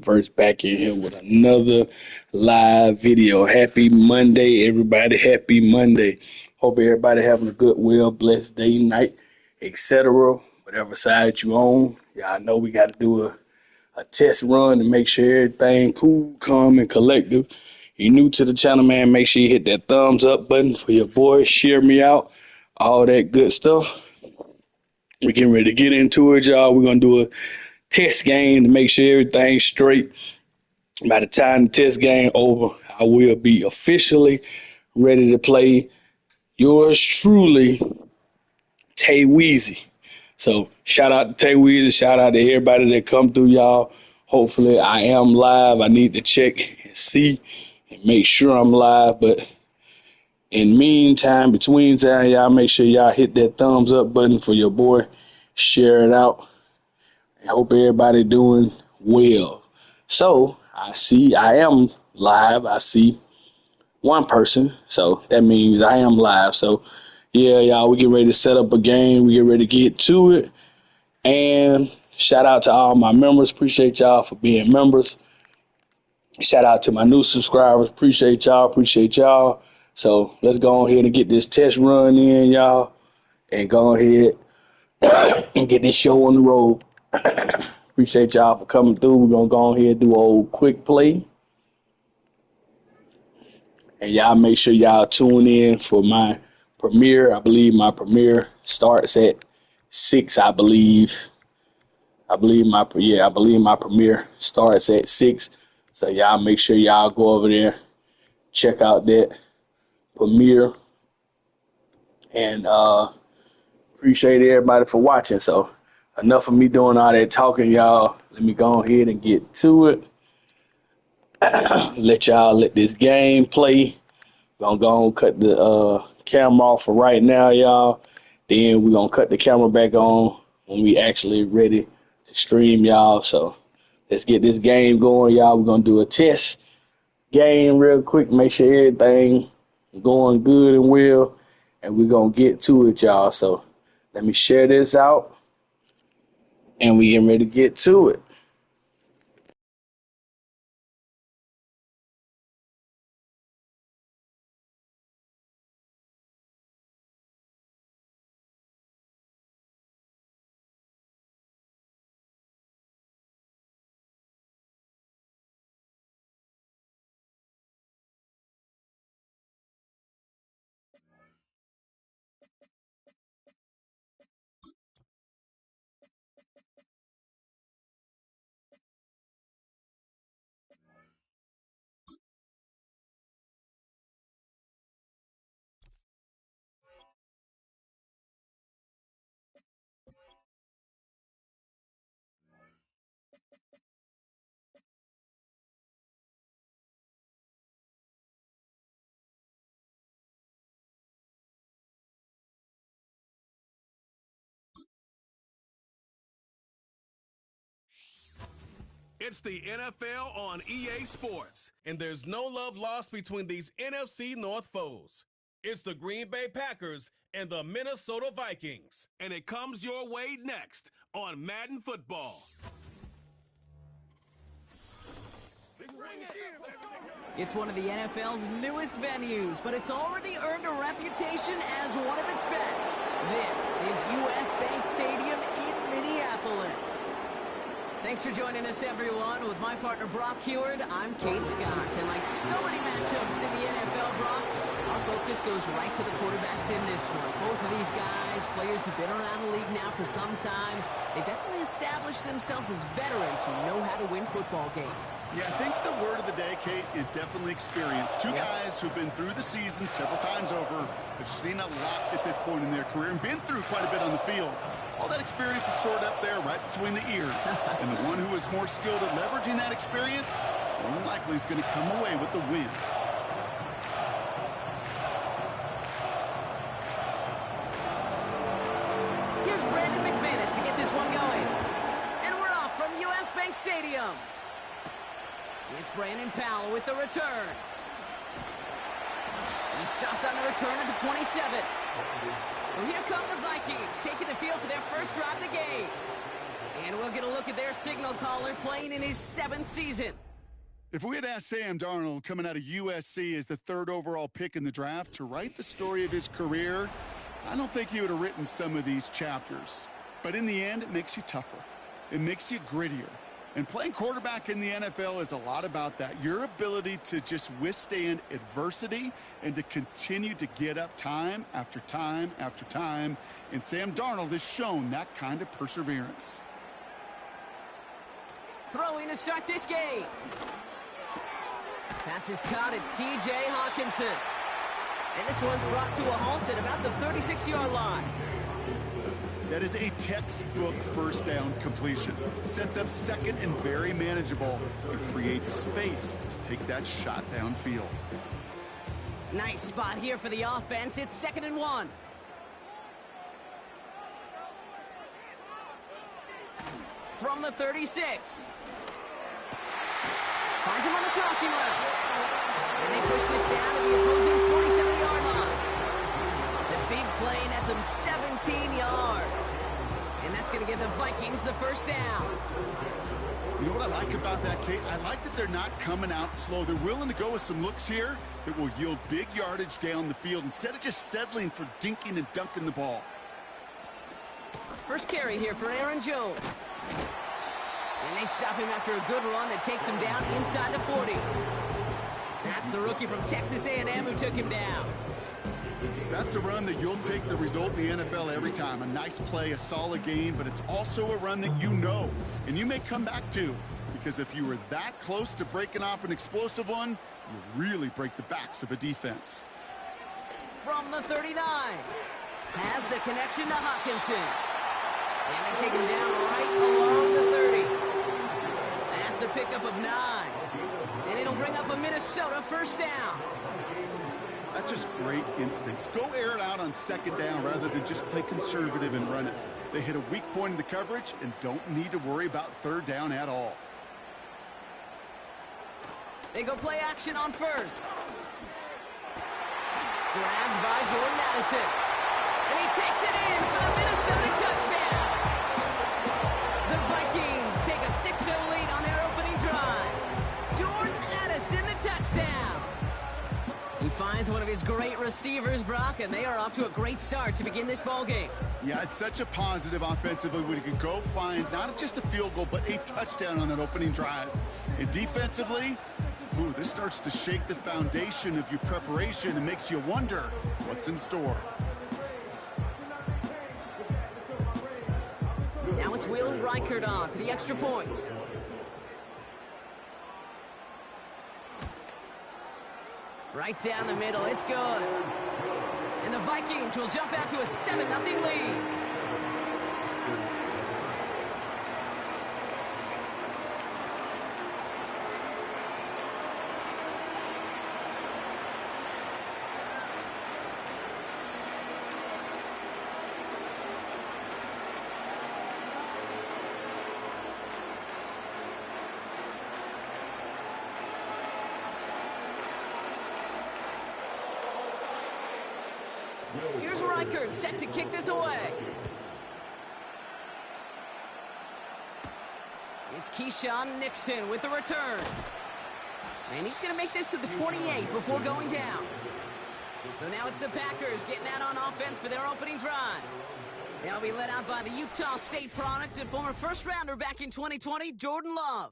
Verse back in here with another live video. Happy Monday, everybody. Happy Monday. Hope everybody having a good, well, blessed day, night, etc. Whatever side you on. Y'all know we got to do a test run to make sure everything cool, calm, and collective. You're new to the channel, man. Make sure you hit that thumbs up button for your boy. Share me out. All that good stuff. We're getting ready to get into it, y'all. We're going to do a test game to make sure everything's straight. By the time the test game over, I will be officially ready to play. Yours truly, Tay Weezy. So shout out to Tay Weezy. Shout out to everybody that come through, y'all. Hopefully I am live. I need to check and see and make sure I'm live. But in meantime, between time, y'all make sure y'all hit that thumbs up button for your boy. Share it out. I hope everybody doing well. So I am live. I see one person. So that means I am live. So yeah, y'all, we get ready to set up a game. We get ready to get to it. And shout out to all my members. Appreciate y'all for being members. Shout out to my new subscribers. Appreciate y'all. Appreciate y'all. So let's go ahead and get this test run in, y'all. And go ahead and get this show on the road. Appreciate y'all for coming through. We're going to go ahead and do a old quick play. And y'all make sure y'all tune in for my premiere. I believe my premiere starts at 6, I believe. I believe my premiere starts at 6. So y'all make sure y'all go over there, check out that premiere. And appreciate everybody for watching. So enough of me doing all that talking, y'all. Let me go ahead and get to it. Let this game play. Gonna go and cut the camera off for right now, y'all. Then we're gonna cut the camera back on when we actually ready to stream, y'all. So let's get this game going, y'all. We're gonna do a test game real quick, make sure everything going good and well, and we're gonna get to it, y'all. So let me share this out, and we getting ready to get to it. It's the NFL on EA Sports, and there's no love lost between these NFC North foes. It's the Green Bay Packers and the Minnesota Vikings, and it comes your way next on Madden Football. It's one of the NFL's newest venues, but it's already earned a reputation as one of its best. This is US Bank Stadium in Minneapolis. Thanks for joining us, everyone. With my partner, Brock Heward, I'm Kate Scott. And like so many matchups in the NFL, Brock, our focus goes right to the quarterbacks in this one. Both of these guys, players who've been around the league now for some time, they definitely established themselves as veterans who know how to win football games. Yeah, I think the word of the day, Kate, is definitely experience. Two guys who've been through the season several times over, have seen a lot at this point in their career, and been through quite a bit on the field. All that experience is stored up there right between the ears. And the one who is more skilled at leveraging that experience, more than likely is going to come away with the win. Here's Brandon McManus to get this one going. And we're off from US Bank Stadium. It's Brandon Powell with the return. He stopped on the return at the 27. Well, here come the Vikings, taking the field for their first drive of the game. And we'll get a look at their signal caller playing in his 7th season. If we had asked Sam Darnold, coming out of USC as the 3rd overall pick in the draft, to write the story of his career, I don't think he would have written some of these chapters. But in the end, it makes you tougher. It makes you grittier. And playing quarterback in the NFL is a lot about that. Your ability to just withstand adversity and to continue to get up time after time after time. And Sam Darnold has shown that kind of perseverance. Throwing to start this game. Pass is caught. It's T.J. Hawkinson. And this one's brought to a halt at about the 36-yard line. That is a textbook first down completion. Sets up second and very manageable and creates space to take that shot downfield. Nice spot here for the offense. It's 2nd and 1. From the 36. Finds him on the crossing route. And they push this down to the opposing 47-yard line. The big play nets him 17 yards. And that's going to give the Vikings the first down. You know what I like about that, Kate? I like that they're not coming out slow. They're willing to go with some looks here that will yield big yardage down the field instead of just settling for dinking and dunking the ball. First carry here for Aaron Jones. And they stop him after a good run that takes him down inside the 40. That's the rookie from Texas A&M who took him down. That's a run that you'll take the result in the NFL every time. A nice play, a solid game, but it's also a run that you know and you may come back to, because if you were that close to breaking off an explosive one, you really break the backs of a defense. From the 39, has the connection to Hawkinson. And they take him down right along the 30. That's a pickup of 9. And it'll bring up a Minnesota first down. That's just great instincts. Go air it out on 2nd down rather than just play conservative and run it. They hit a weak point in the coverage and don't need to worry about 3rd down at all. They go play action on 1st. Grabbed by Jordan Addison. And he takes it in for the Minnesota touchdown. The Vikings take a 6-0 lead on their opening drive. Jordan Addison, the touchdown. He finds one of his great receivers, Brock, and they are off to a great start to begin this ballgame. Yeah, it's such a positive offensively when you can go find not just a field goal, but a touchdown on that opening drive. And defensively, this starts to shake the foundation of your preparation and makes you wonder what's in store. Now it's Will Reichert on for the extra point. Right down the middle, it's good. And the Vikings will jump out to a 7-0 lead. Here's Reichert set to kick this away. It's Keyshawn Nixon with the return. And he's going to make this to the 28 before going down. So now it's the Packers getting out on offense for their opening drive. They'll be led out by the Utah State product and former first-rounder back in 2020, Jordan Love.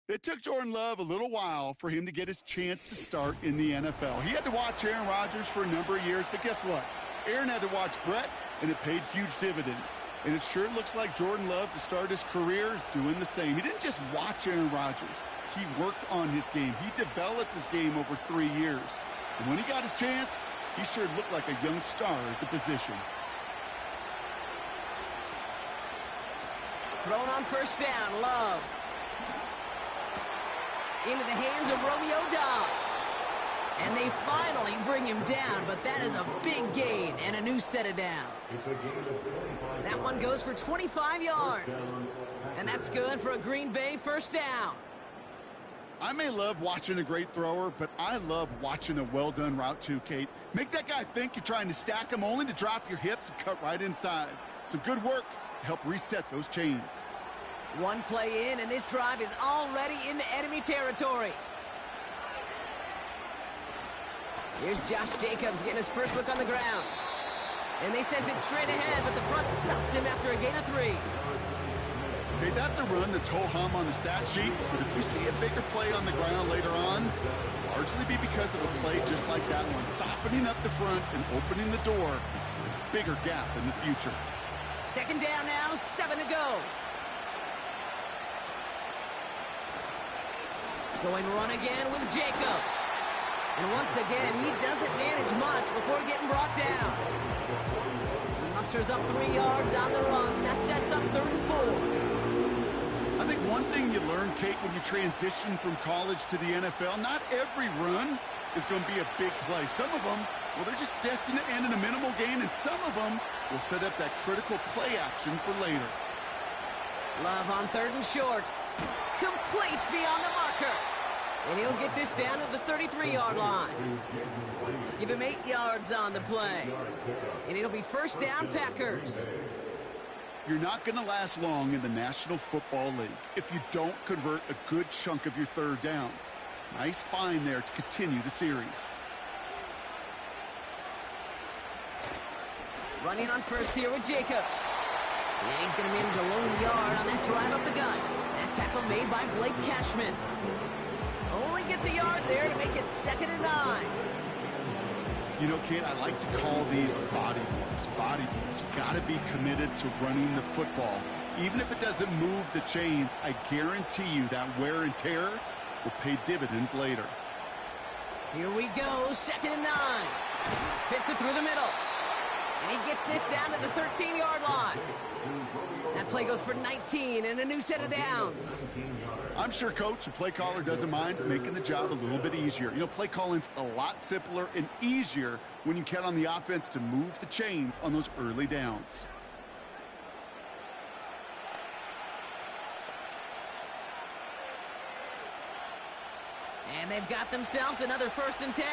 It took Jordan Love a little while for him to get his chance to start in the NFL. He had to watch Aaron Rodgers for a number of years, but guess what? Aaron had to watch Brett, and it paid huge dividends. And it sure looks like Jordan Love, to start his career, is doing the same. He didn't just watch Aaron Rodgers. He worked on his game. He developed his game over 3 years. And when he got his chance, he sure looked like a young star at the position. Thrown on first down, Love. Into the hands of Romeo Dobbs. And they finally bring him down, but that is a big gain and a new set of downs. That one goes for 25 yards. And that's good for a Green Bay first down. I may love watching a great thrower, but I love watching a well-done route too, Kate. Make that guy think you're trying to stack him only to drop your hips and cut right inside. Some good work to help reset those chains. One play in, and this drive is already into enemy territory. Here's Josh Jacobs getting his first look on the ground. And they send it straight ahead, but the front stops him after a gain of 3. Okay, that's a run that's ho-hum on the stat sheet, but if we see a bigger play on the ground later on, largely be because of a play just like that one, softening up the front and opening the door for a bigger gap in the future. Second down now, 7 to go. Going run again with Jacobs. And once again, he doesn't manage much before getting brought down. He musters up 3 yards on the run. That sets up 3rd and 4. I think one thing you learn, Kate, when you transition from college to the NFL, not every run is going to be a big play. Some of them, well, they're just destined to end in a minimal gain, and some of them will set up that critical play action for later. Love on 3rd and short. Complete beyond the marker. And he'll get this down to the 33-yard line. Give him 8 yards on the play. And it'll be first down, Packers. You're not going to last long in the National Football League if you don't convert a good chunk of your 3rd downs. Nice find there to continue the series. Running on first here with Jacobs. And he's going to manage a lone yard on that drive up the gut. That tackle made by Blake Cashman. Only gets a yard there to make it 2nd and 9. You know, Kate, I like to call these body blows. Body blows. You got to be committed to running the football. Even if it doesn't move the chains, I guarantee you that wear and tear will pay dividends later. Here we go, 2nd and 9. Fits it through the middle. And he gets this down to the 13-yard line. That play goes for 19 and a new set of downs. I'm sure, Coach, the play caller doesn't mind making the job a little bit easier. You know, play calling's a lot simpler and easier when you count on the offense to move the chains on those early downs. And they've got themselves another 1st and 10.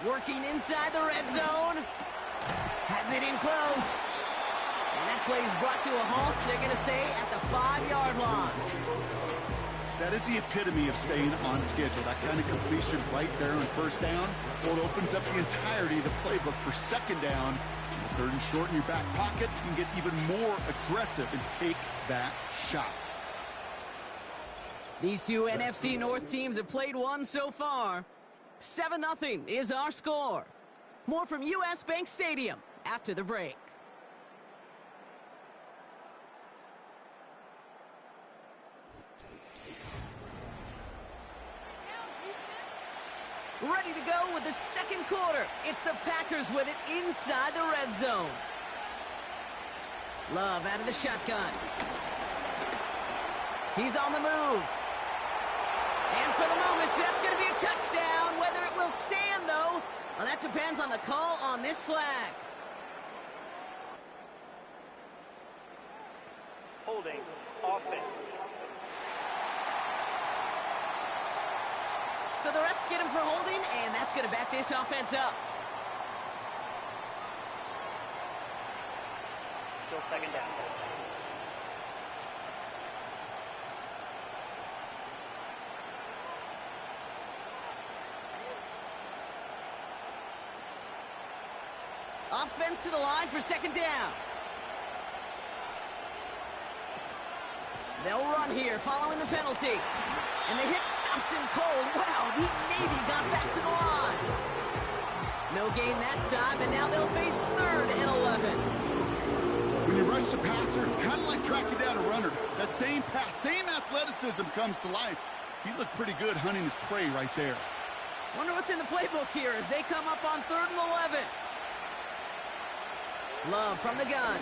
Working inside the red zone. Has it in close. And that play is brought to a halt, they're going to say, at the 5-yard line. That is the epitome of staying on schedule. That kind of completion right there on 1st down. Well, it opens up the entirety of the playbook for 2nd down. 3rd and short in your back pocket, you can get even more aggressive and take that shot. These two NFC North teams have played one so far. 7-0 is our score. More from US Bank Stadium after the break. Ready to go with the 2nd quarter. It's the Packers with it inside the red zone. Love out of the shotgun. He's on the move. And for the moment, that's going to be a touchdown. Whether it will stand, though, well, that depends on the call on this flag. Holding offense. So the refs get him for holding, and that's going to back this offense up. Still 2nd down. Offense to the line for 2nd down. They'll run here following the penalty. And the hit stops him cold. Wow, he maybe got back to the line. No gain that time, and now they'll face 3rd and 11. When you rush the passer, it's kind of like tracking down a runner. That same pass, same athleticism comes to life. He looked pretty good hunting his prey right there. Wonder what's in the playbook here as they come up on 3rd and 11. Love from the gun.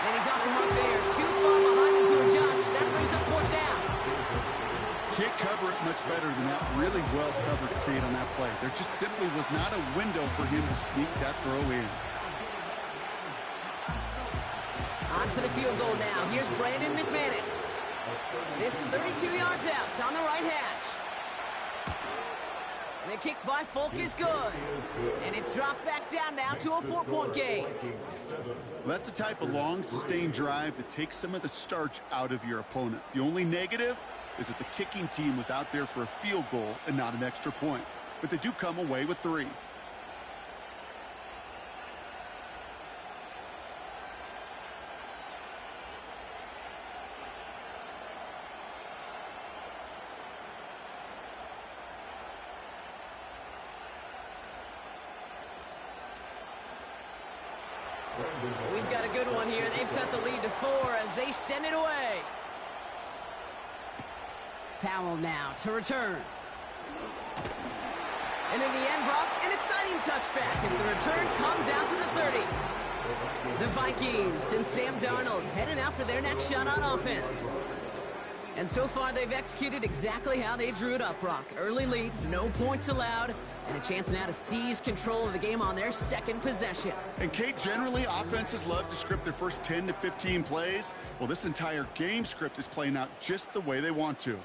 And he's off the mark there. Too far behind him to adjust. That brings up 4th down. Can't cover it much better than that. Really well covered Kate on that play. There just simply was not a window for him to sneak that throw in. On for the field goal now. Here's Brandon McManus. This 32 yards out. It's on the right hash. The kick by Folk is good. And it's dropped back down now to a 4-point game. Well, that's the type of long, sustained drive that takes some of the starch out of your opponent. The only negative is that the kicking team was out there for a field goal and not an extra point. But they do come away with 3. We've got a good one here. They've cut the lead to 4 as they send it away. Powell now to return. And in the end, Brock, an exciting touchback as the return comes out to the 30. The Vikings and Sam Darnold heading out for their next shot on offense. And so far, they've executed exactly how they drew it up, Brock. Early lead, no points allowed, and a chance now to seize control of the game on their second possession. And Kate, generally, offenses love to script their first 10 to 15 plays. Well, this entire game script is playing out just the way they want to.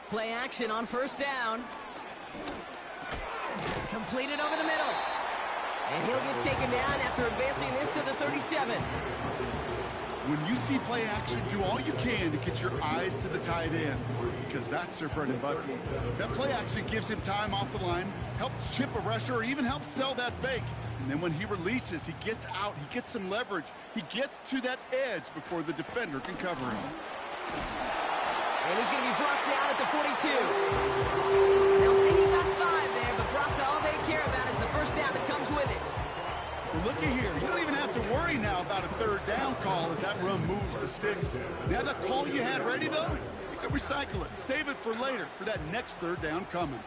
Play action on first down. Completed over the middle. And he'll get taken down after advancing this to the 37. When you see play action, do all you can to get your eyes to the tight end, because that's their bread and butter. That play action gives him time off the line, helps chip a rusher, or even helps sell that fake. And then when he releases, he gets out, he gets some leverage, he gets to that edge before the defender can cover him. And he's going to be brought down at the 42. They'll say he got 5 there, but Brock, all they care about is the first down that comes with it. Well, looky here. You don't even have to worry now about a third down call as that run moves the sticks. Now that call you had ready, though, you can recycle it. Save it for later for that next third down coming.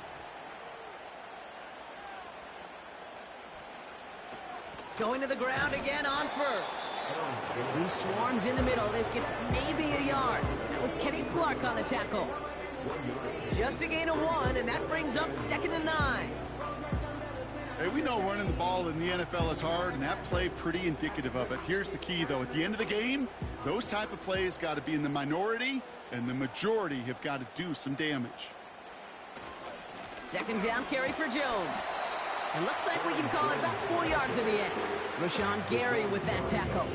Going to the ground again on first. He swarms in the middle. This gets maybe a yard. That was Kenny Clark on the tackle. Just a gain of 1, and that brings up 2nd and 9. Hey, we know running the ball in the NFL is hard, and that play pretty indicative of it. Here's the key, though. At the end of the game, those type of plays got to be in the minority, and the majority have got to do some damage. 2nd down carry for Jones. And looks like we can call it about 4 yards in the end. Rashawn Gary with that tackle.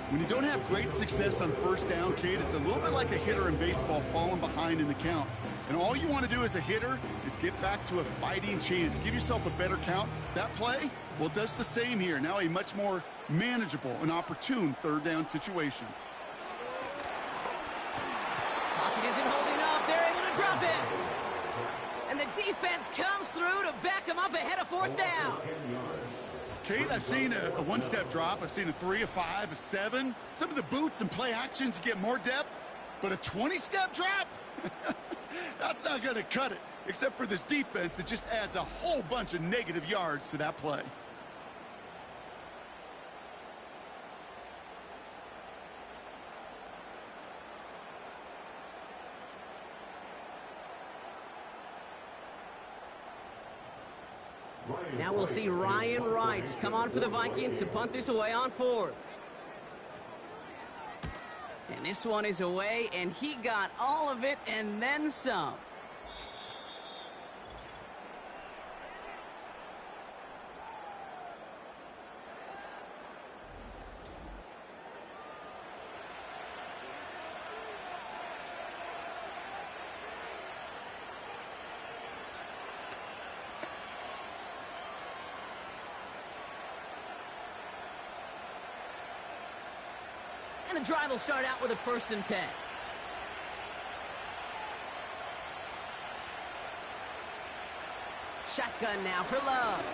When you don't have great success on first down, Kate, it's a little bit like a hitter in baseball falling behind in the count. And all you want to do as a hitter is get back to a fighting chance. Give yourself a better count. That play, well, does the same here. Now a much more manageable and opportune third down situation. Pocket isn't holding up. They're able to drop it. And the defense comes through to back them up ahead of 4th down. Kate, I've seen a one-step drop. I've seen a 3, a 5, a 7. Some of the boots and play actions get more depth. But a 20-step drop? That's not going to cut it, except for this defense that just adds a whole bunch of negative yards to that play. Now we'll see Ryan Wright come on for the Vikings to punt this away on 4th. And this one is away, and he got all of it and then some. And the drive will start out with a 1st and 10. Shotgun now for Love.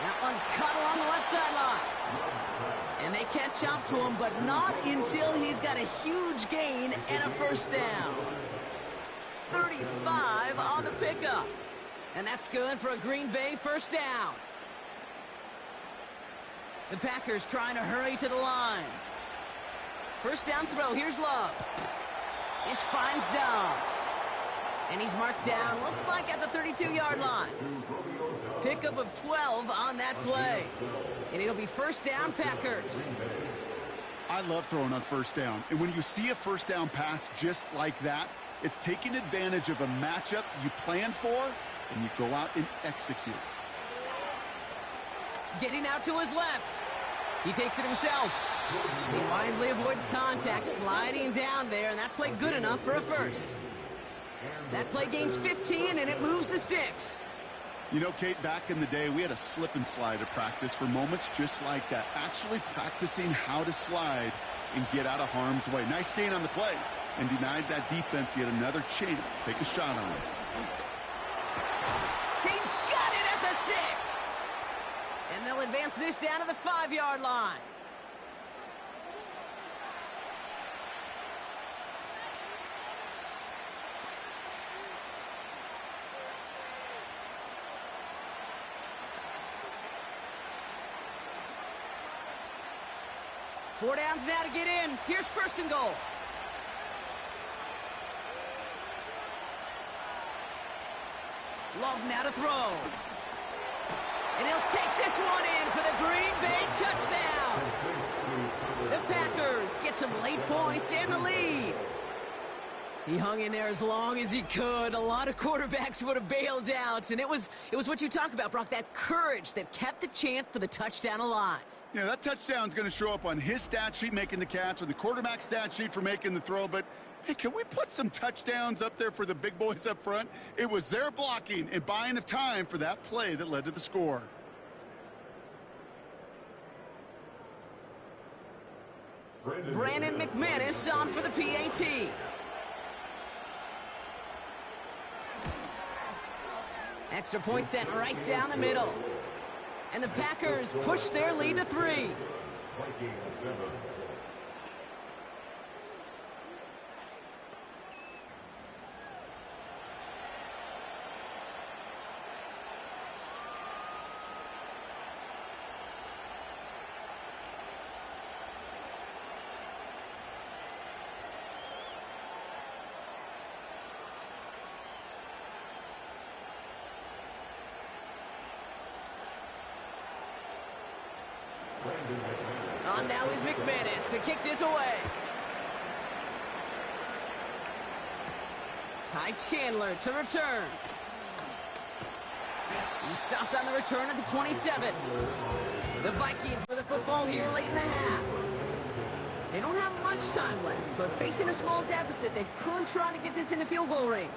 That one's cut along the left sideline. And they catch up to him, but not until he's got a huge gain and a 1st down. 35 on the pickup. And that's good for a Green Bay 1st down. The Packers trying to hurry to the line. 1st down throw. Here's Love. This finds Dobbs. And he's marked down, looks like at the 32-yard line. Pickup of 12 on that play. And it'll be 1st down, Packers. I love throwing on 1st down. And when you see a 1st down pass just like that, It's taking advantage of a matchup you plan for, and you go out and execute. Getting out to his left. He takes it himself. He wisely avoids contact, sliding down there, and that play good enough for a first. That play gains 15, and it moves the sticks. You know, Kate, back in the day, we had a slip and slide to practice for moments just like that. Actually practicing how to slide and get out of harm's way. Nice gain on the play, and denied that defense yet another chance to take a shot on it. He's got it at the 6. And they'll advance this down to the 5-yard line. Four downs now to get in. Here's first and goal. Love now to throw. And he'll take this one in for the Green Bay touchdown. The Packers get some late points and the lead. He hung in there as long as he could. A lot of quarterbacks would have bailed out. And it was what you talk about, Brock, that courage that kept the chant for the touchdown alive. Yeah, that touchdown's going to show up on his stat sheet making the catch, or the quarterback stat sheet for making the throw. But, hey, can we put some touchdowns up there for the big boys up front? It was their blocking and buying of time for that play that led to the score. Brandon McManus on for the PAT. Extra point sent right down the middle. And the Packers push their lead to 3. On now is McManus to kick this away. Ty Chandler to return. He stopped on the return at the 27. The Vikings with the football here late in the half. They don't have much time left, but facing a small deficit, they could try to get this into field goal range.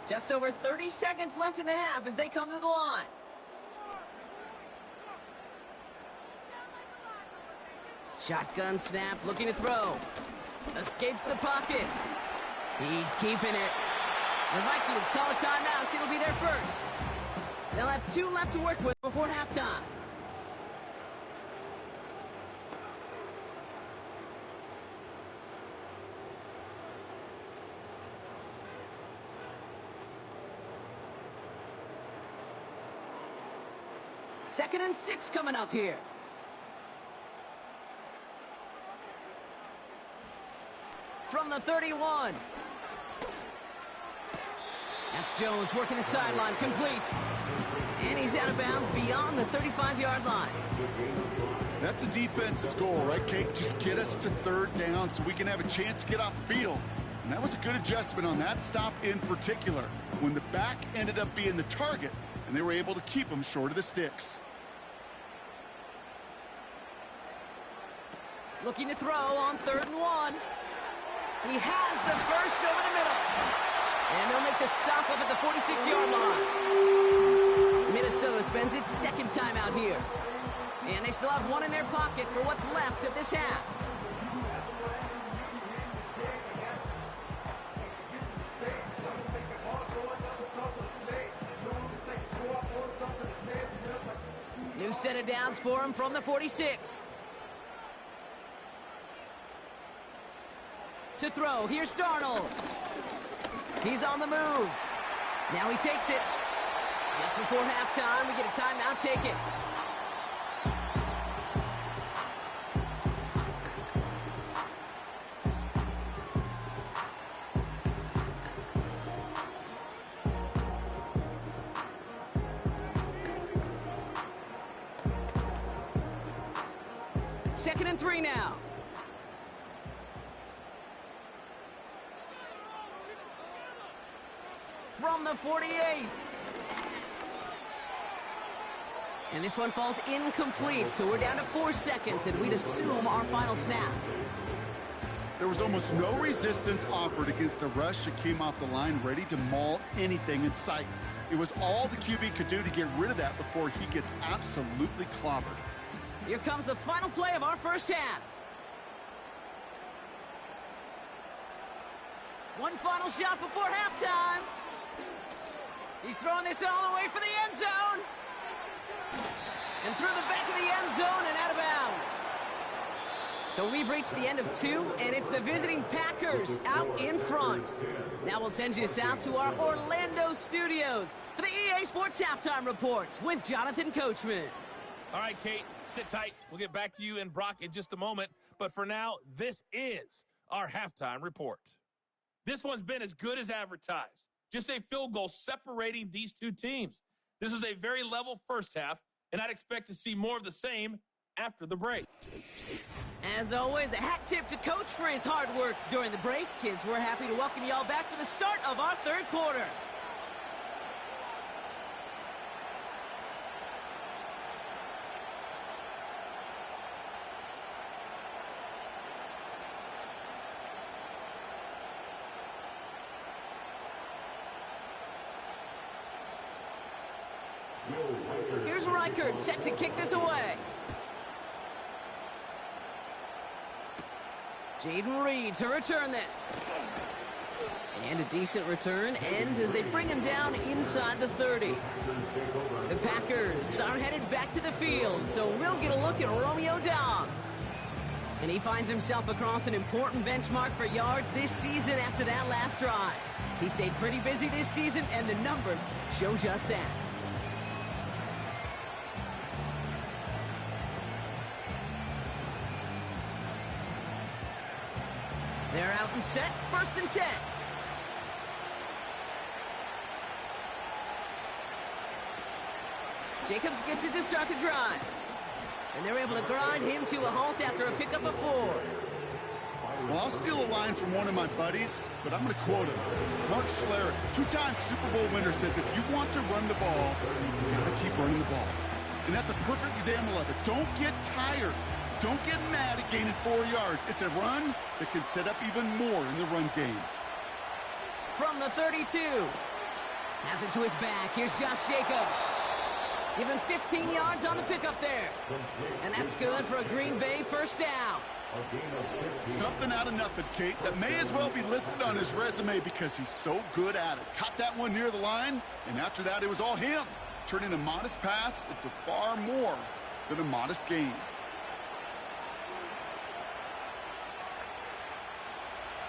Just over 30 seconds left in the half as they come to the line. Shotgun snap, looking to throw. Escapes the pocket. He's keeping it. The Vikings call a timeout. It'll be their first. They'll have 2 left to work with before halftime. Second and 6 coming up here. From the 31. That's Jones working the sideline, complete. And he's out of bounds beyond the 35-yard line. That's a defense's goal, right, Kate? Just get us to third down so we can have a chance to get off the field. And that was a good adjustment on that stop in particular, when the back ended up being the target, and they were able to keep him short of the sticks. Looking to throw on 3rd and 1. He has the first over the middle. And they'll make the stop up at the 46-yard line. Minnesota spends its second time out here. And they still have 1 in their pocket for what's left of this half. New set of downs for him from the 46. To throw, here's Darnold. He's on the move. Now he takes it. Just before halftime, we get a timeout taken. 2nd and 3 now. From the 48. And this one falls incomplete, so we're down to 4 seconds, and we'd assume our final snap. There was almost no resistance offered against a rush that came off the line ready to maul anything in sight. It was all the QB could do to get rid of that before he gets absolutely clobbered. Here comes the final play of our first half. One final shot before halftime. He's throwing this all the way for the end zone. And through the back of the end zone and out of bounds. So we've reached the end of 2, and it's the visiting Packers out in front. Now we'll send you south to our Orlando studios for the EA Sports Halftime Report with Jonathan Coachman. All right, Kate, sit tight. We'll get back to you and Brock in just a moment. But for now, this is our halftime report. This one's been as good as advertised. Just a field goal separating these two teams. This was a very level first half, and I'd expect to see more of the same after the break. As always, a hat tip to Coach for his hard work during the break, as we're happy to welcome y'all back for the start of our third quarter. Here's Reichert set to kick this away. Jaden Reed to return this. And a decent return ends as they bring him down inside the 30. The Packers are headed back to the field, so we'll get a look at Romeo Dobbs. And he finds himself across an important benchmark for yards this season after that last drive. He stayed pretty busy this season, and the numbers show just that. They're out and set, 1st and 10. Jacobs gets it to start the drive. And they're able to grind him to a halt after a pickup of 4. Well, I'll steal a line from one of my buddies, but I'm going to quote him. Mark Schlereth, 2-time Super Bowl winner, says if you want to run the ball, you got to keep running the ball. And that's a perfect example of it. Don't get tired. Don't get mad at gaining 4 yards. It's a run that can set up even more in the run game. From the 32. Has it to his back. Here's Josh Jacobs. Give him 15 yards on the pickup there. And that's good for a Green Bay first down. Something out of nothing, Kate, that may as well be listed on his resume because he's so good at it. Caught that one near the line, and after that it was all him. Turning a modest pass into far more than a modest gain.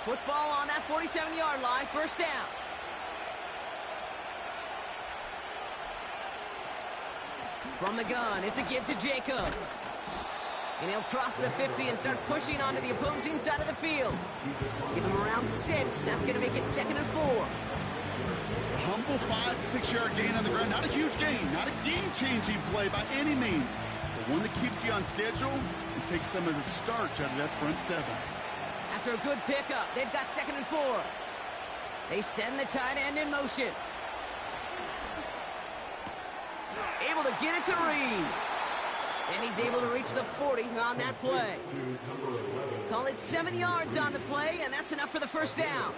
Football on that 47-yard line, first down. From the gun, it's a give to Jacobs. And he'll cross the 50 and start pushing onto the opposing side of the field. Give him around 6. That's going to make it 2nd and 4. A humble 5 to 6 yard gain on the ground. Not a huge gain, not a game-changing play by any means, but one that keeps you on schedule and takes some of the starch out of that front 7. After a good pickup, they've got 2nd and 4. They send the tight end in motion. Able to get it to Reed. And he's able to reach the 40 on that play. Call it 7 yards on the play, and that's enough for the first down.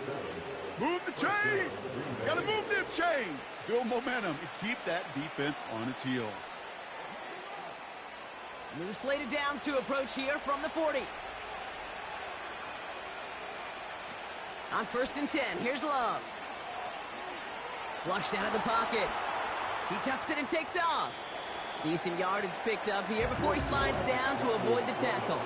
Move the chains! Gotta move them chains! Build momentum and keep that defense on its heels. New slated downs to approach here from the 40. On 1st and 10, here's Love. Flushed out of the pocket. He tucks it and takes off. Decent yardage picked up here before he slides down to avoid the tackle.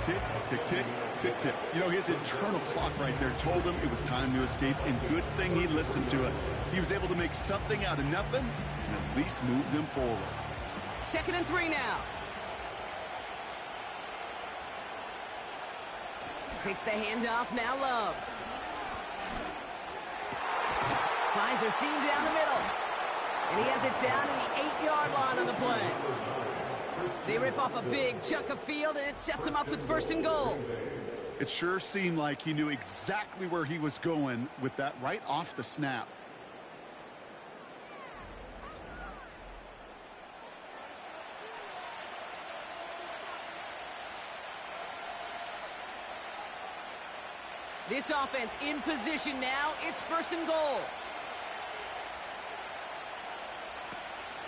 Tick, tick, tick, tick, tick. You know, his internal clock right there told him it was time to escape, and good thing he listened to it. He was able to make something out of nothing and at least move them forward. 2nd and 3 now. Takes the handoff, now Love. Finds a seam down the middle. And he has it down to the 8-yard line on the play. They rip off a big chunk of field, and it sets him up with 1st and goal. It sure seemed like he knew exactly where he was going with that right off the snap. This offense in position now. It's 1st and goal.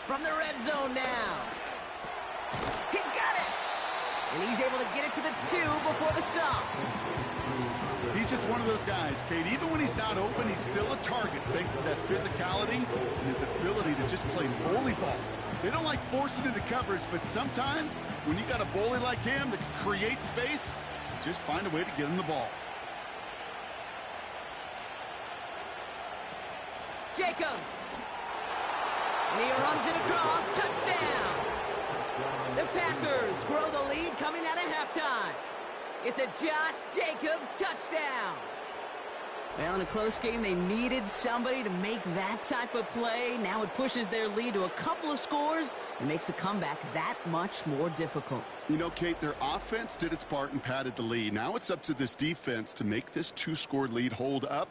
From the red zone now. He's got it! And he's able to get it to the 2 before the stop. He's just one of those guys, Kate. Even when he's not open, he's still a target thanks to that physicality and his ability to just play bully ball. They don't like forcing into coverage, but sometimes when you got a bully like him that can create space, just find a way to get him the ball. Jacobs. And he runs it across. Touchdown. The Packers grow the lead coming out of halftime. It's a Josh Jacobs touchdown. Well, in a close game, they needed somebody to make that type of play. Now it pushes their lead to a couple of scores and makes a comeback that much more difficult. You know, Kate, their offense did its part and padded the lead. Now it's up to this defense to make this 2-score lead hold up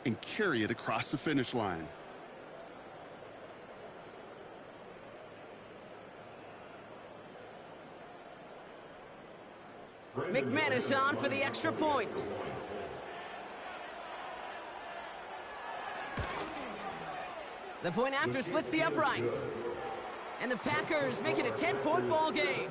and carry it across the finish line. McManus on for the extra point. The point after splits the uprights. And the Packers make it a 10-point ball game.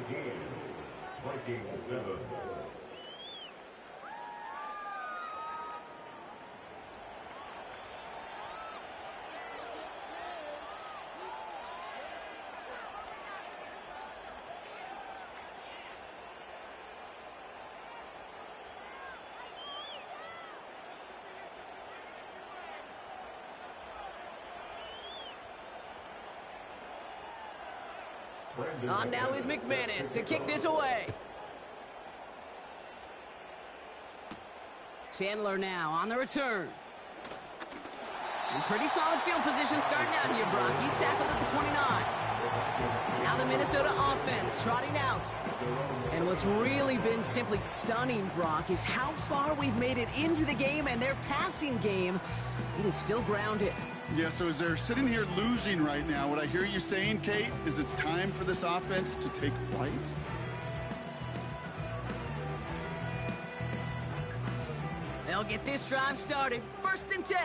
On now is McManus to kick this away. Chandler now on the return. And pretty solid field position starting out here, Brock. He's tackled at the 29. Now the Minnesota offense trotting out. And what's really been simply stunning, Brock, is how far we've made it into the game, and their passing game, it is still grounded. Yeah, so as they're sitting here losing right now, what I hear you saying, Kate, is it's time for this offense to take flight? They'll get this drive started. 1st and 10.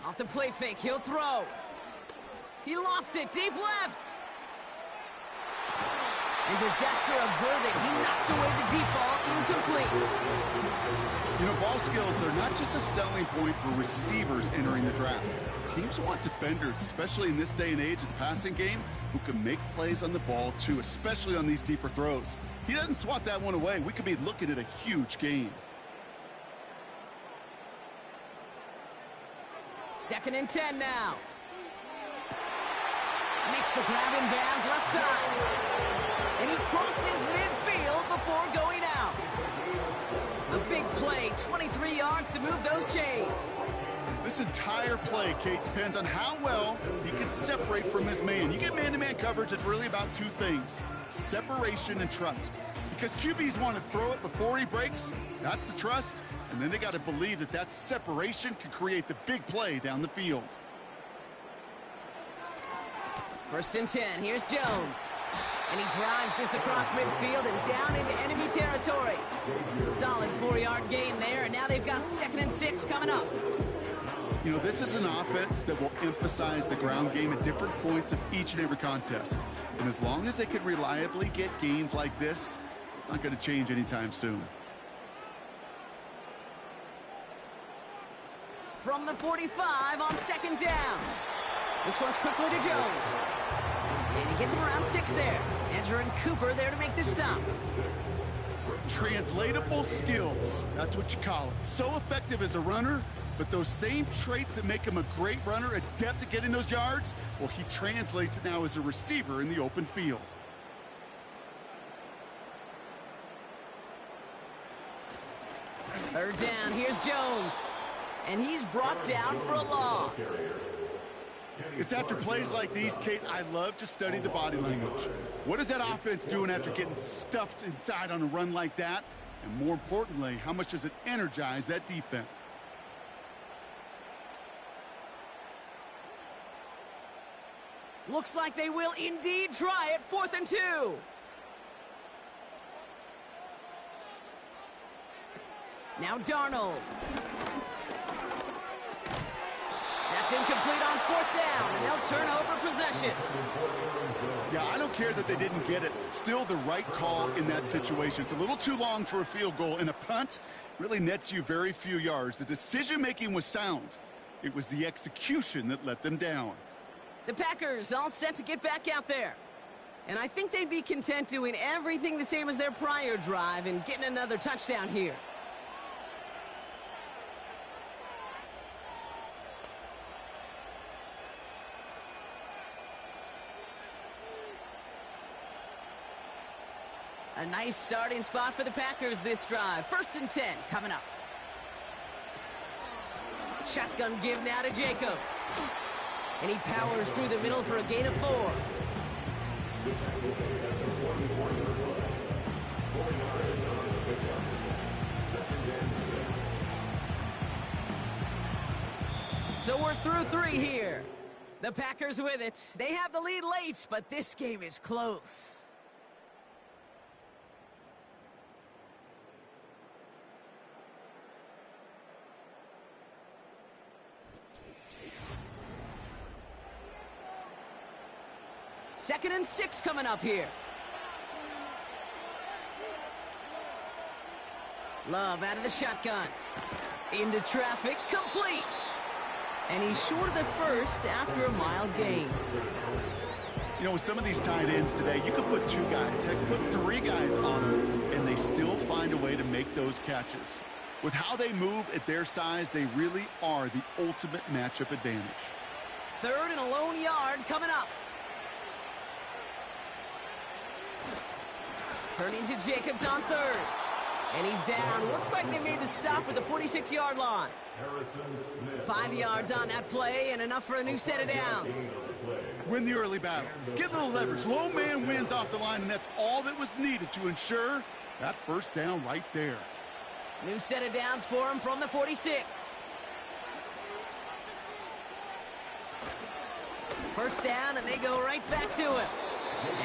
Off the play fake, he'll throw. He lofts it deep left. And disaster averted. He knocks away the deep ball, incomplete. You know, ball skills are not just a selling point for receivers entering the draft. Teams want defenders, especially in this day and age of the passing game, who can make plays on the ball too, especially on these deeper throws. He doesn't swat that one away. We could be looking at a huge game. 2nd and 10 now. Makes the grab in bounds left side. And he crosses midfield before going out. A big play, 23 yards to move those chains. This entire play, Kate, depends on how well he can separate from his man. You get man-to-man coverage, it's really about 2 things: separation and trust. Because QBs want to throw it before he breaks, that's the trust, and then they got to believe that that separation can create the big play down the field. 1st and 10, here's Jones. And he drives this across midfield and down into enemy territory. Solid 4-yard gain there, and now they've got 2nd and 6 coming up. You know, this is an offense that will emphasize the ground game at different points of each and every contest. And as long as they can reliably get gains like this, it's not going to change anytime soon. From the 45 on 2nd down. This one's quickly to Jones. And he gets him around 6 there. Edger and Cooper there to make this stop. Translatable skills, that's what you call it. So effective as a runner, but those same traits that make him a great runner, adept at getting those yards, well, he translates it now as a receiver in the open field. Third down, here's Jones. And he's brought down for a loss. It's after plays like these, Kate, I love to study the body language. What is that offense doing after getting stuffed inside on a run like that? And more importantly, how much does it energize that defense? Looks like they will indeed try it. 4th and 2. Now Darnold. That's incomplete on 4th down, and they'll turn over possession. Yeah, I don't care that they didn't get it. Still the right call in that situation. It's a little too long for a field goal, and a punt really nets you very few yards. The decision-making was sound. It was the execution that let them down. The Packers all set to get back out there. And I think they'd be content doing everything the same as their prior drive and getting another touchdown here. A nice starting spot for the Packers this drive. 1st and 10 coming up. Shotgun give now to Jacobs. And he powers through the middle for a gain of 4. So we're through 3 here. The Packers with it. They have the lead late, but this game is close. Second and 6 coming up here. Love out of the shotgun. Into traffic, complete. And he's short of the first after a mild gain. You know, with some of these tight ends today, you could put 2 guys, heck, put 3 guys on them, and they still find a way to make those catches. With how they move at their size, they really are the ultimate matchup advantage. 3rd and a lone yard coming up. Turning to Jacobs on 3rd. And he's down. Looks like they made the stop at the 46-yard line. 5 yards on that play and enough for a new set of downs. Win the early battle. Get a little leverage. Low man wins off the line, and that's all that was needed to ensure that 1st down right there. New set of downs for him from the 46. 1st down, and they go right back to him.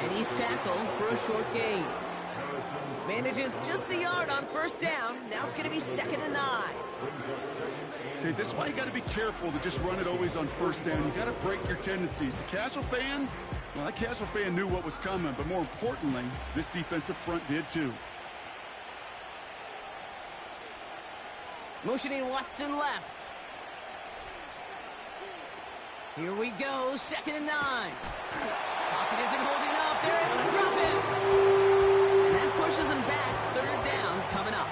And he's tackled for a short gain. Manages just a yard on 1st down. Now it's going to be 2nd and 9. Okay, this is why you got to be careful to just run it always on 1st down. You got to break your tendencies. The casual fan, well, that casual fan knew what was coming, but more importantly, this defensive front did too. Motioning Watson left. Here we go, 2nd and 9. Pocket isn't holding up. They're able to drop him. And that pushes him back. 3rd down coming up.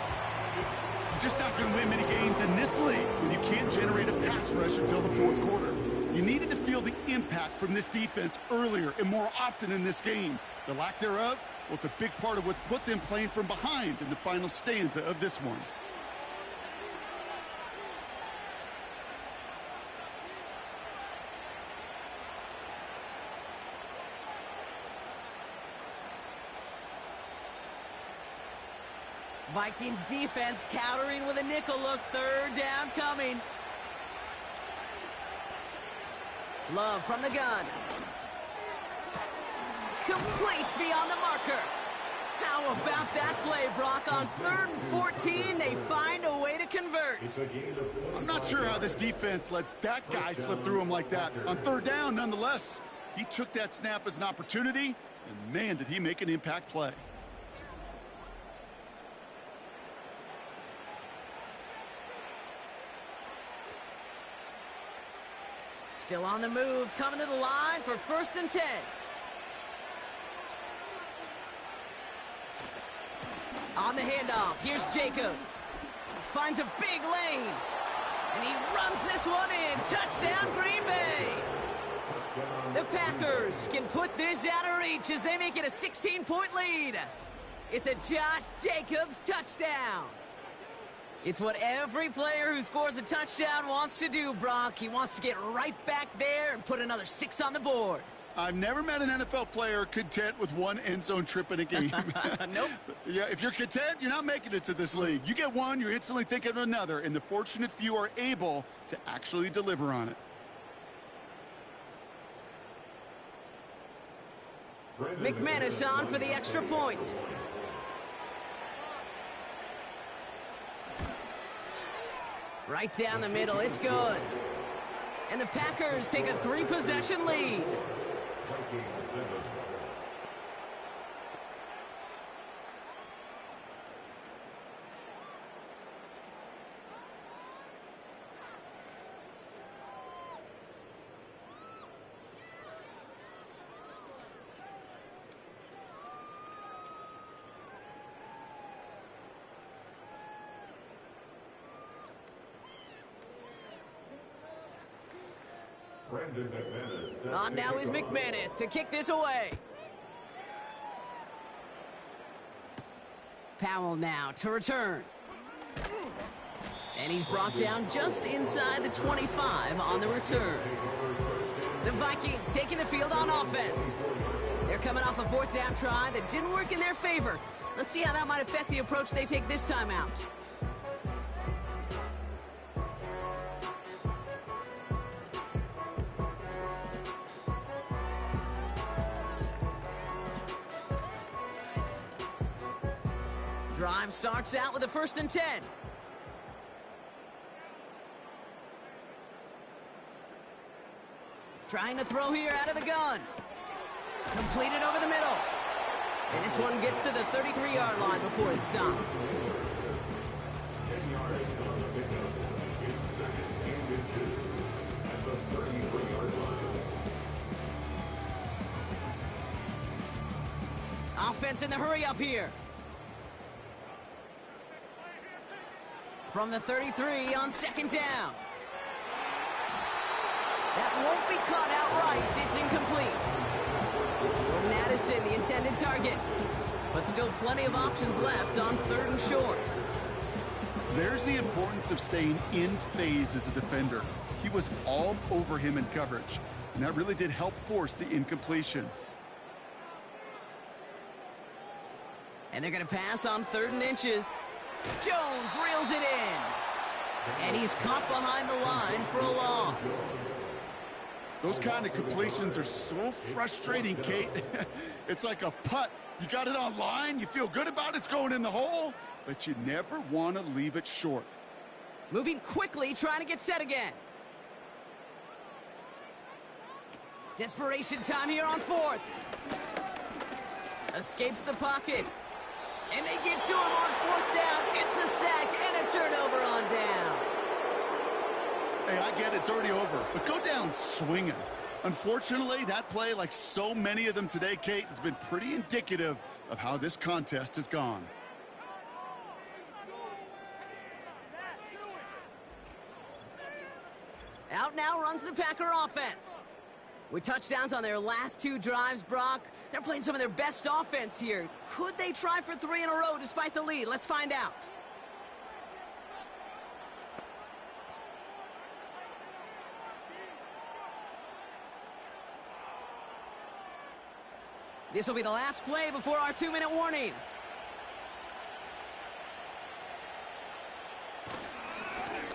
You're just not going to win many games in this league when you can't generate a pass rush until the 4th quarter. You needed to feel the impact from this defense earlier and more often in this game. The lack thereof, well, it's a big part of what's put them playing from behind in the final stanza of this one. Vikings defense countering with a nickel look. 3rd down coming. Love from the gun. Complete beyond the marker. How about that play, Brock? On 3rd and 14, they find a way to convert. I'm not sure how this defense let that guy slip through him like that. On 3rd down, nonetheless, he took that snap as an opportunity, and man, did he make an impact play. Still on the move, coming to the line for 1st and 10. On the handoff, here's Jacobs. Finds a big lane. And he runs this one in. Touchdown, Green Bay. The Packers can put this out of reach as they make it a 16-point lead. It's a Josh Jacobs touchdown. It's what every player who scores a touchdown wants to do, Brock. He wants to get right back there and put another 6 on the board. I've never met an NFL player content with one end zone trip in a game. Nope. Yeah, if you're content, you're not making it to this league. You get one, you're instantly thinking of another, and the fortunate few are able to actually deliver on it. McManus on for the extra point. Right down the middle, it's good. And the Packers take a 3-possession lead. On now is McManus to kick this away. Powell now to return. And he's brought down just inside the 25 on the return. The Vikings taking the field on offense. They're coming off a 4th down try that didn't work in their favor. Let's see how that might affect the approach they take this time out. Drive starts out with a 1st and 10. Trying to throw here out of the gun. Completed over the middle. And this one gets to the 33-yard line before it's stopped. Offense in the hurry up here. From the 33 on 2nd down. That won't be caught outright. It's incomplete. Jordan Addison, the intended target. But still plenty of options left on 3rd and short. There's the importance of staying in phase as a defender. He was all over him in coverage, and that really did help force the incompletion. And they're going to pass on 3rd and inches. Jones reels it in. And he's caught behind the line for a loss. Those kind of completions are so frustrating, Kate. It's like a putt. You got it on line, you feel good about it's going in the hole, but you never want to leave it short. Moving quickly, trying to get set again. Desperation time here on 4th. Escapes the pocket. And they get to him on 4th down. It's a sack and a turnover on down. Hey, I get it's already over, but go down swinging. Unfortunately, that play, like so many of them today, Kate, has been pretty indicative of how this contest has gone. Out now runs the Packer offense. With touchdowns on their last 2 drives, Brock, they're playing some of their best offense here. Could they try for 3 in a row despite the lead? Let's find out. This will be the last play before our 2-minute warning.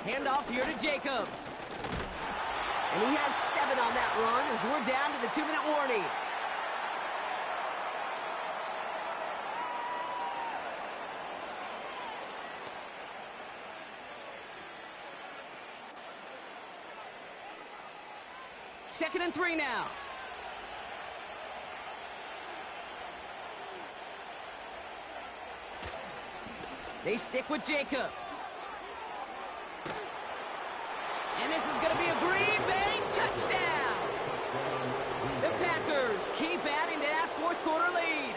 Handoff here to Jacobs. And he has 7 on that run as we're down to the 2-minute warning. Second and 3 now. They stick with Jacobs. And this is going to be a Green Bay touchdown. The Packers keep adding to that 4th quarter lead.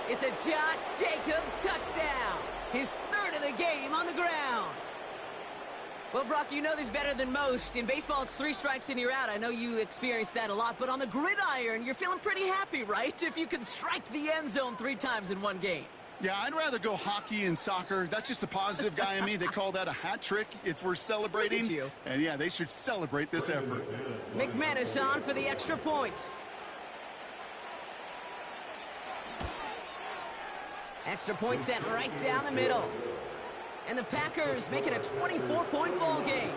It's a Josh Jacobs touchdown. His 3rd of the game on the ground. Well, Brock, you know this better than most. In baseball, it's 3 strikes and you're out. I know you experienced that a lot. But on the gridiron, you're feeling pretty happy, right? If you can strike the end zone 3 times in one game. Yeah, I'd rather go hockey and soccer. That's just the positive guy in me. They call that a hat trick. It's worth celebrating. Look at you. And yeah, they should celebrate this effort. McManus on for the extra point. Extra point sent right down the middle. And the Packers make it a 24-point ball game.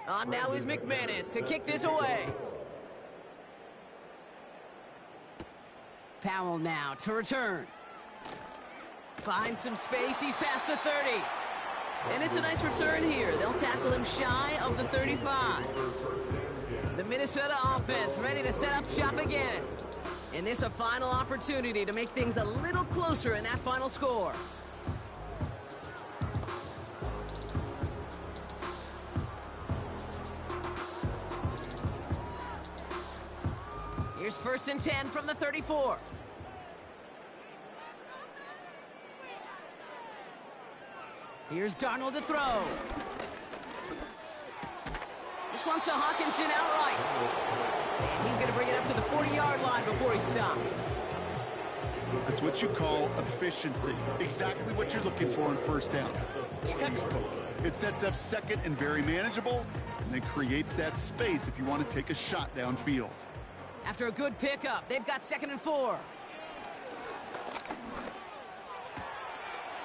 On now is McManus to kick this away. Powell now to return. Finds some space. He's past the 30. And it's a nice return here. They'll tackle him shy of the 35. The Minnesota offense ready to set up shop again. And this a final opportunity to make things a little closer in that final score. Here's 1st and 10 from the 34. Here's Darnold to throw. This one's to Hawkinson outright. And he's going to bring it up to the 40-yard line before he's stopped. That's what you call efficiency. Exactly what you're looking for on 1st down. Textbook. It sets up 2nd and very manageable, and then creates that space if you want to take a shot downfield. After a good pickup, they've got 2nd and 4.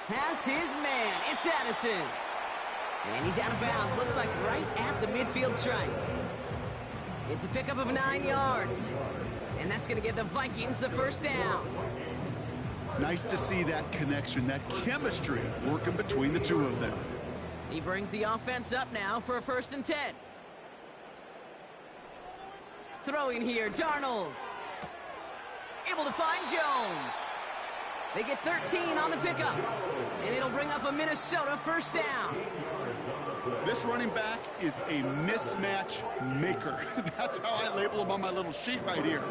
Has his man. It's Addison. And he's out of bounds. Looks like right at the midfield stripe. It's a pickup of 9 yards. And that's going to give the Vikings the 1st down. Nice to see that connection, that chemistry working between the two of them. He brings the offense up now for a 1st and 10. Throwing here, Darnold. Able to find Jones. They get 13 on the pickup. And it'll bring up a Minnesota 1st down. This running back is a mismatch maker. That's how I label him on my little sheet right here.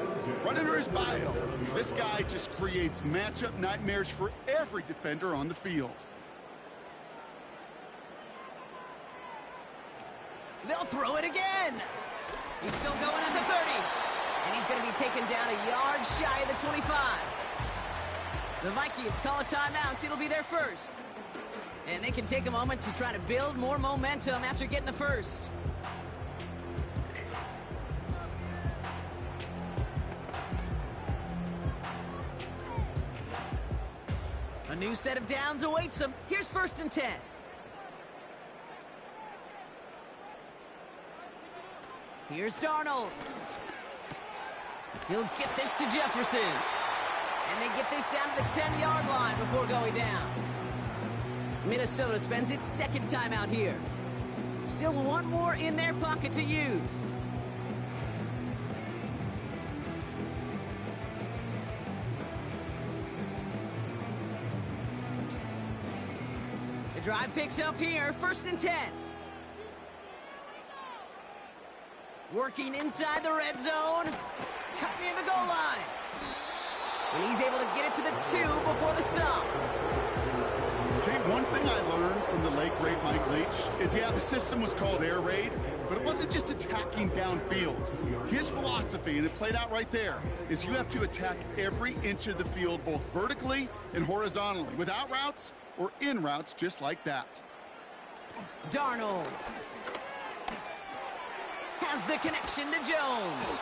Right under his bio, this guy just creates matchup nightmares for every defender on the field. They'll throw it again. He's still going at the 30. And he's going to be taken down a yard shy of the 25. The Vikings call a timeout. It'll be their 1st. And they can take a moment to try to build more momentum after getting the 1st. A new set of downs awaits them. Here's 1st and 10. Here's Darnold. He'll get this to Jefferson. And they get this down to the 10-yard line before going down. Minnesota spends its 2nd timeout here. Still one more in their pocket to use. The drive picks up here, 1st and 10. Working inside the red zone. Cut near the goal line. And he's able to get it to the 2 before the stop. Okay, one thing I learned from the late great Mike Leach is, yeah, the system was called air raid, but it wasn't just attacking downfield. His philosophy, and it played out right there, is you have to attack every inch of the field, both vertically and horizontally, without routes or in routes just like that. Darnold has the connection to Jones.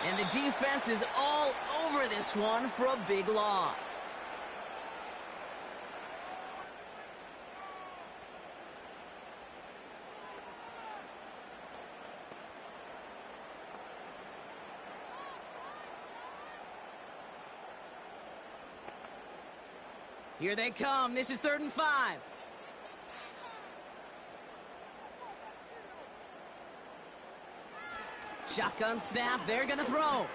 And the defense is all over this one for a big loss. Here they come. This is 3rd and 5. Shotgun snap. They're going to throw.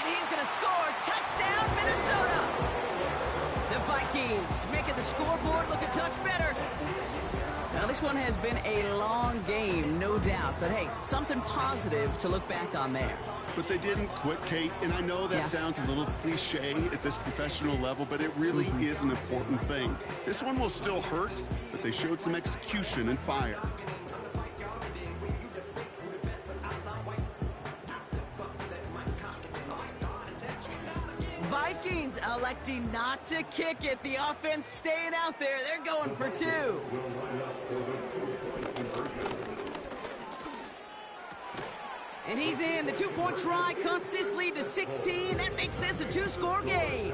And he's going to score. Touchdown, Minnesota. The Vikings making the scoreboard look a touch better. Now, this one has been a long game, no doubt. But, hey, something positive to look back on there. But they didn't quit, Kate, and I know that sounds a little cliche at this professional level, but it really is an important thing. This one will still hurt, but they showed some execution and fire. Vikings electing not to kick it. The offense staying out there. They're going for 2. And he's in. The 2-point try cuts this lead to 16. That makes this a 2-score game.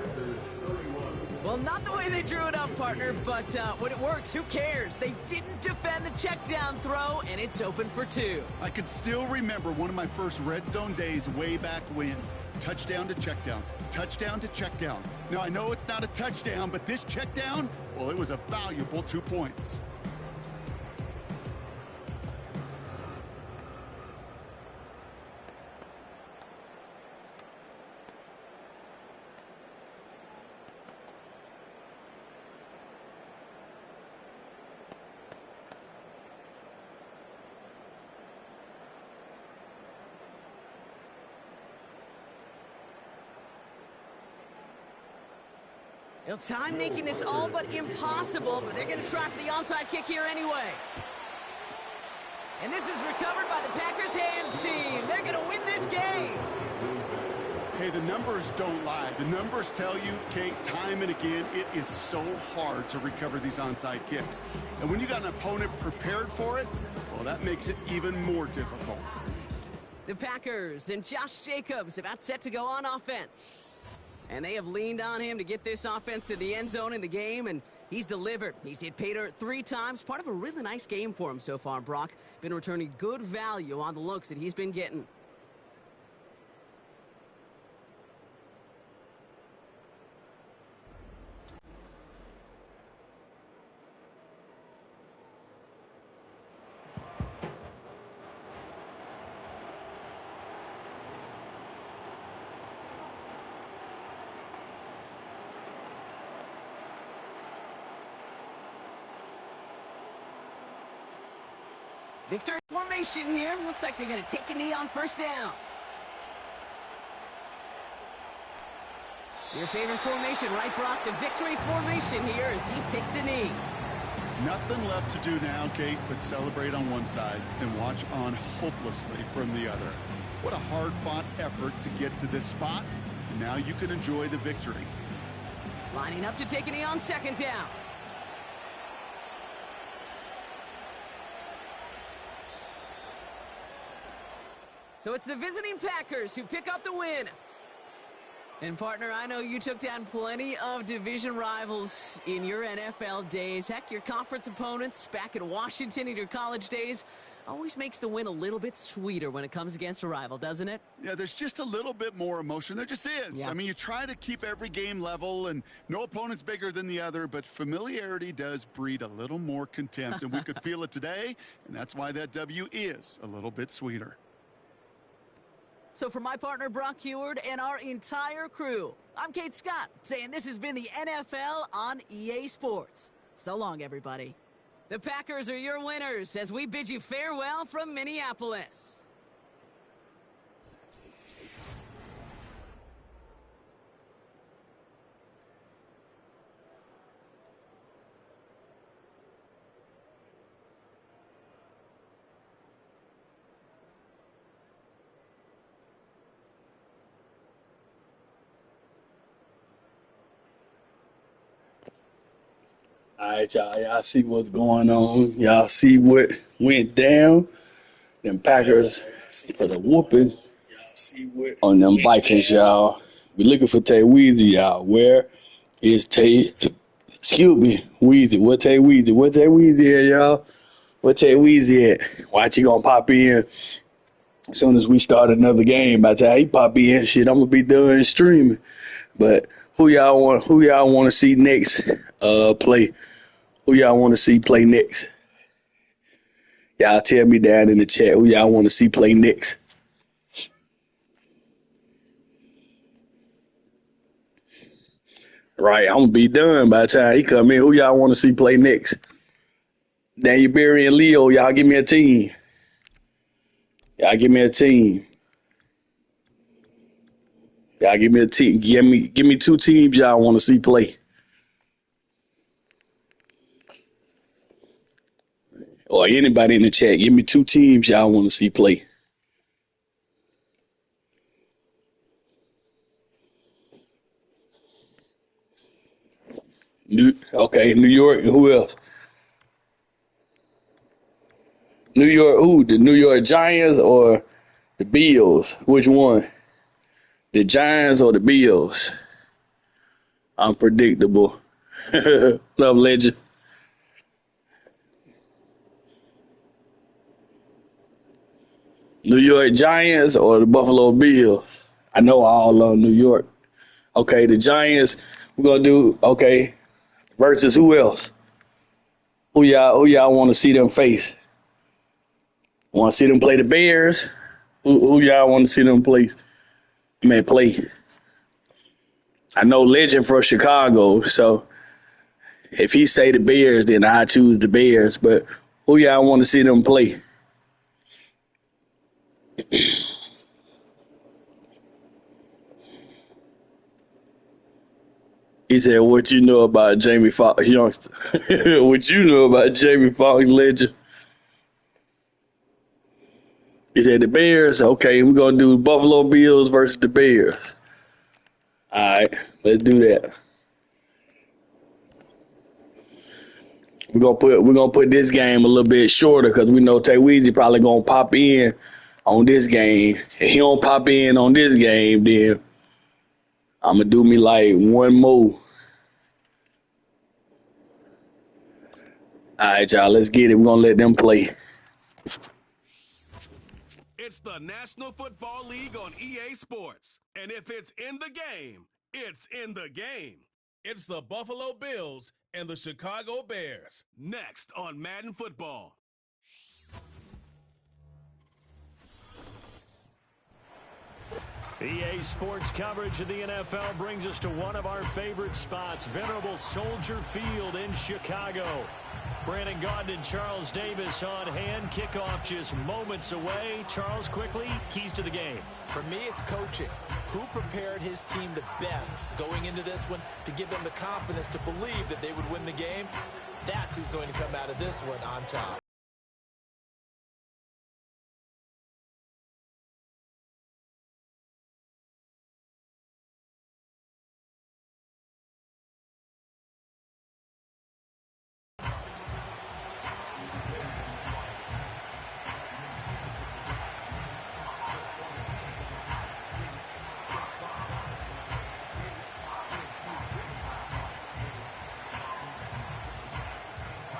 Well, not the way they drew it up, partner, but when it works, who cares? They didn't defend the check down throw, and it's open for 2. I can still remember one of my first red zone days way back when. Touchdown to check down. Touchdown to check down. Now, I know it's not a touchdown, but this check down, well, it was a valuable 2 points. Time making this all but impossible, but they're going to try for the onside kick here anyway. And this is recovered by the Packers hands team. They're going to win this game. Hey, the numbers don't lie. The numbers tell you, Kate, time and again, it is so hard to recover these onside kicks. And when you got an opponent prepared for it, well, that makes it even more difficult. The Packers and Josh Jacobs about set to go on offense. And they have leaned on him to get this offense to the end zone in the game, and he's delivered. He's hit pay dirt 3 times. Part of a really nice game for him so far, Brock. Been returning good value on the looks that he's been getting. Victory formation here. Looks like they're going to take a knee on first down. Your favorite formation, right, Brock? The victory formation here as he takes a knee. Nothing left to do now, Kate, but celebrate on one side and watch on hopelessly from the other. What a hard-fought effort to get to this spot, and now you can enjoy the victory. Lining up to take a knee on second down. So it's the visiting Packers who pick up the win. And, partner, I know you took down plenty of division rivals in your NFL days. Heck, your conference opponents back in Washington in your college days always makes the win a little bit sweeter when it comes against a rival, doesn't it? Yeah, there's just a little bit more emotion. There just is. Yeah. I mean, you try to keep every game level, and no opponent's bigger than the other, but familiarity does breed a little more contempt, and we could feel it today, and that's why that W is a little bit sweeter. So for my partner, Brock Heward, and our entire crew, I'm Kate Scott, saying this has been the NFL on EA Sports. So long, everybody. The Packers are your winners as we bid you farewell from Minneapolis. All right, y'all. Y'all see what's going on. Y'all see what went down. Them Packers for the whooping on them Vikings, y'all. We looking for Tay Weezy, y'all. Where is Tay? Excuse me, Weezy. What Tay Weezy? What Tay Weezy at, y'all? What Tay Weezy at? Watch, he gonna pop in as soon as we start another game. By the time he pop in, shit, I'm gonna be done streaming. But who y'all want to see next play? Who y'all want to see play next? Y'all tell me down in the chat who y'all want to see play next. Right, I'm gonna be done by the time he come in. Who y'all want to see play next? Daniel Berry and Leo, y'all give me a team. Y'all give me a team. Y'all give me a team. Give me two teams y'all want to see play. Or anybody in the chat, give me two teams y'all want to see play. New York. Who else? New York. Who? The New York Giants or the Bills? Which one? The Giants or the Bills? Unpredictable. Love legend. New York Giants or the Buffalo Bills? I know I all love New York. Okay, the Giants. We're gonna do okay versus who else? Who y'all want to see them face? Want to see them play the Bears? Who y'all want to see them play? Man, play. I know Legend from Chicago, so if he say the Bears, then I choose the Bears. But who y'all want to see them play? He said, "What you know about Jamie Foxx, youngster? What you know about Jamie Foxx, legend?" He said, "The Bears. Okay, we're gonna do Buffalo Bills versus the Bears. All right, let's do that. We're gonna put this game a little bit shorter because we know Tay Weezy probably gonna pop in on this game. If he don't pop in on this game, then I'm gonna do me like one more. All right, y'all, let's get it. We're gonna let them play. It's the National Football League on EA Sports. And if it's in the game, it's in the game. It's the Buffalo Bills and the Chicago Bears. Next on Madden Football. EA Sports coverage of the NFL brings us to one of our favorite spots, venerable Soldier Field in Chicago. Brandon Gaudin and Charles Davis on hand. Kickoff just moments away. Charles, quickly, keys to the game. For me, it's coaching. Who prepared his team the best going into this one to give them the confidence to believe that they would win the game? That's who's going to come out of this one on top.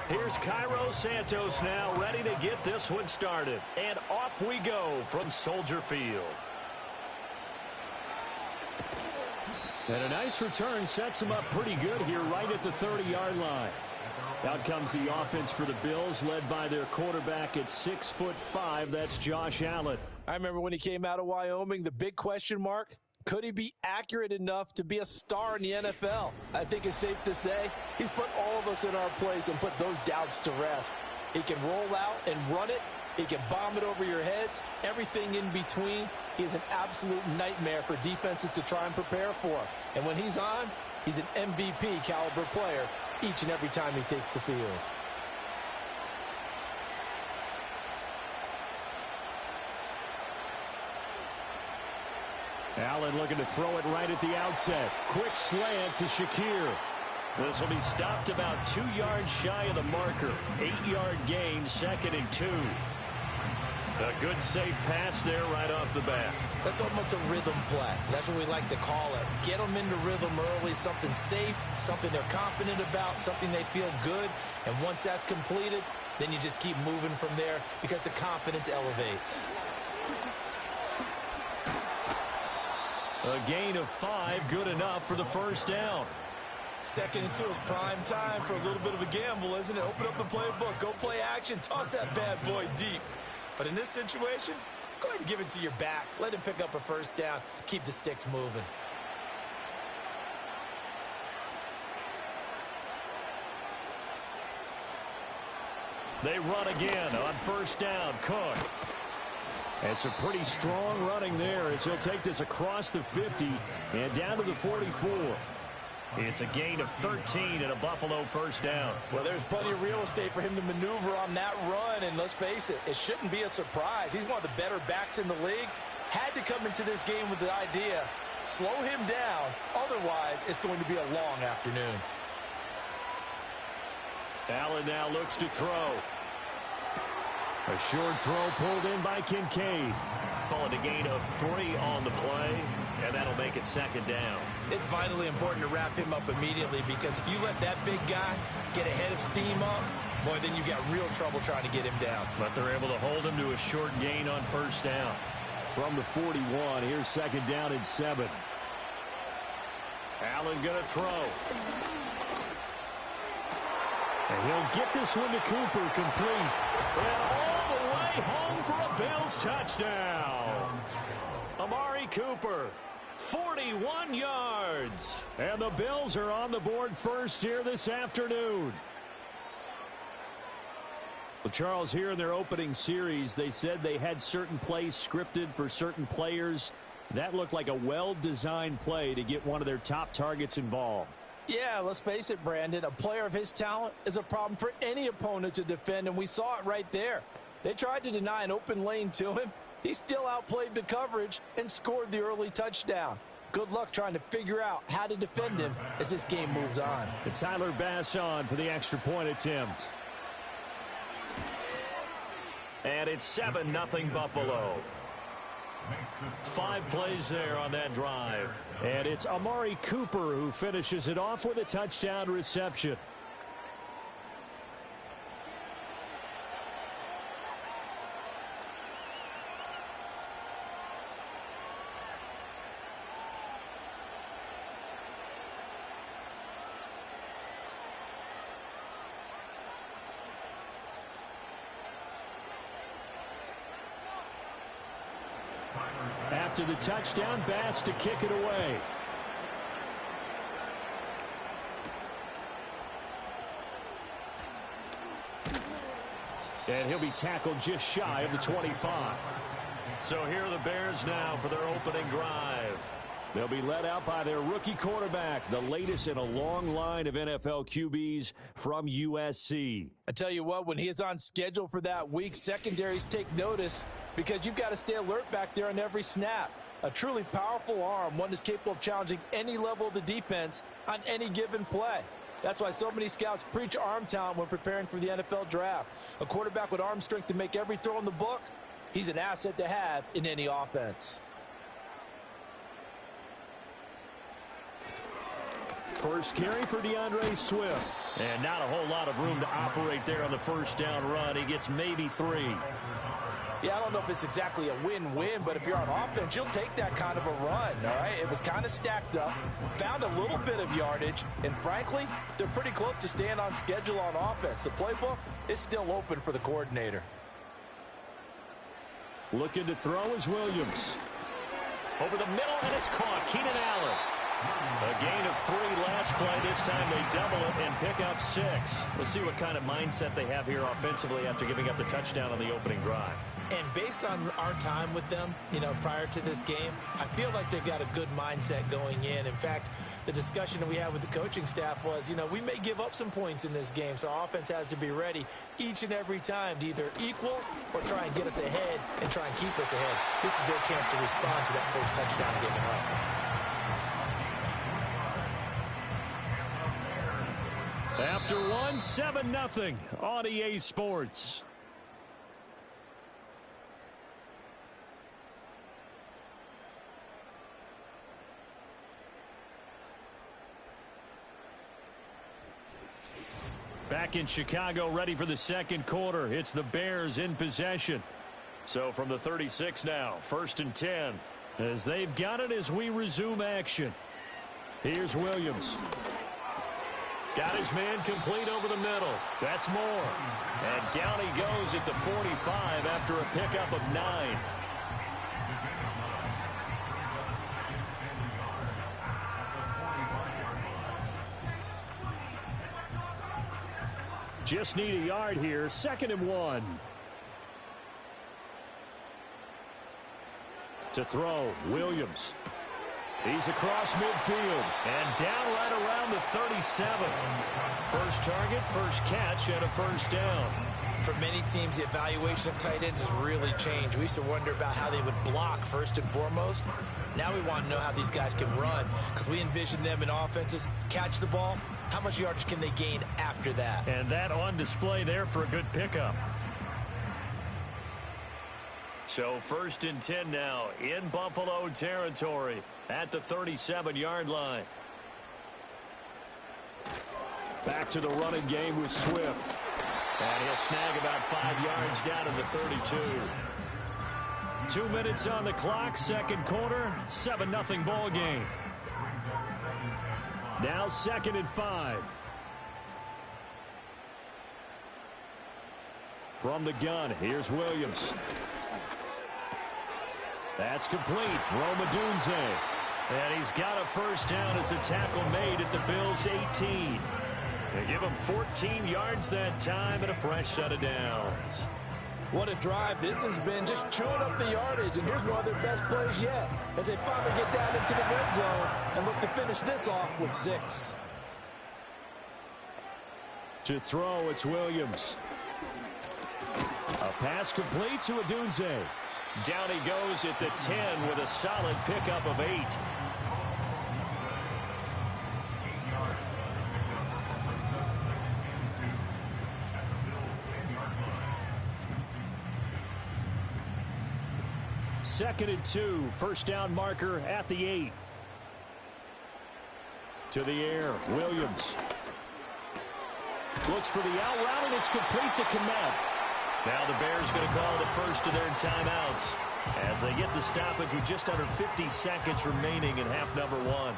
Here's Cairo Santos now, ready to get this one started. And off we go from Soldier Field. And a nice return sets him up pretty good here right at the 30-yard line. Out comes the offense for the Bills, led by their quarterback at 6'5". That's Josh Allen. I remember when he came out of Wyoming, the big question mark, could he be accurate enough to be a star in the NFL? I think it's safe to say he's put all of us in our place and put those doubts to rest. He can roll out and run it. He can bomb it over your heads. Everything in between. He is an absolute nightmare for defenses to try and prepare for. And when he's on, he's an MVP caliber player each and every time he takes the field. Allen looking to throw it right at the outset. Quick slant to Shakir. This will be stopped about 2 yards shy of the marker. 8-yard gain, 2nd and 2. A good safe pass there right off the bat. That's almost a rhythm play. That's what we like to call it. Get them into rhythm early, something safe, something they're confident about, something they feel good. And once that's completed, then you just keep moving from there because the confidence elevates. A gain of 5, good enough for the first down. 2nd and 2 is prime time for a little bit of a gamble, isn't it? Open up the playbook, go play action, toss that bad boy deep. But in this situation, go ahead and give it to your back. Let him pick up a first down. Keep the sticks moving. They run again on first down. Cook. And some pretty strong running there as he'll take this across the 50 and down to the 44. It's a gain of 13 and a Buffalo first down. Well, there's plenty of real estate for him to maneuver on that run, and let's face it, it shouldn't be a surprise. He's one of the better backs in the league. Had to come into this game with the idea, slow him down, otherwise it's going to be a long afternoon. Allen now looks to throw. A short throw pulled in by Kincaid. Call it a gain of 3 on the play, and that'll make it second down. It's vitally important to wrap him up immediately because if you let that big guy get ahead of steam up, boy, then you got real trouble trying to get him down. But they're able to hold him to a short gain on first down. From the 41, here's second down and 7. Allen going to throw. And he'll get this one to Cooper, complete. And all the way home for a Bills touchdown. Amari Cooper, 41 yards. And the Bills are on the board first here this afternoon. Well, Charles, here in their opening series, they said they had certain plays scripted for certain players. That looked like a well-designed play to get one of their top targets involved. Yeah, let's face it, Brandon. A player of his talent is a problem for any opponent to defend, and we saw it right there. They tried to deny an open lane to him. He still outplayed the coverage and scored the early touchdown. Good luck trying to figure out how to defend him as this game moves on. It's Tyler Bass on for the extra point attempt. And it's 7-0 Buffalo. 5 plays there on that drive. And it's Amari Cooper who finishes it off with a touchdown reception. After the touchdown, Bass to kick it away. And he'll be tackled just shy of the 25. So here are the Bears now for their opening drive. They'll be led out by their rookie quarterback, the latest in a long line of NFL QBs from USC. I tell you what, when he is on schedule for that week, secondaries take notice because you've got to stay alert back there on every snap. A truly powerful arm, one that's capable of challenging any level of the defense on any given play. That's why so many scouts preach arm talent when preparing for the NFL draft. A quarterback with arm strength to make every throw in the book, he's an asset to have in any offense. First carry for DeAndre Swift. And not a whole lot of room to operate there on the first down run. He gets maybe 3. Yeah, I don't know if it's exactly a win-win, but if you're on offense, you'll take that kind of a run, all right? It was kind of stacked up, found a little bit of yardage, and frankly, they're pretty close to staying on schedule on offense. The playbook is still open for the coordinator. Looking to throw is Williams. Over the middle, and it's caught. Keenan Allen. A gain of 3 last play. This time they double it and pick up 6. We'll see what kind of mindset they have here offensively after giving up the touchdown on the opening drive. And based on our time with them, prior to this game, I feel like they've got a good mindset going in. In fact, the discussion that we had with the coaching staff was, we may give up some points in this game, so our offense has to be ready each and every time to either equal or try and get us ahead and try and keep us ahead. This is their chance to respond to that first touchdown given up. After 7-0 on EA Sports. Back in Chicago, ready for the second quarter. It's the Bears in possession. So from the 36 now, 1st and 10, as they've got it as we resume action. Here's Williams. Got his man complete over the middle. That's more. And down he goes at the 45 after a pickup of 9. Just need a yard here. 2nd and 1. To throw, Williams. He's across midfield and down right around the 37. First target, first catch, and a first down. For many teams, the evaluation of tight ends has really changed. We used to wonder about how they would block first and foremost. Now we want to know how these guys can run, because we envision them in offenses catch the ball. How much yardage can they gain after that? And that on display there for a good pickup. So 1st and 10 now in Buffalo territory at the 37-yard line. Back to the running game with Swift. And he'll snag about 5 yards down to the 32. 2 minutes on the clock, 2nd quarter, 7-0 ball game. Now 2nd and 5. From the gun, here's Williams. That's complete. Rome Odunze. And he's got a first down as the tackle made at the Bills' 18. They give him 14 yards that time and a fresh set of downs. What a drive this has been, just chewing up the yardage. And here's one of their best plays yet as they finally get down into the red zone and look to finish this off with 6. To throw, it's Williams. A pass complete to Odunze. Down he goes at the 10 with a solid pickup of 8. Second and 2, first down marker at the 8. To the air, Williams. Looks for the out route, and it's complete to Kmet. Now the Bears going to call the first of their timeouts as they get the stoppage with just under 50 seconds remaining in half number 1.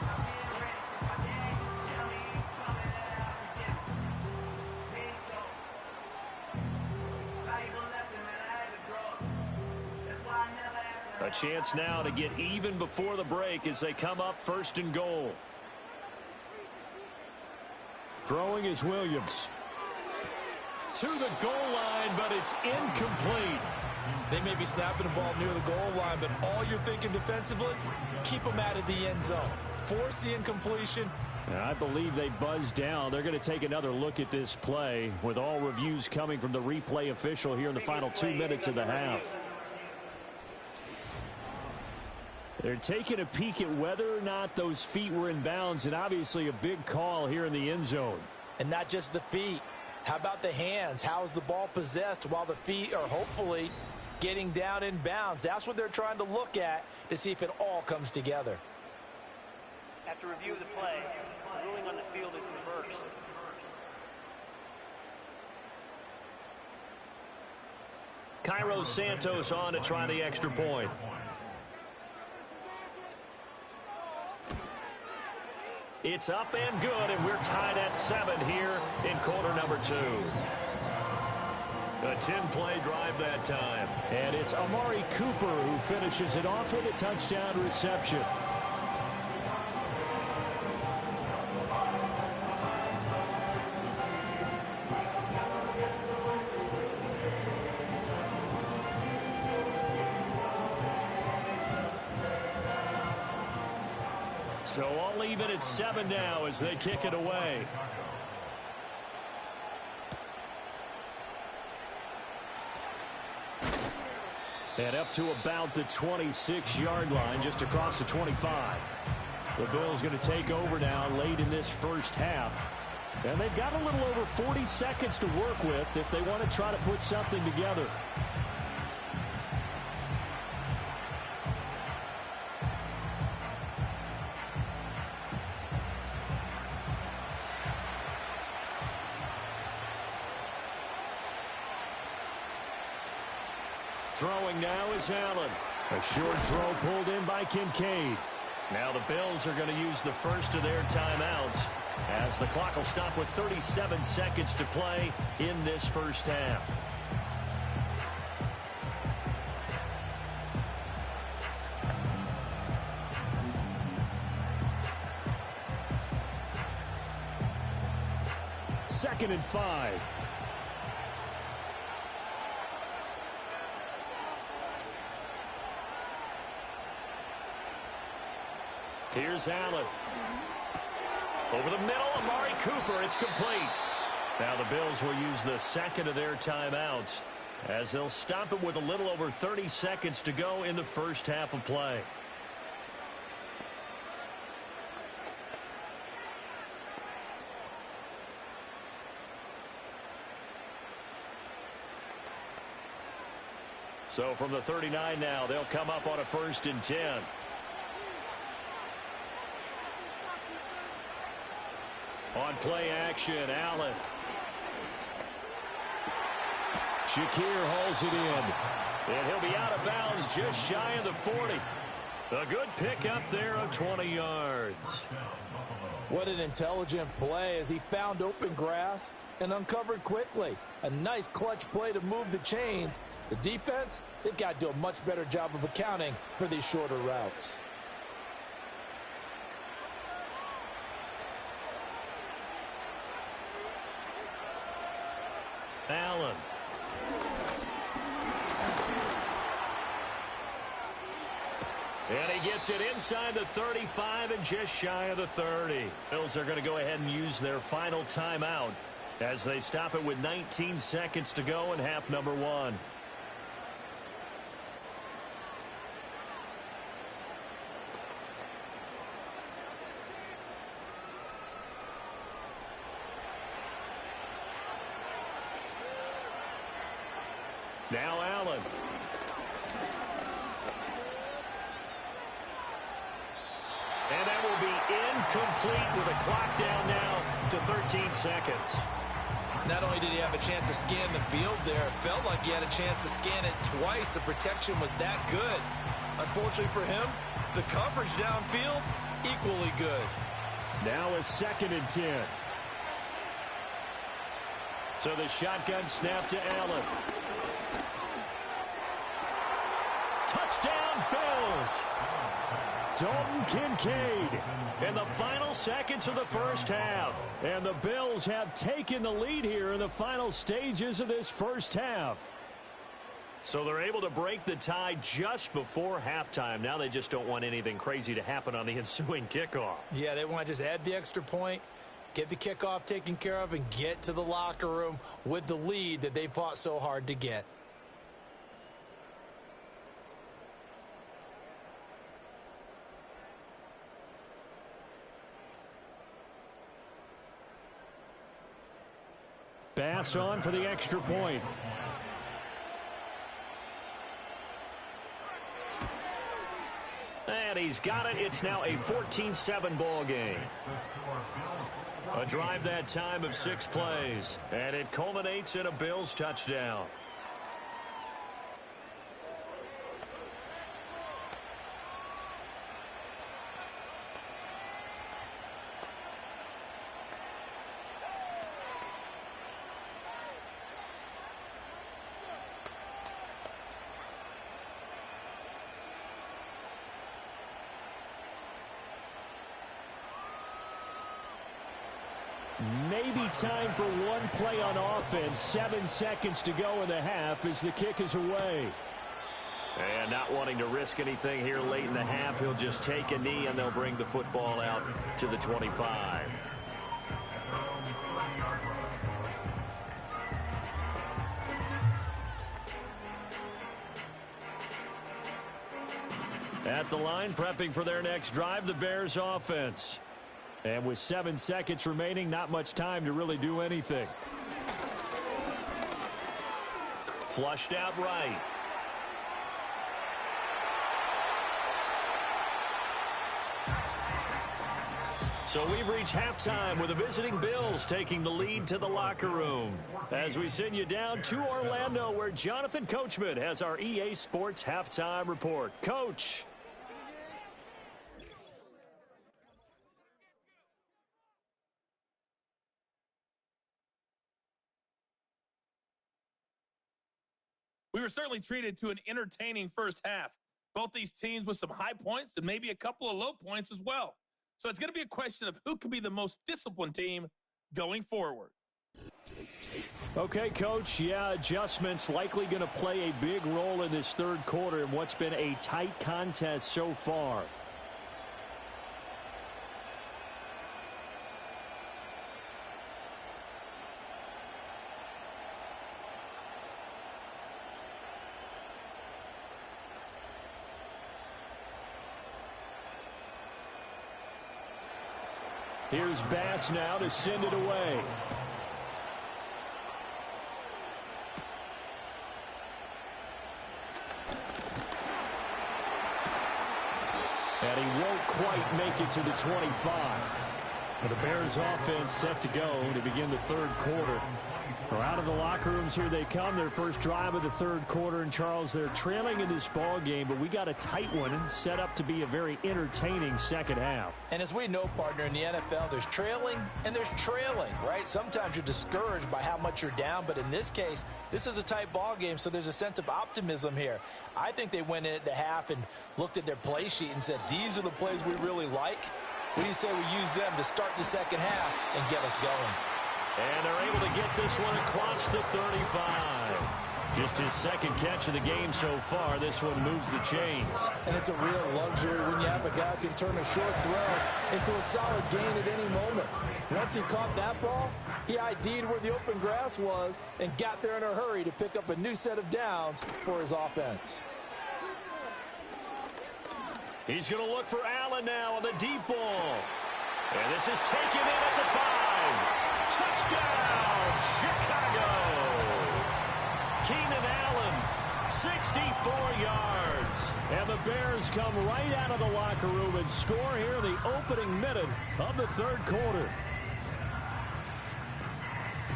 A chance now to get even before the break as they come up 1st and goal. Throwing is Williams. To the goal line, but it's incomplete. They may be snapping the ball near the goal line, but all you're thinking defensively, keep them out of the end zone. Force the incompletion. And I believe they buzzed down. They're going to take another look at this play with all reviews coming from the replay official here in the final 2 minutes of the half. They're taking a peek at whether or not those feet were in bounds, and obviously a big call here in the end zone. And not just the feet. How about the hands? How is the ball possessed while the feet are hopefully getting down in bounds? That's what they're trying to look at to see if it all comes together. After review of the play, the ruling on the field is reversed. Cairo Santos on to try the extra point. It's up and good, and we're tied at 7 here in quarter number 2. A 10-play drive that time. And it's Amari Cooper who finishes it off with a touchdown reception. So I'll leave it at 7 now as they kick it away. And up to about the 26-yard line, just across the 25. The Bills going to take over now late in this first half. And they've got a little over 40 seconds to work with if they want to try to put something together. Throwing now is Allen. A short throw pulled in by Kincaid. Now the Bills are going to use the first of their timeouts as the clock will stop with 37 seconds to play in this first half. Second and 5. Here's Allen. Over the middle, Amari Cooper. It's complete. Now the Bills will use the second of their timeouts as they'll stop it with a little over 30 seconds to go in the first half of play. So from the 39 now, they'll come up on a 1st and 10. On play action, Allen. Shakir hauls it in. And he'll be out of bounds just shy of the 40. A good pickup there of 20 yards. What an intelligent play as he found open grass and uncovered quickly. A nice clutch play to move the chains. The defense, they've got to do a much better job of accounting for these shorter routes. Allen. And he gets it inside the 35 and just shy of the 30. Bills are going to go ahead and use their final timeout as they stop it with 19 seconds to go in half number 1. Now Allen. And that will be incomplete with a clock down now to 13 seconds. Not only did he have a chance to scan the field there, it felt like he had a chance to scan it twice. The protection was that good. Unfortunately for him, the coverage downfield, equally good. Now a 2nd and 10. So the shotgun snap to Allen. Touchdown, Bills! Dalton Kincaid in the final seconds of the first half. And the Bills have taken the lead here in the final stages of this first half. So they're able to break the tie just before halftime. Now they just don't want anything crazy to happen on the ensuing kickoff. Yeah, they want to just add the extra point, get the kickoff taken care of, and get to the locker room with the lead that they fought so hard to get. Bass on for the extra point. And he's got it. It's now a 14-7 ball game. A drive that time of 6 plays. And it culminates in a Bills touchdown. Maybe time for one play on offense. 7 seconds to go in the half as the kick is away. And not wanting to risk anything here late in the half, he'll just take a knee and they'll bring the football out to the 25. At the line, prepping for their next drive, the Bears offense. And with 7 seconds remaining, not much time to really do anything. Flushed out right. So we've reached halftime with the visiting Bills taking the lead to the locker room. As we send you down to Orlando, where Jonathan Coachman has our EA Sports halftime report. Coach. We were certainly treated to an entertaining first half. Both these teams with some high points and maybe a couple of low points as well. So it's going to be a question of who can be the most disciplined team going forward. Okay, Coach. Yeah, adjustments likely going to play a big role in this third quarter in what's been a tight contest so far. Here's Bass now to send it away. And he won't quite make it to the 25. But the Bears offense set to go to begin the third quarter. Well, out of the locker rooms here they come. Their first drive of the third quarter. And, Charles, they're trailing in this ball game, but we got a tight one set up to be a very entertaining second half. And as we know, partner, in the NFL, there's trailing and there's trailing, right? Sometimes you're discouraged by how much you're down, but in this case, this is a tight ball game, so there's a sense of optimism here. I think they went in at the half and looked at their play sheet and said, these are the plays we really like. What do you say we use them to start the second half and get us going? And they're able to get this one across the 35. Just his second catch of the game so far. This one moves the chains. And it's a real luxury when you have a guy who can turn a short throw into a solid gain at any moment. Once he caught that ball, he ID'd where the open grass was and got there in a hurry to pick up a new set of downs for his offense. He's going to look for Allen now on the deep ball. And this is taken in at the 5. Touchdown, Chicago! Keenan Allen, 64 yards. And the Bears come right out of the locker room and score here in the opening minute of the third quarter.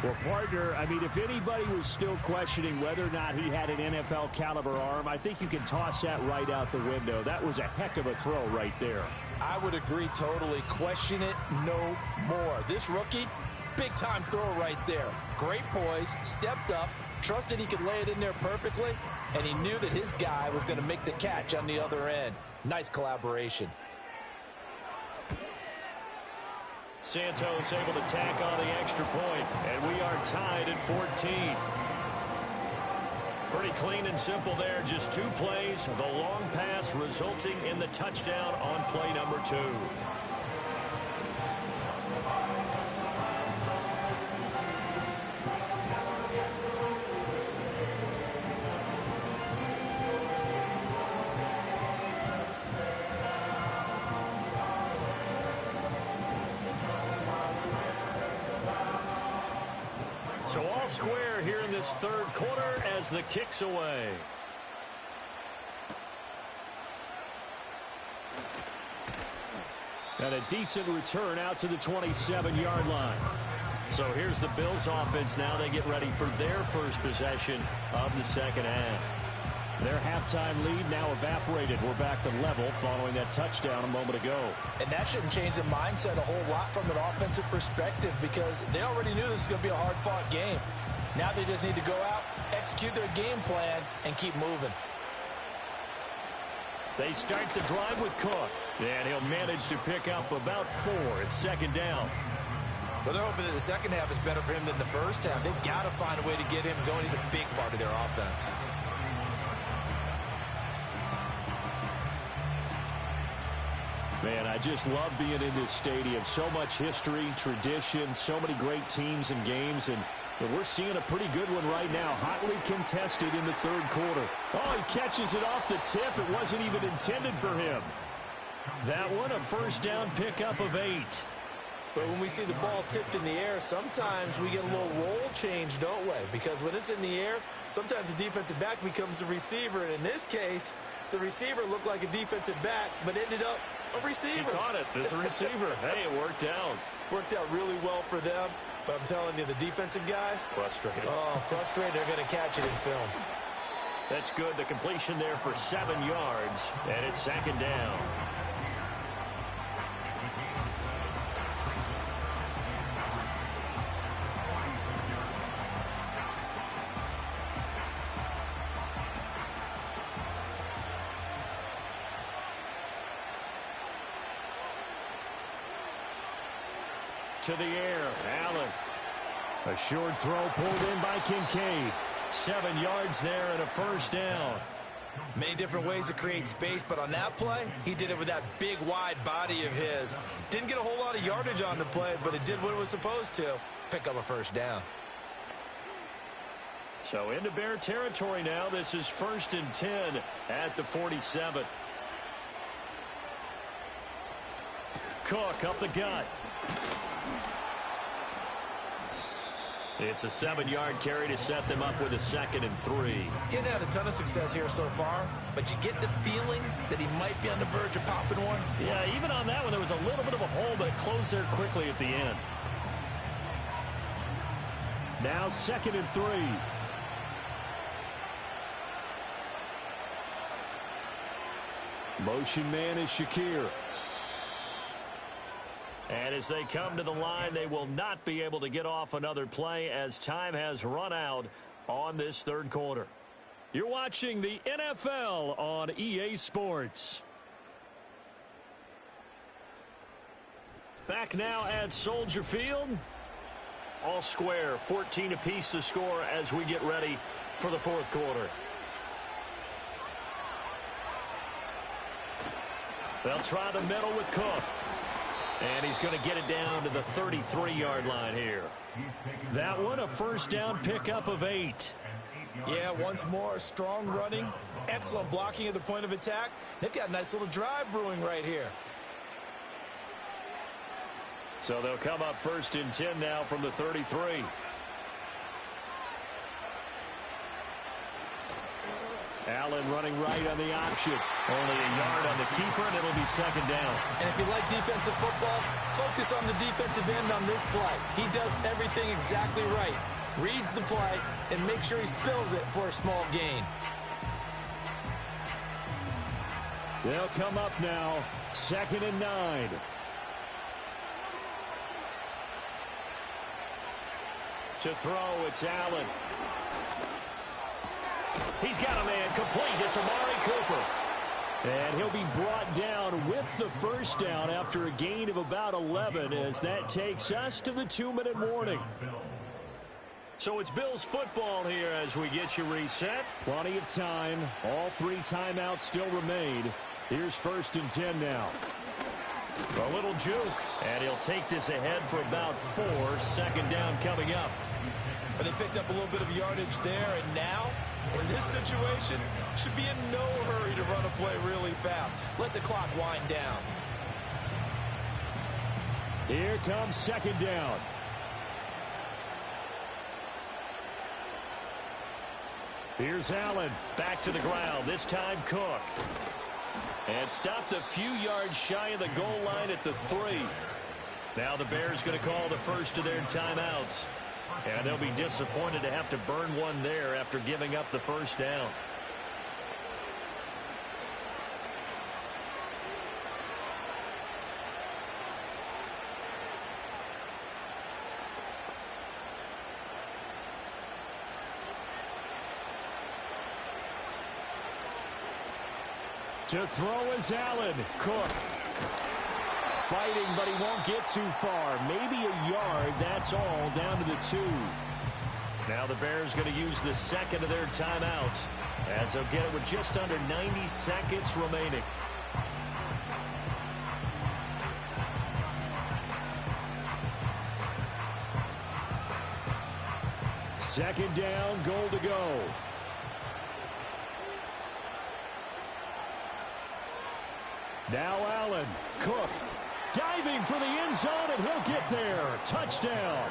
Well, partner, I mean, if anybody was still questioning whether or not he had an NFL caliber arm, I think you can toss that right out the window. That was a heck of a throw right there. I would agree totally. Question it no more. This rookie, big-time throw right there. Great poise, stepped up, trusted he could lay it in there perfectly, and he knew that his guy was going to make the catch on the other end. Nice collaboration. Santos able to tack on the extra point, and we are tied at 14. Pretty clean and simple there. Just 2 plays. The long pass resulting in the touchdown on play number 2. So all square here in this third quarter as the kick's away. And a decent return out to the 27-yard line. So here's the Bills offense now. They get ready for their first possession of the second half. Their halftime lead now evaporated. We're back to level following that touchdown a moment ago. And that shouldn't change the mindset a whole lot from an offensive perspective because they already knew this was going to be a hard-fought game. Now they just need to go out, execute their game plan, and keep moving. They start the drive with Cook. And he'll manage to pick up about 4. It's second down. Well, they're hoping that the second half is better for him than the first half. They've got to find a way to get him going. He's a big part of their offense. Man, I just love being in this stadium. So much history, tradition, so many great teams and games, and we're seeing a pretty good one right now. Hotly contested in the third quarter. Oh, he catches it off the tip. It wasn't even intended for him. That one, a first down pickup of 8. But when we see the ball tipped in the air, sometimes we get a little roll change, don't we? Because when it's in the air, sometimes the defensive back becomes the receiver. And in this case, the receiver looked like a defensive back, but ended up a receiver. He caught it as a receiver. Hey, it worked out. Worked out really well for them. But I'm telling you, the defensive guys, frustrated. Oh, frustrated. They're going to catch it in film. That's good. The completion there for 7 yards, and it's second down. To the air, Allen. A short throw pulled in by Kincaid. 7 yards there and a first down. Many different ways to create space, but on that play, he did it with that big, wide body of his. Didn't get a whole lot of yardage on the play, but it did what it was supposed to. Pick up a first down. So into Bear territory now. This is 1st and 10 at the 47. Cook up the gut. It's a 7-yard carry to set them up with a 2nd and 3. He hadn't had a ton of success here so far, but you get the feeling that he might be on the verge of popping one. Yeah, even on that one, there was a little bit of a hole, but it closed there quickly at the end. Now 2nd and 3. Motion man is Shakir. And as they come to the line, they will not be able to get off another play as time has run out on this 3rd quarter. You're watching the NFL on EA Sports. Back now at Soldier Field. All square, 14 apiece to score as we get ready for the 4th quarter. They'll try the middle with Cook. And he's going to get it down to the 33-yard line here. That one, a 1st down pickup of 8. Yeah, once more, strong running, excellent blocking at the point of attack. They've got a nice little drive brewing right here. So they'll come up 1st and 10 now from the 33. Allen running right on the option. Only a yard on the keeper, and it'll be 2nd down. And if you like defensive football, focus on the defensive end on this play. He does everything exactly right. Reads the play and makes sure he spills it for a small gain. They'll come up now, 2nd and 9. To throw, it's Allen. He's got a man complete. It's Amari Cooper. And he'll be brought down with the 1st down after a gain of about 11 as that takes us to the 2-minute warning. So it's Bills football here as we get you reset. Plenty of time. All 3 timeouts still remain. Here's 1st and 10 now. A little juke. And he'll take this ahead for about 4. 2nd down coming up. But they picked up a little bit of yardage there, and now, in this situation, should be in no hurry to run a play really fast. Let the clock wind down. Here comes 2nd down. Here's Allen. Back to the ground. This time Cook. And stopped a few yards shy of the goal line at the 3. Now the Bears going to call the first of their timeouts. And they'll be disappointed to have to burn one there after giving up the 1st down. To throw is Allen. Cook. Fighting, but he won't get too far. Maybe a yard. That's all down to the 2. Now the Bears going to use the 2nd of their timeouts as they'll get it with just under 90 seconds remaining. Second down, goal to go. Now Allen. Cook. Diving for the end zone, and he'll get there. Touchdown.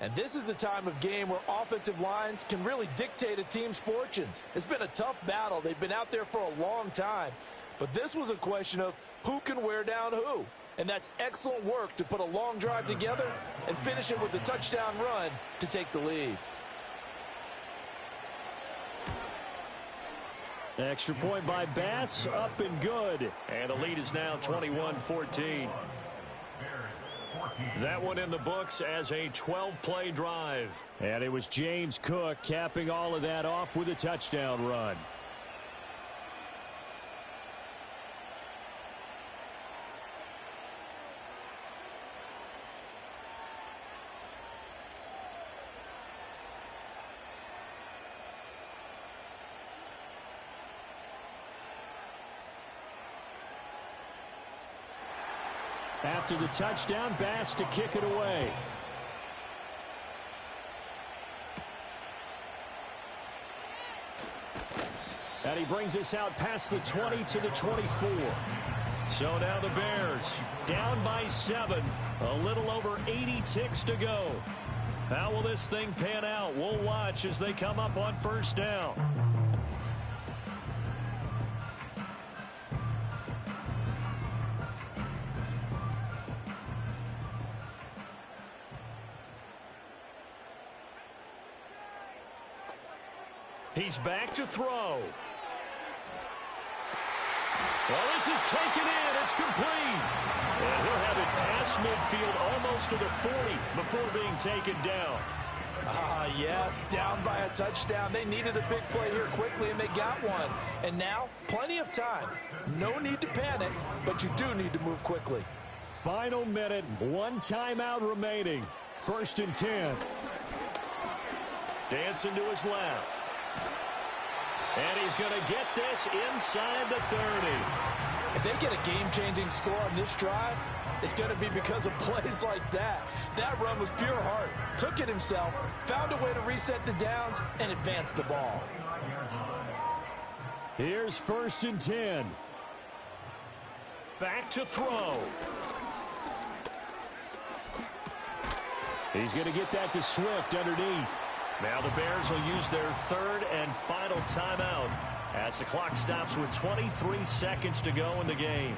And this is the time of game where offensive lines can really dictate a team's fortunes. It's been a tough battle. They've been out there for a long time. But this was a question of who can wear down who. And that's excellent work to put a long drive together and finish it with a touchdown run to take the lead. Extra point by Bass, up and good. And the lead is now 21-14. That one in the books as a 12-play drive. And it was James Cook capping all of that off with a touchdown run. After the touchdown, Bass to kick it away. And he brings us out past the 20 to the 24. So now the Bears down by 7. A little over 80 ticks to go. How will this thing pan out? We'll watch as they come up on first down. He's back to throw. Well, this is taken in. It's complete. And he'll have it past midfield almost to the 40 before being taken down. Yes, down by a touchdown. They needed a big play here quickly, and they got one. And now, plenty of time. No need to panic, but you do need to move quickly. Final minute, 1 timeout remaining. 1st and 10. Dancing to his left. And he's going to get this inside the 30. If they get a game-changing score on this drive, it's going to be because of plays like that. That run was pure heart. Took it himself, found a way to reset the downs, and advance the ball. Here's 1st and 10. Back to throw. He's going to get that to Swift underneath. Now the Bears will use their 3rd and final timeout as the clock stops with 23 seconds to go in the game.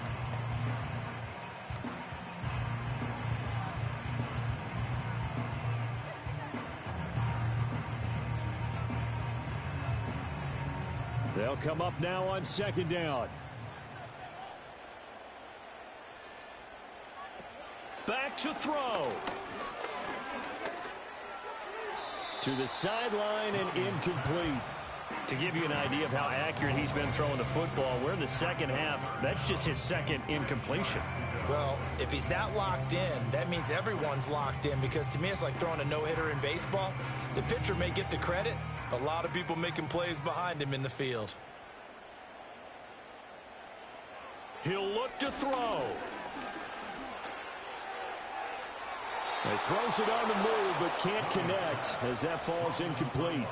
They'll come up now on 2nd down. Back to throw. To the sideline and incomplete. To give you an idea of how accurate he's been throwing the football, we're in the second half. That's just his 2nd incompletion. Well, if he's that locked in, that means everyone's locked in, because to me it's like throwing a no-hitter in baseball. The pitcher may get the credit. A lot of people making plays behind him in the field. He'll look to throw. He throws it on the move, but can't connect as that falls incomplete.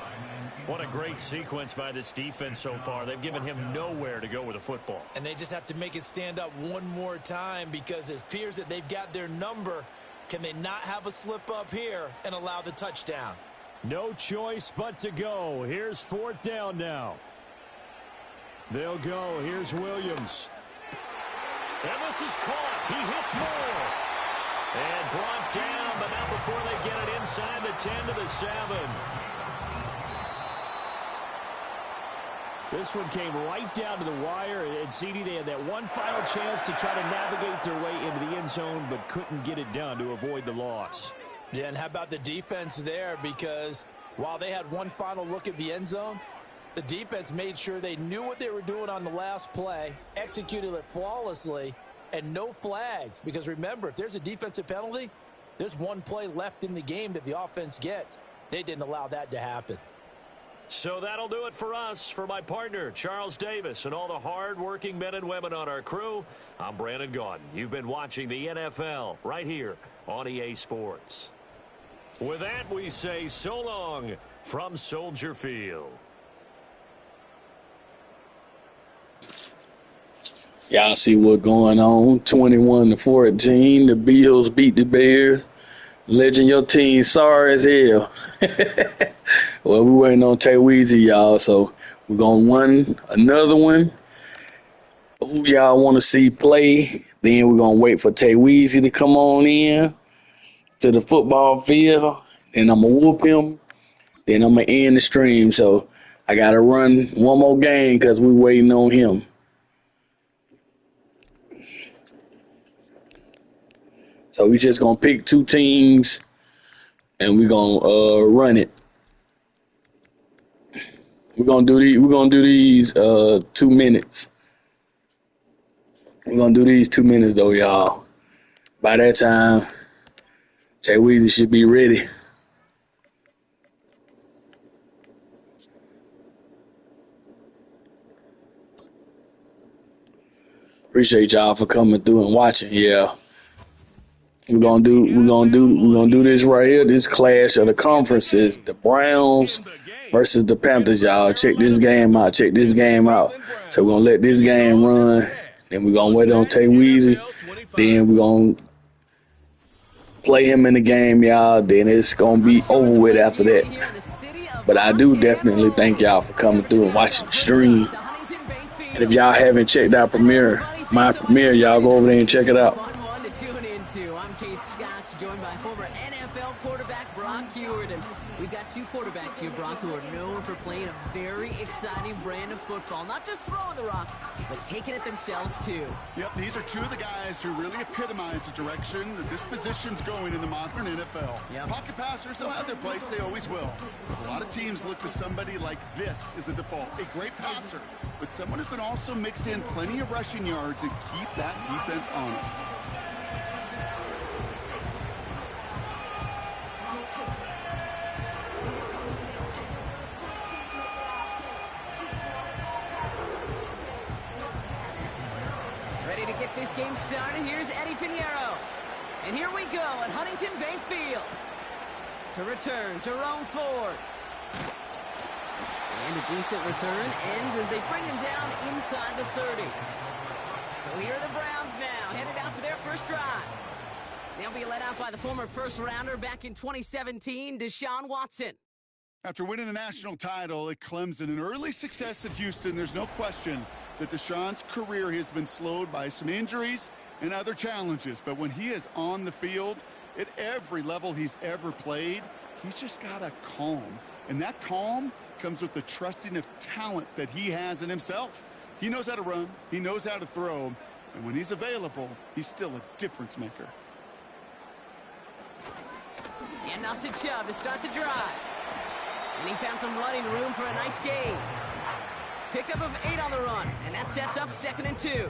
What a great sequence by this defense so far. They've given him nowhere to go with the football. And they just have to make it stand up one more time, because it appears that they've got their number. Can they not have a slip up here and allow the touchdown? No choice but to go. Here's 4th down now. They'll go. Here's Williams. And this is caught. He hits more. And brought down, but not before they get it inside the 10 to the 7. This one came right down to the wire, and CD, they had that one final chance to try to navigate their way into the end zone, but couldn't get it done to avoid the loss. Yeah, and how about the defense there? Because while they had one final look at the end zone, the defense made sure they knew what they were doing on the last play, executed it flawlessly, and no flags. Because remember, if there's a defensive penalty, there's one play left in the game that the offense gets. They didn't allow that to happen. So that'll do it for us. For my partner, Charles Davis, and all the hard-working men and women on our crew, I'm Brandon Gaudin. You've been watching the NFL right here on EA Sports. With that, we say so long from Soldier Field. Y'all see what's going on. 21-14. The Bills beat the Bears. Legend, your team sorry as hell. Well, we waiting on Tay Weezy, y'all, so we're going to win another one. Who y'all want to see play? Then we're going to wait for Tay Weezy to come on in to the football field. Then I'm going to whoop him. Then I'm going to end the stream. So I got to run one more game because we're waiting on him. So we just going to pick 2 teams and we're going to run it. We're gonna do these 2 minutes. We're gonna do these 2 minutes though, y'all. By that time, Tay Weezy should be ready. Appreciate y'all for coming through and watching. Yeah. We're gonna do this right here. This clash of the conferences. The Browns versus the Panthers, y'all. Check this game out. Check this game out. So we're going to let this game run. Then we're going to wait on Tay Weezy. Then we're going to play him in the game, y'all. Then it's going to be over with after that. But I do definitely thank y'all for coming through and watching the stream. And if y'all haven't checked out my Premiere, y'all go over there and check it out. Fun to tune into. I'm Kate Scotch, joined by former NFL quarterback Brock Heward. And we've got two quarterbacks here, Brock, who are known for playing a very exciting brand of football. Not just throwing the rock, but taking it themselves, too. Yep, these are two of the guys who really epitomize the direction that this position's going in the modern NFL. Yep. Pocket passers, they'll have their place. They always will. A lot of teams look to somebody like this as a default. A great passer, but someone who can also mix in plenty of rushing yards and keep that defense honest. Ready to get this game started. Here's Eddie Pinheiro. And here we go at Huntington Bank Field. To return, Jerome Ford. And a decent return ends as they bring him down inside the 30. So here are the Browns now, headed out for their first drive. They'll be led out by the former first-rounder back in 2017, Deshaun Watson. After winning the national title at Clemson and early success at Houston, there's no question that Deshaun's career has been slowed by some injuries and other challenges. But when he is on the field, at every level he's ever played, he's just got a calm. And that calm comes with the trusting of talent that he has in himself. He knows how to run. He knows how to throw. And when he's available, he's still a difference maker. And off to Chubb to start the drive. And he found some running room for a nice gain. Pickup of 8 on the run, and that sets up 2nd and 2.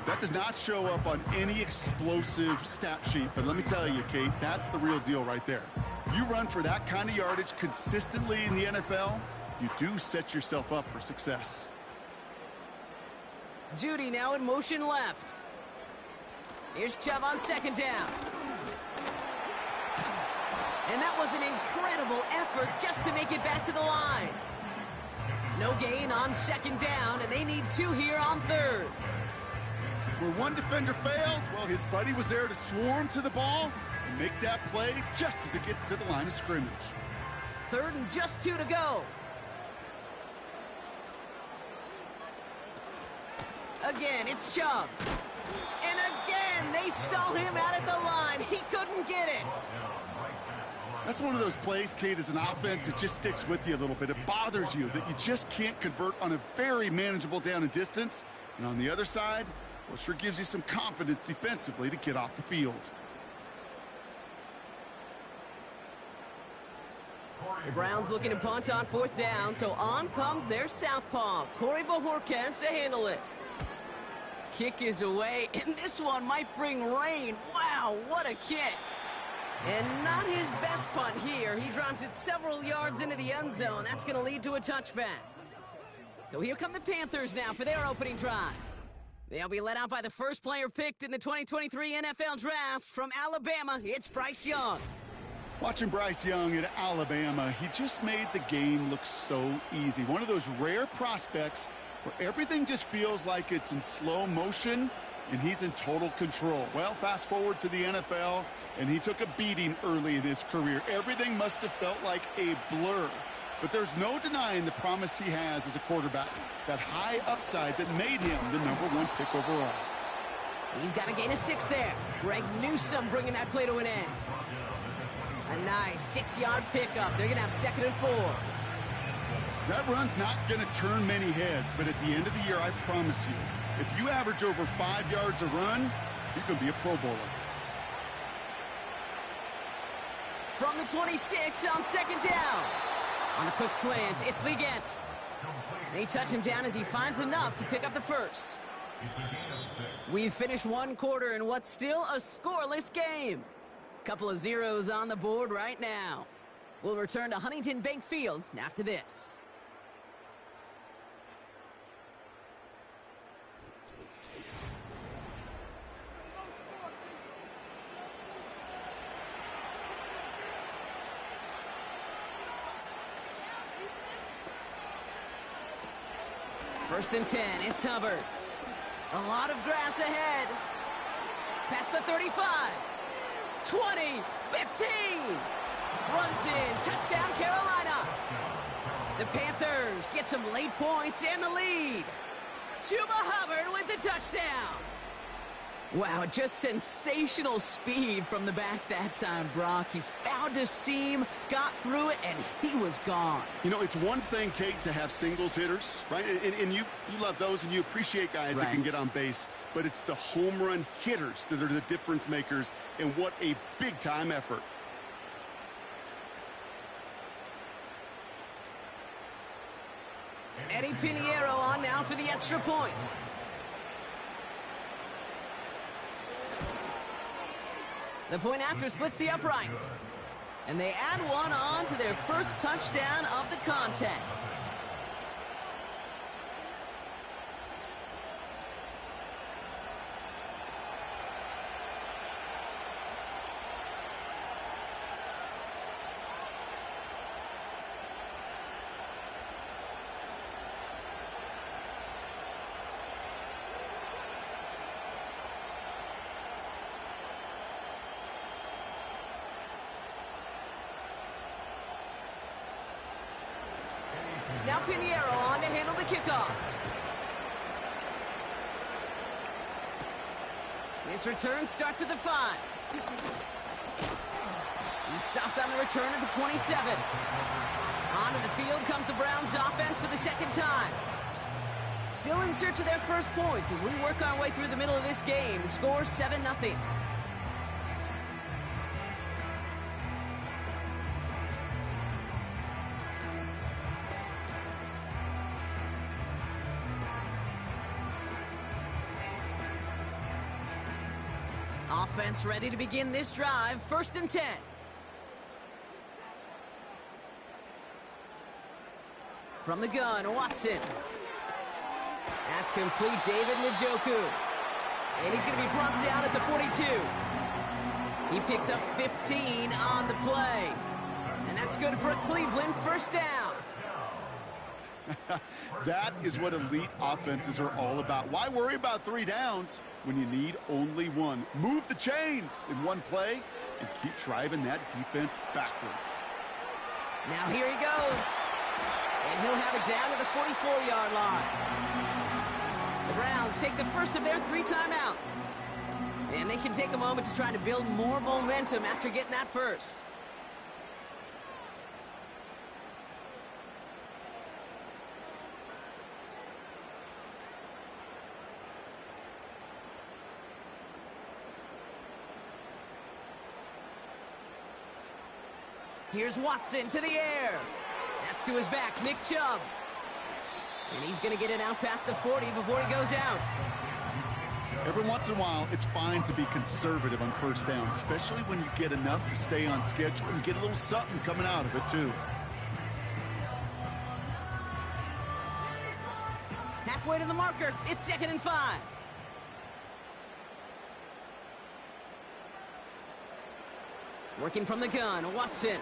That does not show up on any explosive stat sheet, but let me tell you, Kate, that's the real deal right there. You run for that kind of yardage consistently in the NFL, you do set yourself up for success. Judy now in motion left. Here's Chubb on 2nd down. And that was an incredible effort just to make it back to the line. No gain on 2nd down, and they need 2 here on 3rd. Where one defender failed, well, his buddy was there to swarm to the ball and make that play just as it gets to the line of scrimmage. 3rd and just 2 to go. Again, it's Chubb. And again, they stall him out at the line. He couldn't get it. That's one of those plays, Kate, as an offense, it just sticks with you a little bit. It bothers you that you just can't convert on a very manageable down and distance. And on the other side, well, it sure gives you some confidence defensively to get off the field. The Browns looking to punt on 4th down, so on comes their southpaw, Corey Bojorquez, to handle it. Kick is away, and this one might bring rain. Wow, what a kick. And not his best punt here. He drops it several yards into the end zone. That's going to lead to a touchback. So here come the Panthers now for their opening drive. They'll be led out by the first player picked in the 2023 NFL Draft from Alabama. It's Bryce Young. Watching Bryce Young at Alabama, he just made the game look so easy. One of those rare prospects where everything just feels like it's in slow motion and he's in total control. Well, fast forward to the NFL, and he took a beating early in his career. Everything must have felt like a blur. But there's no denying the promise he has as a quarterback. That high upside that made him the #1 pick overall. He's got a gain of 6 there. Greg Newsome bringing that play to an end. A nice 6-yard pickup. They're going to have 2nd and 4. That run's not going to turn many heads, but at the end of the year, I promise you, if you average over 5 yards a run, you can be a Pro Bowler. From the 26 on 2nd down. On the quick slant, it's Legette. They touch him down as he finds enough to pick up the first. We've finished 1 quarter in what's still a scoreless game. Couple of zeros on the board right now. We'll return to Huntington Bank Field after this. First and 10, it's Hubbard. A lot of grass ahead. Past the 35. 20, 15. Runs in, touchdown Carolina. The Panthers get some late points and the lead. Chuba Hubbard with the touchdown. Wow, just sensational speed from the back that time, Brock. He found a seam, got through it, and he was gone. You know, it's one thing, Kate, to have singles hitters, right? And you love those, and you appreciate guys that can get on base. But it's the home run hitters that are the difference makers, and what a big-time effort. Eddie Pinheiro on now for the extra point. The point after splits the uprights. And they add one on to their first touchdown of the contest. Now Pinheiro on to handle the kickoff. This return starts at the 5. He stopped on the return at the 27. Onto the field comes the Browns offense for the second time. Still in search of their first points as we work our way through the middle of this game. The score 7-0. Offense ready to begin this drive. First and 10. From the gun, Watson. That's complete, David Njoku. And he's going to be brought down at the 42. He picks up 15 on the play. And that's good for a Cleveland first down. That is what elite offenses are all about. Why worry about 3 downs when you need only 1? Move the chains in one play and keep driving that defense backwards. Now here he goes. And he'll have it down to the 44-yard line. The Browns take the first of their 3 timeouts. And they can take a moment to try to build more momentum after getting that first. Here's Watson to the air. That's to his back, Nick Chubb. And he's going to get it out past the 40 before he goes out. Every once in a while, it's fine to be conservative on first down, especially when you get enough to stay on schedule and get a little something coming out of it, too. Halfway to the marker, it's 2nd and 5. Working from the gun, Watson.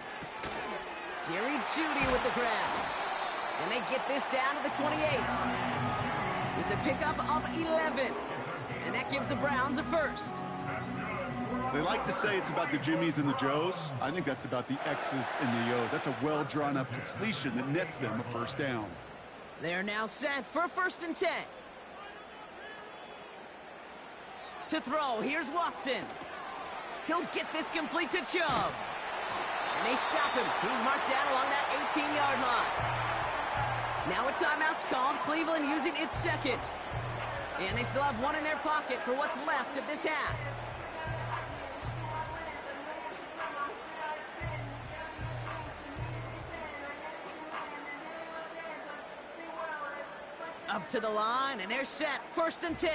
Jerry Jeudy with the grab. And they get this down to the 28. It's a pickup of 11. And that gives the Browns a first. They like to say it's about the Jimmies and the Joes. I think that's about the X's and the O's. That's a well-drawn-up completion that nets them a first down. They're now set for 1st and 10. To throw, here's Watson. He'll get this complete to Chubb. And they stop him. He's marked down along that 18-yard line. Now a timeout's called. Cleveland using its second. And they still have one in their pocket for what's left of this half. Up to the line, and they're set. 1st and 10.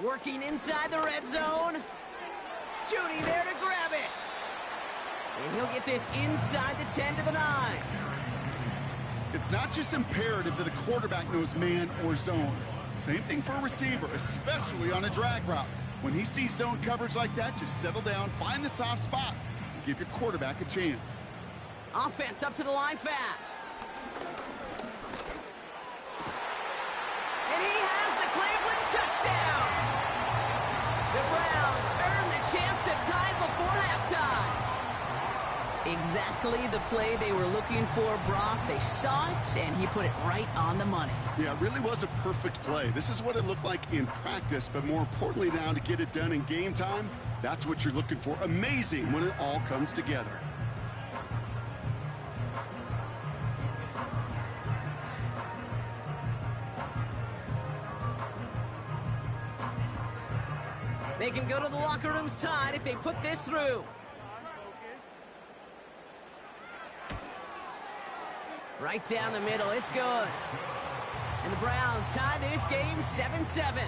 Working inside the red zone. Jeudy there to grab it. And he'll get this inside the 10 to the 9. It's not just imperative that a quarterback knows man or zone. Same thing for a receiver, especially on a drag route. When he sees zone coverage like that, just settle down, find the soft spot, and give your quarterback a chance. Offense up to the line fast. He has the Cleveland touchdown. The Browns earn the chance to tie before halftime. Exactly the play they were looking for, Brock. They saw it, and he put it right on the money. Yeah, it really was a perfect play. This is what it looked like in practice, but more importantly now to get it done in game time, that's what you're looking for. Amazing when it all comes together. They can go to the locker rooms tied if they put this through. Right down the middle, it's good. And the Browns tie this game 7-7.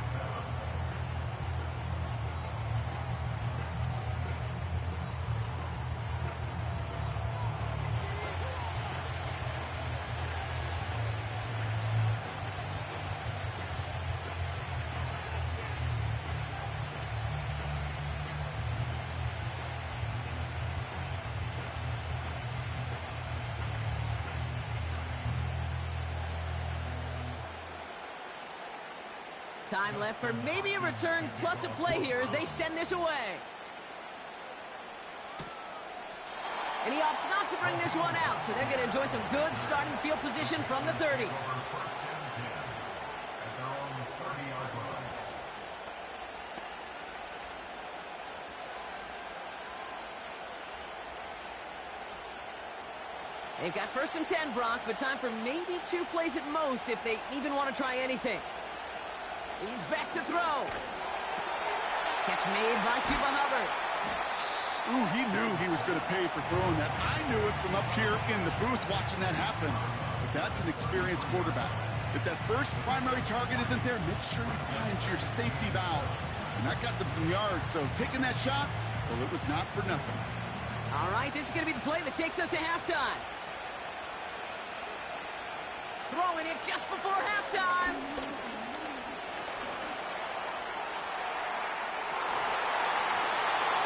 Time left for maybe a return plus a play here as they send this away. And he opts not to bring this one out, so they're going to enjoy some good starting field position from the 30. They've got 1st and 10, Brock, but time for maybe 2 plays at most if they even want to try anything. He's back to throw. Catch made by Chuba Hubbard. Ooh, he knew he was going to pay for throwing that. I knew it from up here in the booth watching that happen. But that's an experienced quarterback. If that first primary target isn't there, make sure you find your safety valve. And that got them some yards, so taking that shot, well, it was not for nothing. All right, this is going to be the play that takes us to halftime. Throwing it just before halftime.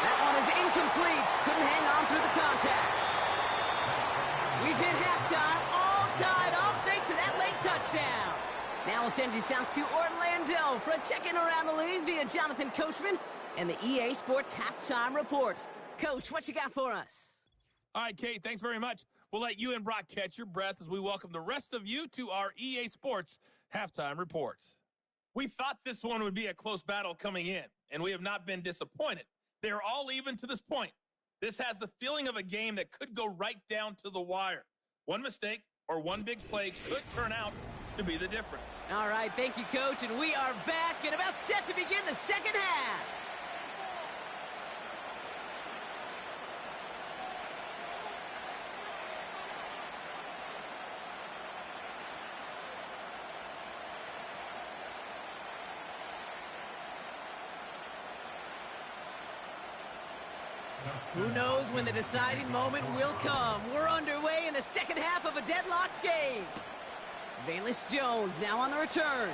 That one is incomplete. Couldn't hang on through the contact. We've hit halftime, all tied up thanks to that late touchdown. Now we'll send you south to Orlando for a check-in around the league via Jonathan Coachman and the EA Sports Halftime Report. Coach, what you got for us? All right, Kate, thanks very much. We'll let you and Brock catch your breath as we welcome the rest of you to our EA Sports Halftime Report. We thought this one would be a close battle coming in, and we have not been disappointed. They're all even to this point. This has the feeling of a game that could go right down to the wire. One mistake or one big play could turn out to be the difference. All right, thank you, Coach, and we are back and about set to begin the second half. Who knows when the deciding moment will come. We're underway in the second half of a deadlocked game. Valus Jones now on the return.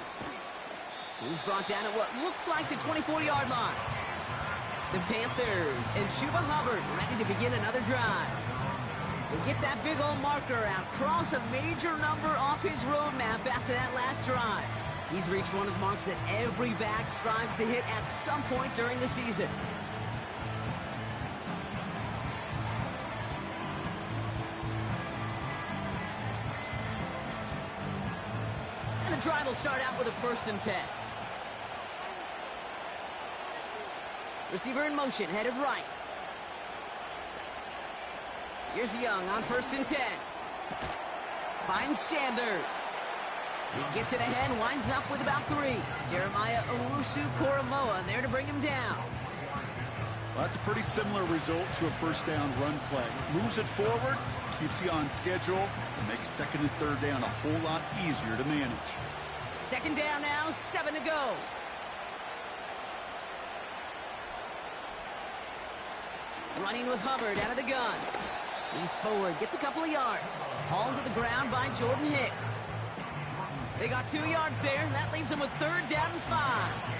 He's brought down at what looks like the 24-yard line. The Panthers and Chuba Hubbard ready to begin another drive. And get that big old marker out. Cross a major number off his roadmap after that last drive. He's reached one of the marks that every back strives to hit at some point during the season. The drive will start out with a 1st and 10. Receiver in motion, headed right. Here's Young on 1st and 10. Finds Sanders. He gets it ahead, winds up with about 3. Jeremiah Owusu-Koramoah there to bring him down. Well, that's a pretty similar result to a 1st down run play. Moves it forward, keeps you on schedule, and makes 2nd and 3rd down a whole lot easier to manage. 2nd down now, 7 to go. Running with Hubbard out of the gun. He's forward, gets a couple of yards. Hauled to the ground by Jordan Hicks. They got 2 yards there. That leaves them with 3rd down and 5.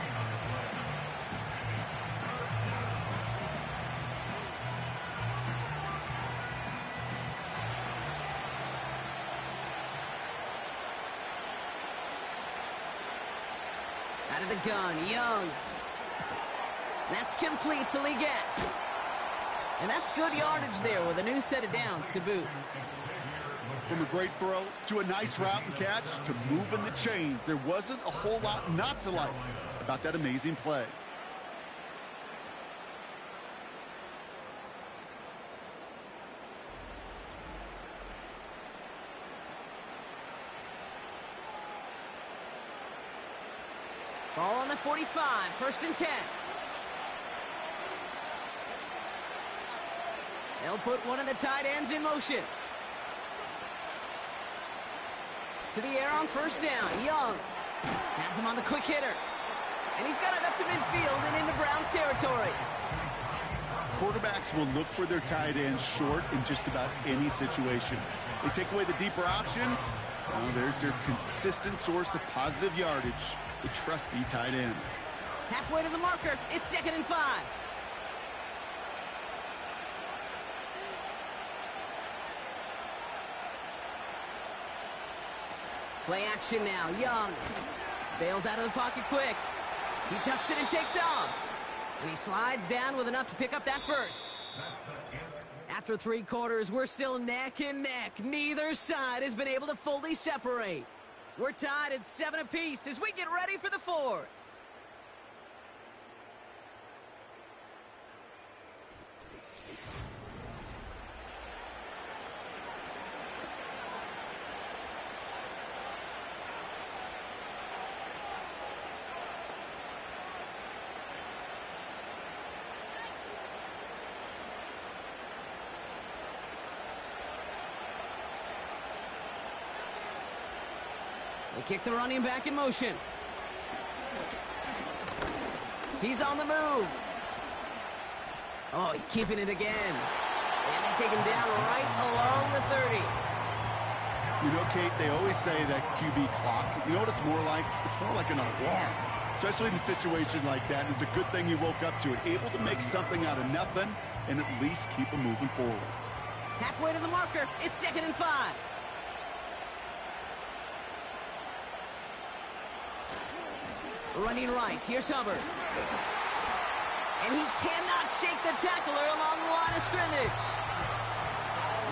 the gun, Young. That's complete to Leggett. And that's good yardage there with a new set of downs to boot. From a great throw to a nice route and catch to moving the chains, there wasn't a whole lot not to like about that amazing play. Ball on the 45, 1st and 10. They'll put one of the tight ends in motion. To the air on 1st down. Young has him on the quick hitter. And he's got it up to midfield and into Browns territory. Quarterbacks will look for their tight ends short in just about any situation. They take away the deeper options. Well, there's their consistent source of positive yardage, the trusty tight end. Halfway to the marker. It's 2nd and 5. Play action now. Young bails out of the pocket quick. He tucks it and takes off. And he slides down with enough to pick up that first. After 3 quarters, we're still neck and neck. Neither side has been able to fully separate. We're tied at 7 apiece as we get ready for the 4th. They kick the running back in motion. He's on the move. Oh, he's keeping it again. And they take him down right along the 30. You know, Kate, they always say that QB clock. You know what it's more like? It's more like an alarm, especially in a situation like that. And it's a good thing you woke up to it, able to make something out of nothing and at least keep them moving forward. Halfway to the marker. It's 2nd and 5. Running right, here's Hubbard. And he cannot shake the tackler along the line of scrimmage.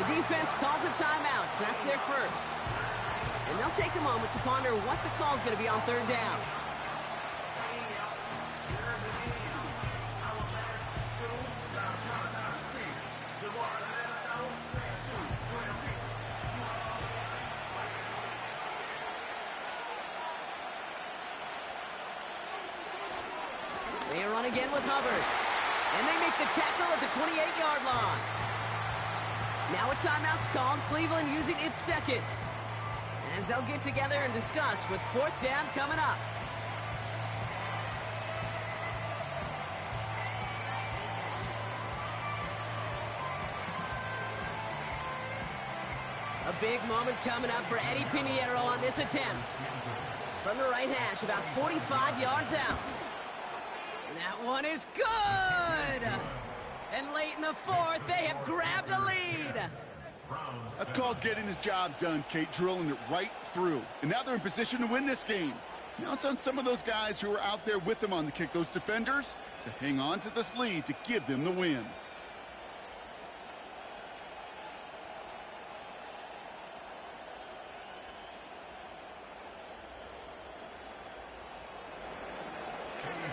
The defense calls a timeout, so that's their first. And they'll take a moment to ponder what the call's going to be on 3rd down. They run again with Hubbard. And they make the tackle at the 28-yard line. Now a timeout's called, Cleveland using its second. As they'll get together and discuss with 4th down coming up. A big moment coming up for Eddie Pinheiro on this attempt. From the right hash, about 45 yards out. That one is good! And late in the 4th, they have grabbed a lead. That's called getting his job done, Kate, drilling it right through. And now they're in position to win this game. Now it's on some of those guys who are out there with them on the kick, those defenders, to hang on to this lead to give them the win.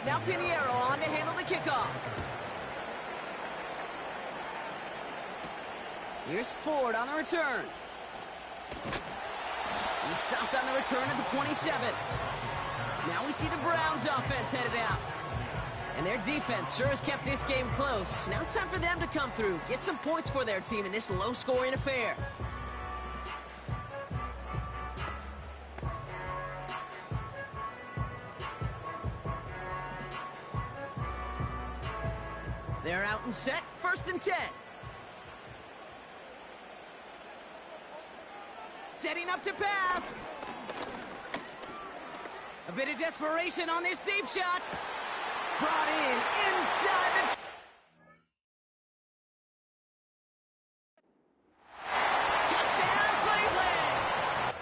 Now Pinheiro on to handle the kickoff. Here's Ford on the return. He stopped on the return at the 27. Now we see the Browns offense headed out. And their defense sure has kept this game close. Now it's time for them to come through, get some points for their team in this low-scoring affair. They're out and set, 1st and 10. Setting up to pass. A bit of desperation on this deep shot. Brought in inside the... Touchdown, Cleveland!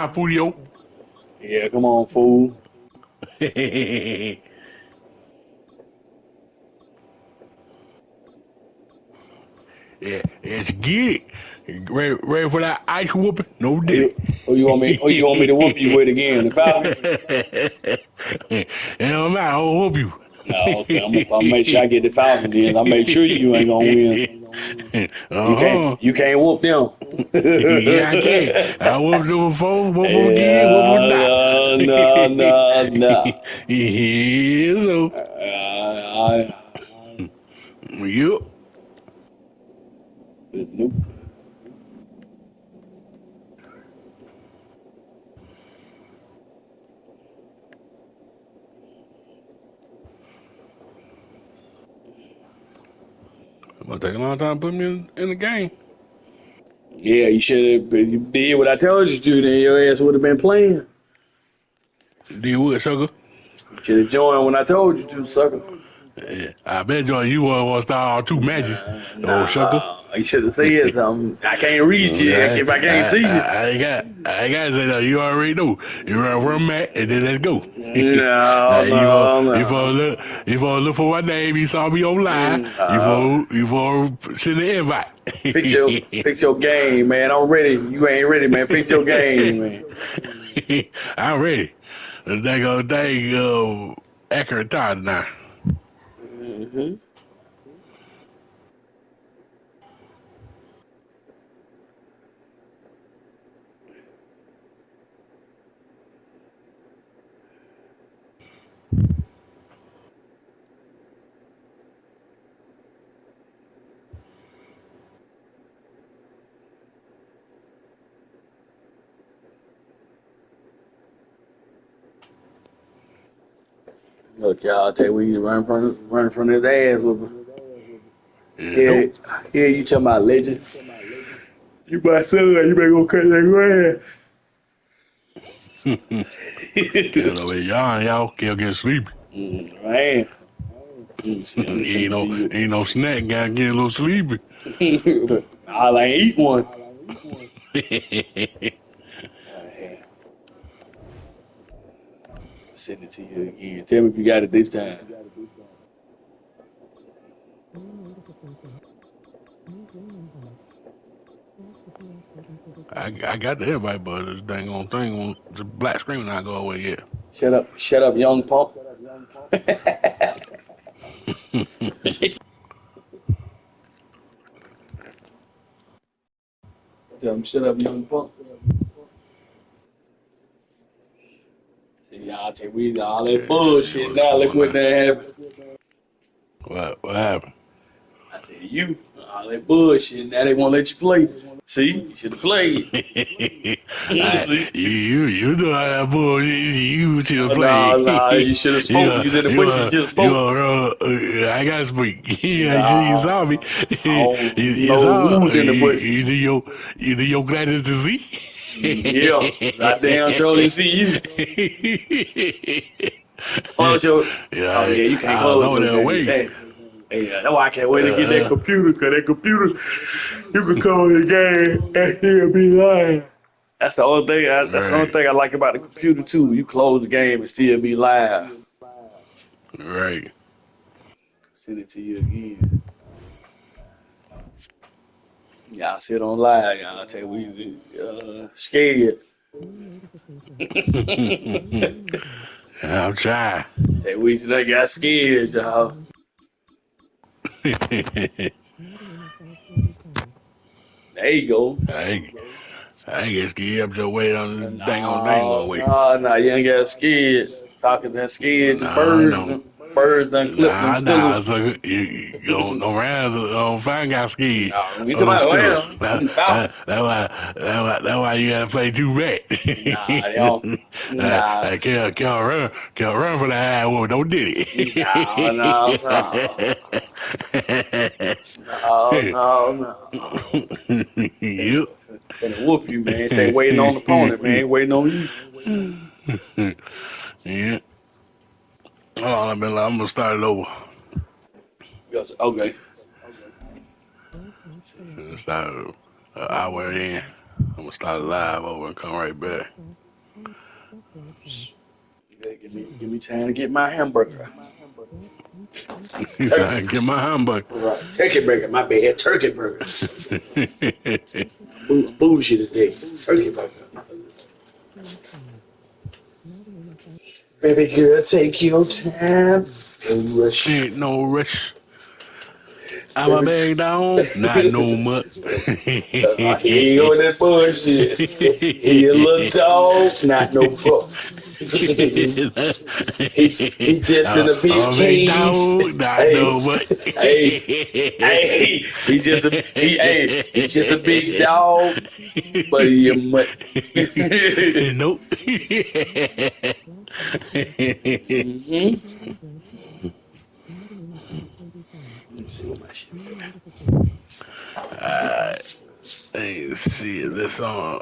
Fulio. Yeah, come on, fool. Yeah, let's get it. Ready for that ice whooping? No Or diddy. you want me to whoop you with again? The Falcons? It don't matter. I'll whoop you. No, okay. I'll make sure I get the Falcons in. I'll make sure you ain't gonna win. Uh-huh. You can't whoop them. Yeah, I can. I whoop them before, whoop them again, whoop them not. Yeah, no. Yeah, so. Yep. Nope. It's gonna take a long time to put me in the game. Yeah, you should have. You did what I told you to. Then your ass would have been playing. Did what, sucker? You should have joined when I told you to, sucker. Yeah, I bet you want to start all two matches. Oh, sucker. You should have said something. I can't read you if I can't see you. I ain't got to say that. You already know. You run one match and then let's go. No. You for look for my name. You saw me on live. You for send the invite. Fix your game, man. I'm ready. You ain't ready, man. Fix your game, man. I'm ready. The dang accurate time now. Mm-hmm. Look, y'all, I tell you, we run from his ass with Yeah, you talking about legend. You my son, you better go cut that Get over y'all can't get sleepy. Man. Ain't no snack, gotta get a little sleepy. I'll ain't eat one. Send it to you again. Tell me if you got it this time. I got the invite, but this dang on thing on the black screen not go away yet. Shut up, young punk. Tell him, shut up, young punk. See, y'all take we all that bullshit now. Look what that happened. What happened? I said, you, all that bullshit. Now they won't let you play. See, you should have played. You know how that bullshit. You should have played. No, you should have spoke. You was in the bush. You should have spoke. I got to speak. You saw me. You saw who was in the bush. You do your gladness to see. Yeah, I damn sure didn't see you. Close your. Yeah, you can't close over there waiting. Yeah, that's why I can't wait to get that computer, because that computer, you can close the game and he'll be lying. That's the only thing. That's the only thing I like about the computer too. You close the game and still be live. Right. Send it to you again. Y'all sit on live. Y'all tell we scared. I'm trying. Say we today got scared, y'all. There you go. I ain't get scared. I'm just waiting on this dang on wait. No, you ain't got scared. Talking that scared. The birds done clipped them Steelers. So you don't find got scared. You talking about That's why you gotta play two back. Nah. Can't run for the high one. Don't did it. No. Yep. Gonna whoop you, man. Say waiting on the opponent, man. Waiting on you. Yeah. Oh, I'm gonna start it over. Okay. Start an hour in. I'm gonna start live over and come right back. Give me time to get my hamburger. He said, I get my hamburger. Right. Turkey burger, my bad. Turkey burger. Bougie today. Turkey burger. Baby girl, take your time. No rush. Ain't no rush. I'm a big dog, not no much. He ain't on that bullshit. He a little dog, not no pup. He just in a big I'm a big cage. dog, not Hey, no much. hey, he just a big dog, but he a mutt. Nope. Let me see what my shit Alright, let's see this on.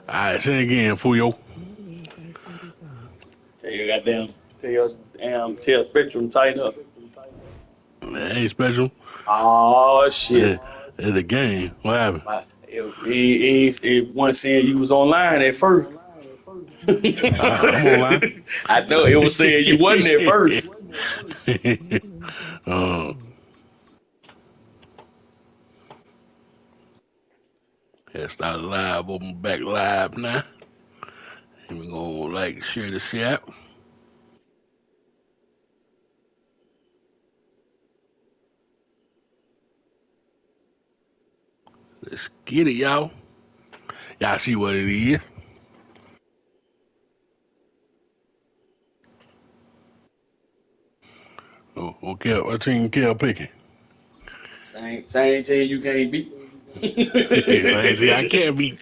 Alright, say it again, Fuyo. Tell Spectrum tighten up. That ain't special. Oh shit! It's a game. What happened? It wasn't saying you was online at first. I'm online. I know it was saying you wasn't at first. Let's start live. Open back live now. And we're gonna share the chat. Let's get it, y'all. Y'all see what it is. Oh, okay. What team Kel picking? Same team you can't beat. See, I can't beat.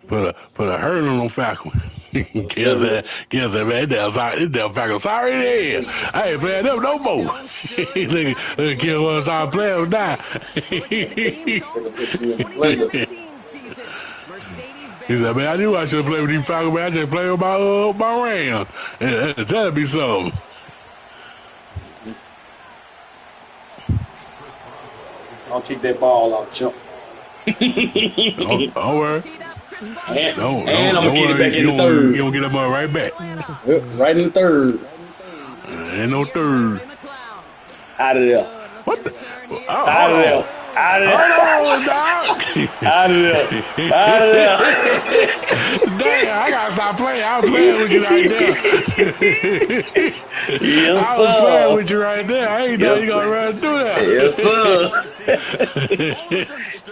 put a hurt on them Falcons. Kel said, man, this damn Falcons sorry there. I ain't playing them no more. Look, Kel want to start playing them now. He said, man, I knew I should have played with these Falcons, man. I just played with my Rams. That'd be something. I'll kick that ball out, chump. Don't worry. And I'm gonna get it back in the third. You gonna get that ball right back. Right in the third. Ain't no third. Out of there. What the? Out of there. Out of there. Out of there. Out of there. Damn, I gotta stop playing. I was playing with you right there. Yes, I was playing with you right there. I ain't know you gonna run through that. Yes, sir.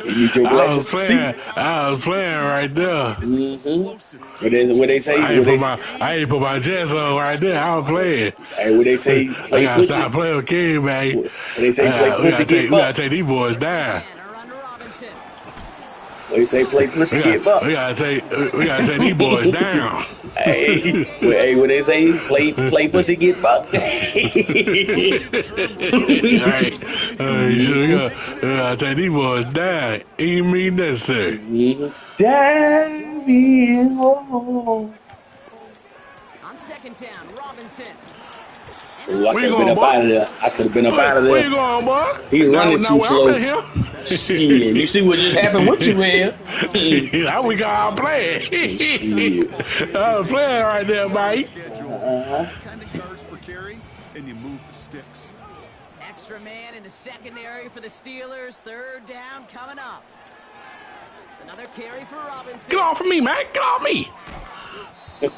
You need your glasses to see. I was playing right there. What they say? I ain't put my jets on right there. I was playing. Hey, what they say? I gotta stop playing with King, man. What they say? Play pussy, we gotta take these boys down. What they say? Play pussy, get buck. We gotta take these boys down. Hey, what they say? Play pussy, get fucked. Right. We gotta take these boys down. Ain't mean necessary. Damn. On second down, Robinson. Ooh, I could have been up out of there. Where you going, boy? He running too slow. Shit, you see what just happened? What you in? We got playing. Shit. I was playing right there, Mike. Kind of yards per carry, and you move the sticks. Extra man in the secondary for the Steelers. Third down coming up. Another carry for Robinson. Get off of me, man. Get off me. No,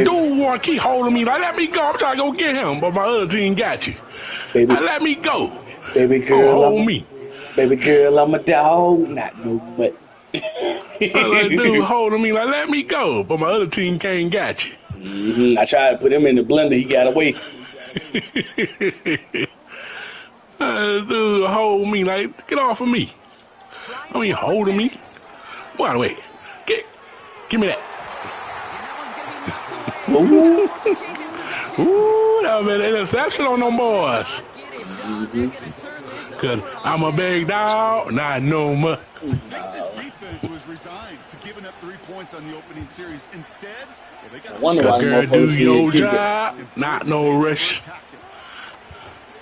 dude want to keep holding me. Like, let me go. I'm trying to go get him, but my other team got you. Let me go. Baby girl, hold me. Baby girl, I'm a dog, not no butt. Dude holding me like, let me go, but my other team can't got you. I tried to put him in the blender. He got away. Dude hold me like, get off of me. I mean, holding me. By the way, give me that. Ooh, that was an interception on them boys. Because I'm a big dog, not no more. I think this defense was resigned to giving up 3 points on the opening series. Instead, they got girl, do your job, not no rush.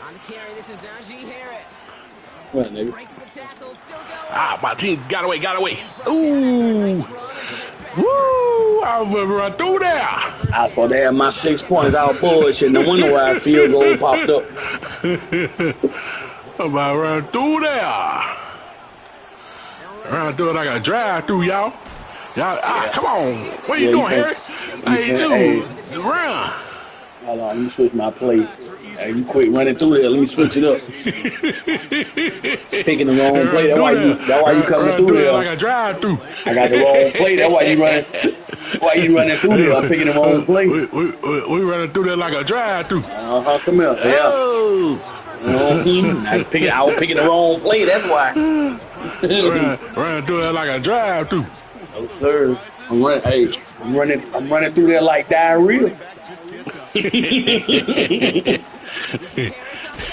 On the carry, this is Najee Harris. Come on, nigga. Breaks the tackle, still going. Ah, my team got away. Ooh. Woo! I was run through there. I was supposed to have my 6 points. I was bullshit. No wonder why a field goal popped up. I'm about to run through there. Run through it like a drive through, y'all. Y'all, come on. What you doing, Harry? Hey, dude, run. Hold on, let me switch my play. Hey, you quit running through there. Let me switch it up. Picking the wrong play. That's why you coming through there. Like a drive through. I got the wrong play. That's why you running. Why you running through there? I'm picking the wrong play. We running through there like a drive through. Come here. Yeah. I was picking the wrong play. That's why. Running through there like a drive through. No sir. I'm running through there like diarrhea.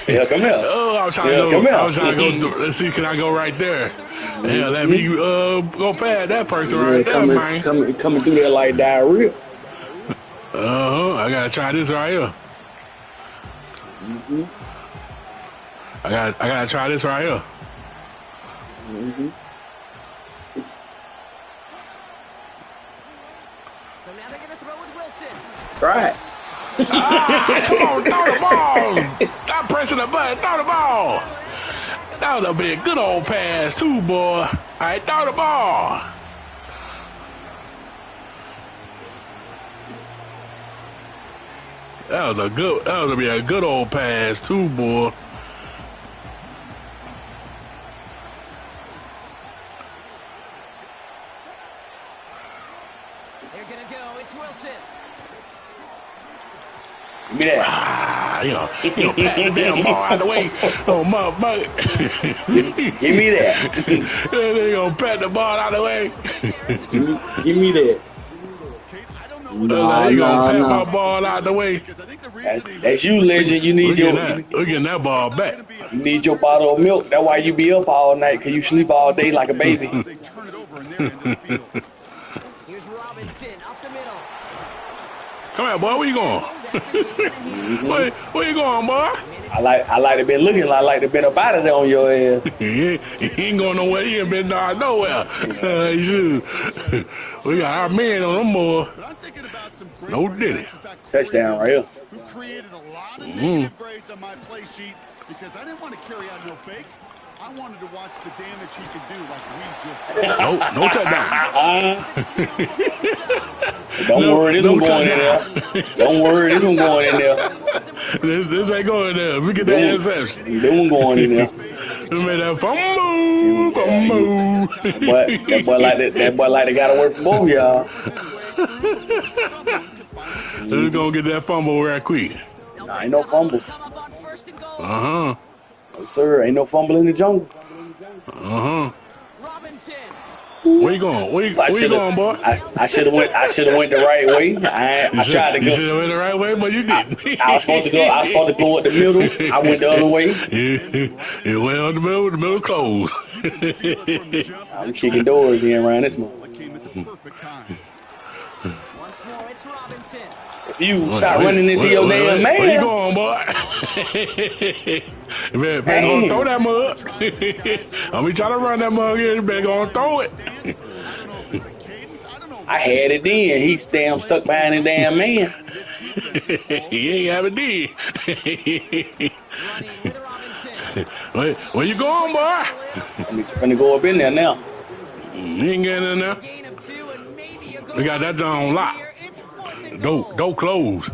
Yeah, come here. Oh, I was trying to go. Let's see, can I go right there? Yeah, let me go past that person right there, man. Coming through there like diarrhea. I gotta try this right here. I gotta try this right here. So now they're gonna throw with Wilson. Try it. Come on, throw the ball. Stop pressing the button. Throw the ball. That would be a good old pass too, boy. All right, throw the ball. That would be a good old pass too, boy. They're gonna go. It's Wilson. Give me that. You know, pat the damn ball out of the way. Oh, motherfucker. Give me that. They gonna pat the ball out of the way. Give me that. You gonna pat my ball out of the way. That's you, legend. You need We're getting that ball back. You need your bottle of milk. That's why you be up all night, because you sleep all day like a baby. Here's Robinson up the middle. Come here, boy. Where you going? Where you going, boy? I like to be looking. I like to be up out of there on your ass. He ain't going nowhere. He ain't been nowhere. We got our man on them, boy. No diddy. Touchdown right here. Who created a lot of negative grades on my play sheet because I didn't want to carry out no fake. I wanted to watch the damage he could do like we just said. No touchdown. Don't worry, this one going in there. Don't worry, this one going in there. This ain't going in there. We get that interception. This one going in there. We made that fumble. That boy like they gotta work for both of y'all. We're gonna get that fumble right quick. Nah, ain't no fumble. No, sir, ain't no fumble in the jungle. Where you going? Where you going, boy? I should have went the right way. I tried to go. You should have went the right way, but you didn't. I was supposed to go up the middle. I went the other way. You went up the middle closed. I'm kicking doors again around this month. Once more, it's Robinson. If you start running into your damn man. Where you going, boy? You better gonna throw that mug. I'm be trying to run that mug in. You better gonna throw it. I had it then. He's damn stuck behind the damn man. He ain't have it then. Where you going, boy? I'm gonna go up in there now. You ain't getting in there. We got that on lock. Don't close.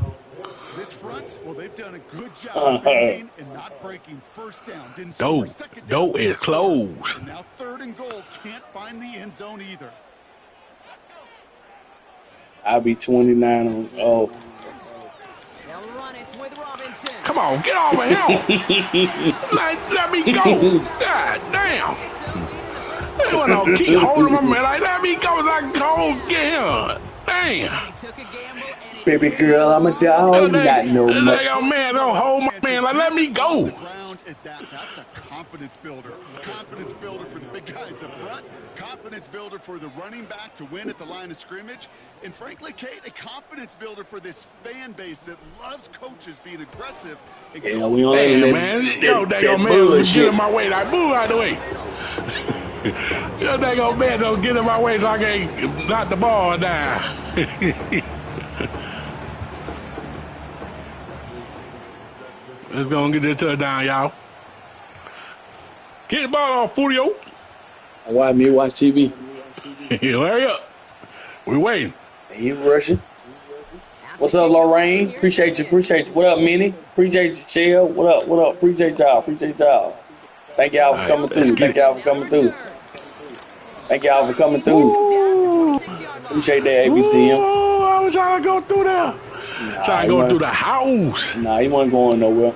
This front, well, they've done a good job and not breaking first down. Didn't score second down. Is closed. And now third and goal, can't find the end zone either. I'll be 29 on. Oh. They'll run it with Robinson. Come on, get over here. let me go. God damn. They want to keep holding my man. Like, let me go so I can go get him. Damn. Baby girl, I'm a dog. Got no money. Man, don't hold my man. Like, let me go. confidence builder. Confidence builder for the big guys up front. Confidence builder for the running back to win at the line of scrimmage. And frankly, Kate, a confidence builder for this fan base that loves coaches being aggressive. Yeah, we don't let man. Yo, they gonna man get in my way. Like, move out the way. Yo, they gonna man don't get in my way so I can knock the ball down. Let's go and get this touchdown, y'all. Get the ball off, Furio. Why me watch TV? Hurry up. We waiting. You rushing? What's up, Lorraine? Appreciate you. What up, Minnie? Appreciate you, Chill. What up? Appreciate y'all. Thank y'all for coming through. Appreciate that, ABCM. Oh, I was trying to go through there. Trying to go through the house. Nah, he wasn't going nowhere.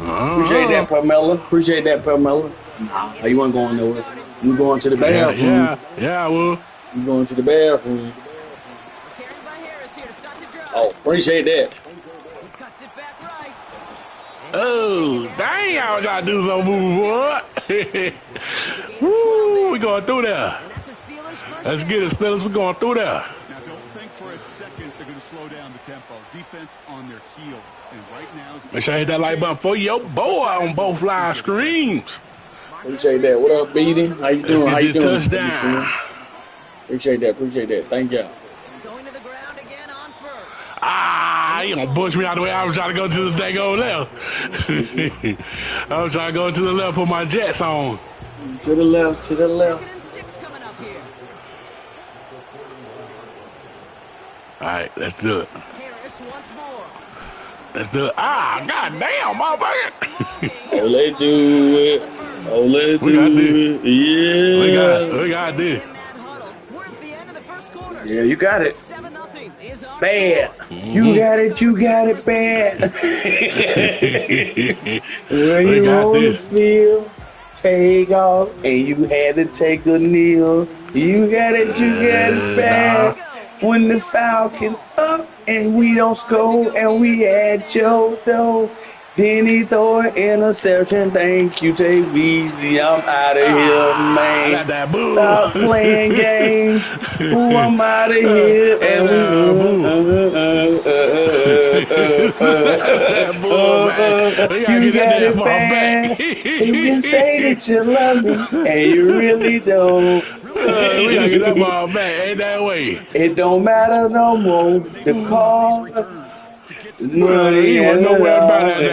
Appreciate that, Pamela. Nah, he wasn't going nowhere. You going to the bathroom? Yeah, I will. You going to the bathroom? Oh, appreciate that. Oh, dang, I was trying to do some move, boy. Woo, we going through there. Let's get it, Steelers. We're going through there. Now, don't think for a second they're going to slow down the tempo. Defense on their heels. And right now, make sure I hit that like button for your boy on both live streams. Appreciate that. What up, Beating? How you doing? Let's get this touchdown. Appreciate that. Thank y'all. You gonna push me out of the way. I was trying to go to the daggone left. I was trying to go to the left, put my Jets on. To the left. All right, let's do it. Ah, goddamn, motherfucker. Oh, let's do it. Yeah. We got this. Yeah, you got it. Bad. You got it bad. When you on the field, take off, and you had to take a kneel. You got it bad. When the Falcons up and we don't score and we at your door, then he throw an interception. Thank you, JVZ. I'm out of here, man. Stop playing games. Ooh, I'm out of here. And you got it bad. You can say that you love me, and you really don't. We gotta get that ball back. Ain't that way? It don't matter no more. The call.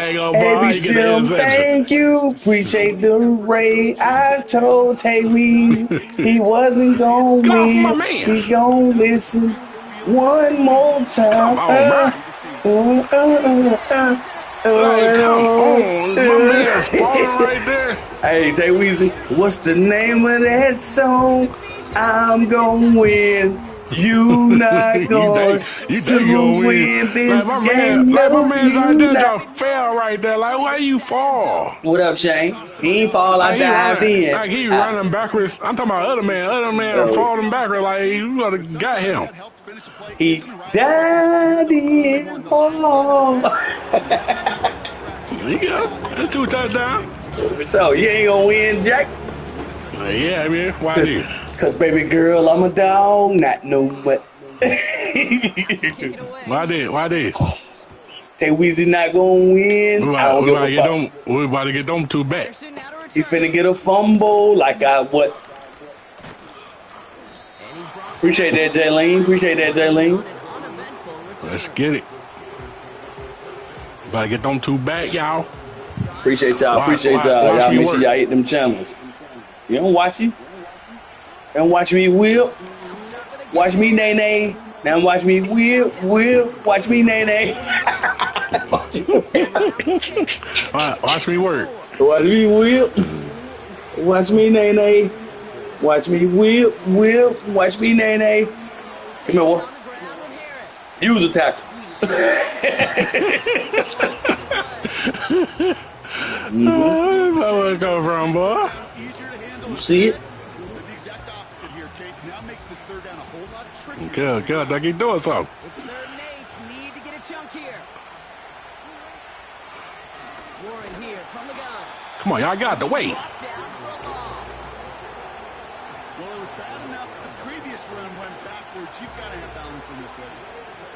ABC, thank you. Appreciate the raid. I told Tay Weezy he wasn't gonna win. He gonna listen one more time. Come on, my man's falling right there. Hey, Tay Weezy, what's the name of that song? I'm gonna win. You not going to win this game. Like my man's right there just fell right there. Like, why you fall? What up, Shane? He ain't fall, I dived in. Like he running backwards. I'm talking about other man falling backwards. Like, you would have got him. He died in. Oh. Yeah, that's 2 touchdowns. So, you ain't going to win, Jack? Yeah, I mean, why do you? Cause baby girl, I'm a dog, not no mutt. Why did? Tay Weezy not gonna win. We about to get them 2 back. He finna get a fumble like I what? Appreciate that, Jaylene. Let's get it. About to get them 2 back, y'all. Appreciate y'all. Y'all make sure y'all hit them channels. You don't watch it? And watch me whip. Watch me nay. Now watch me whip. Watch me nay. Watch me work. Watch me whip. Watch me nay. Watch me whip. Watch me nay. Come here, boy. Use a tackle. Where it come from, boy? You see it? Good. They keep doing something. It's 3rd and 8. Need to get a chunk here. Warren here from the gun. Come on, y'all got the way. Well, it was bad enough that the previous run went backwards. You've got to have balance in this level.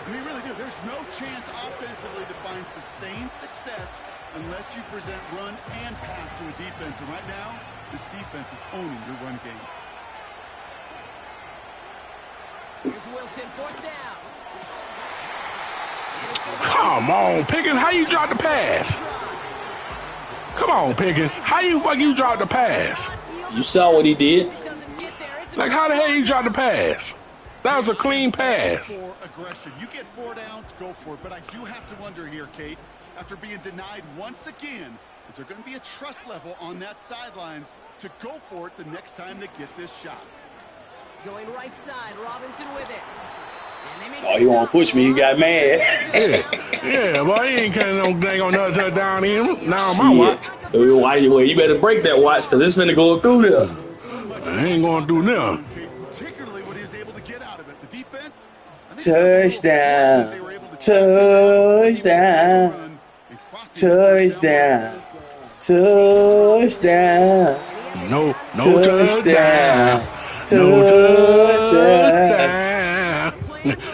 I mean, really do. There's no chance offensively to find sustained success unless you present run and pass to a defense. And right now, this defense is owning your run game. Here's Wilson, fourth down. Come on, Pickens. How you drop the pass? Come on, Pickens. How you drop the pass? You saw what he did. Like, how the hell you drop the pass? That was a clean pass. For aggression. You get 4 downs, go for it. But I do have to wonder here, Kate, after being denied once again, is there going to be a trust level on that sidelines to go for it the next time they get this shot? Going right side, Robinson with it. Oh, you want to push me? You got mad. Yeah, boy, he ain't cutting no dang on another touchdown in. Now my watch. Well, you better break that watch because it's finna go through there. I ain't going through there. Particularly what he was able to get out of it. The defense. Touchdown. Touchdown. Touchdown. Touchdown. No touchdown. No touchdown.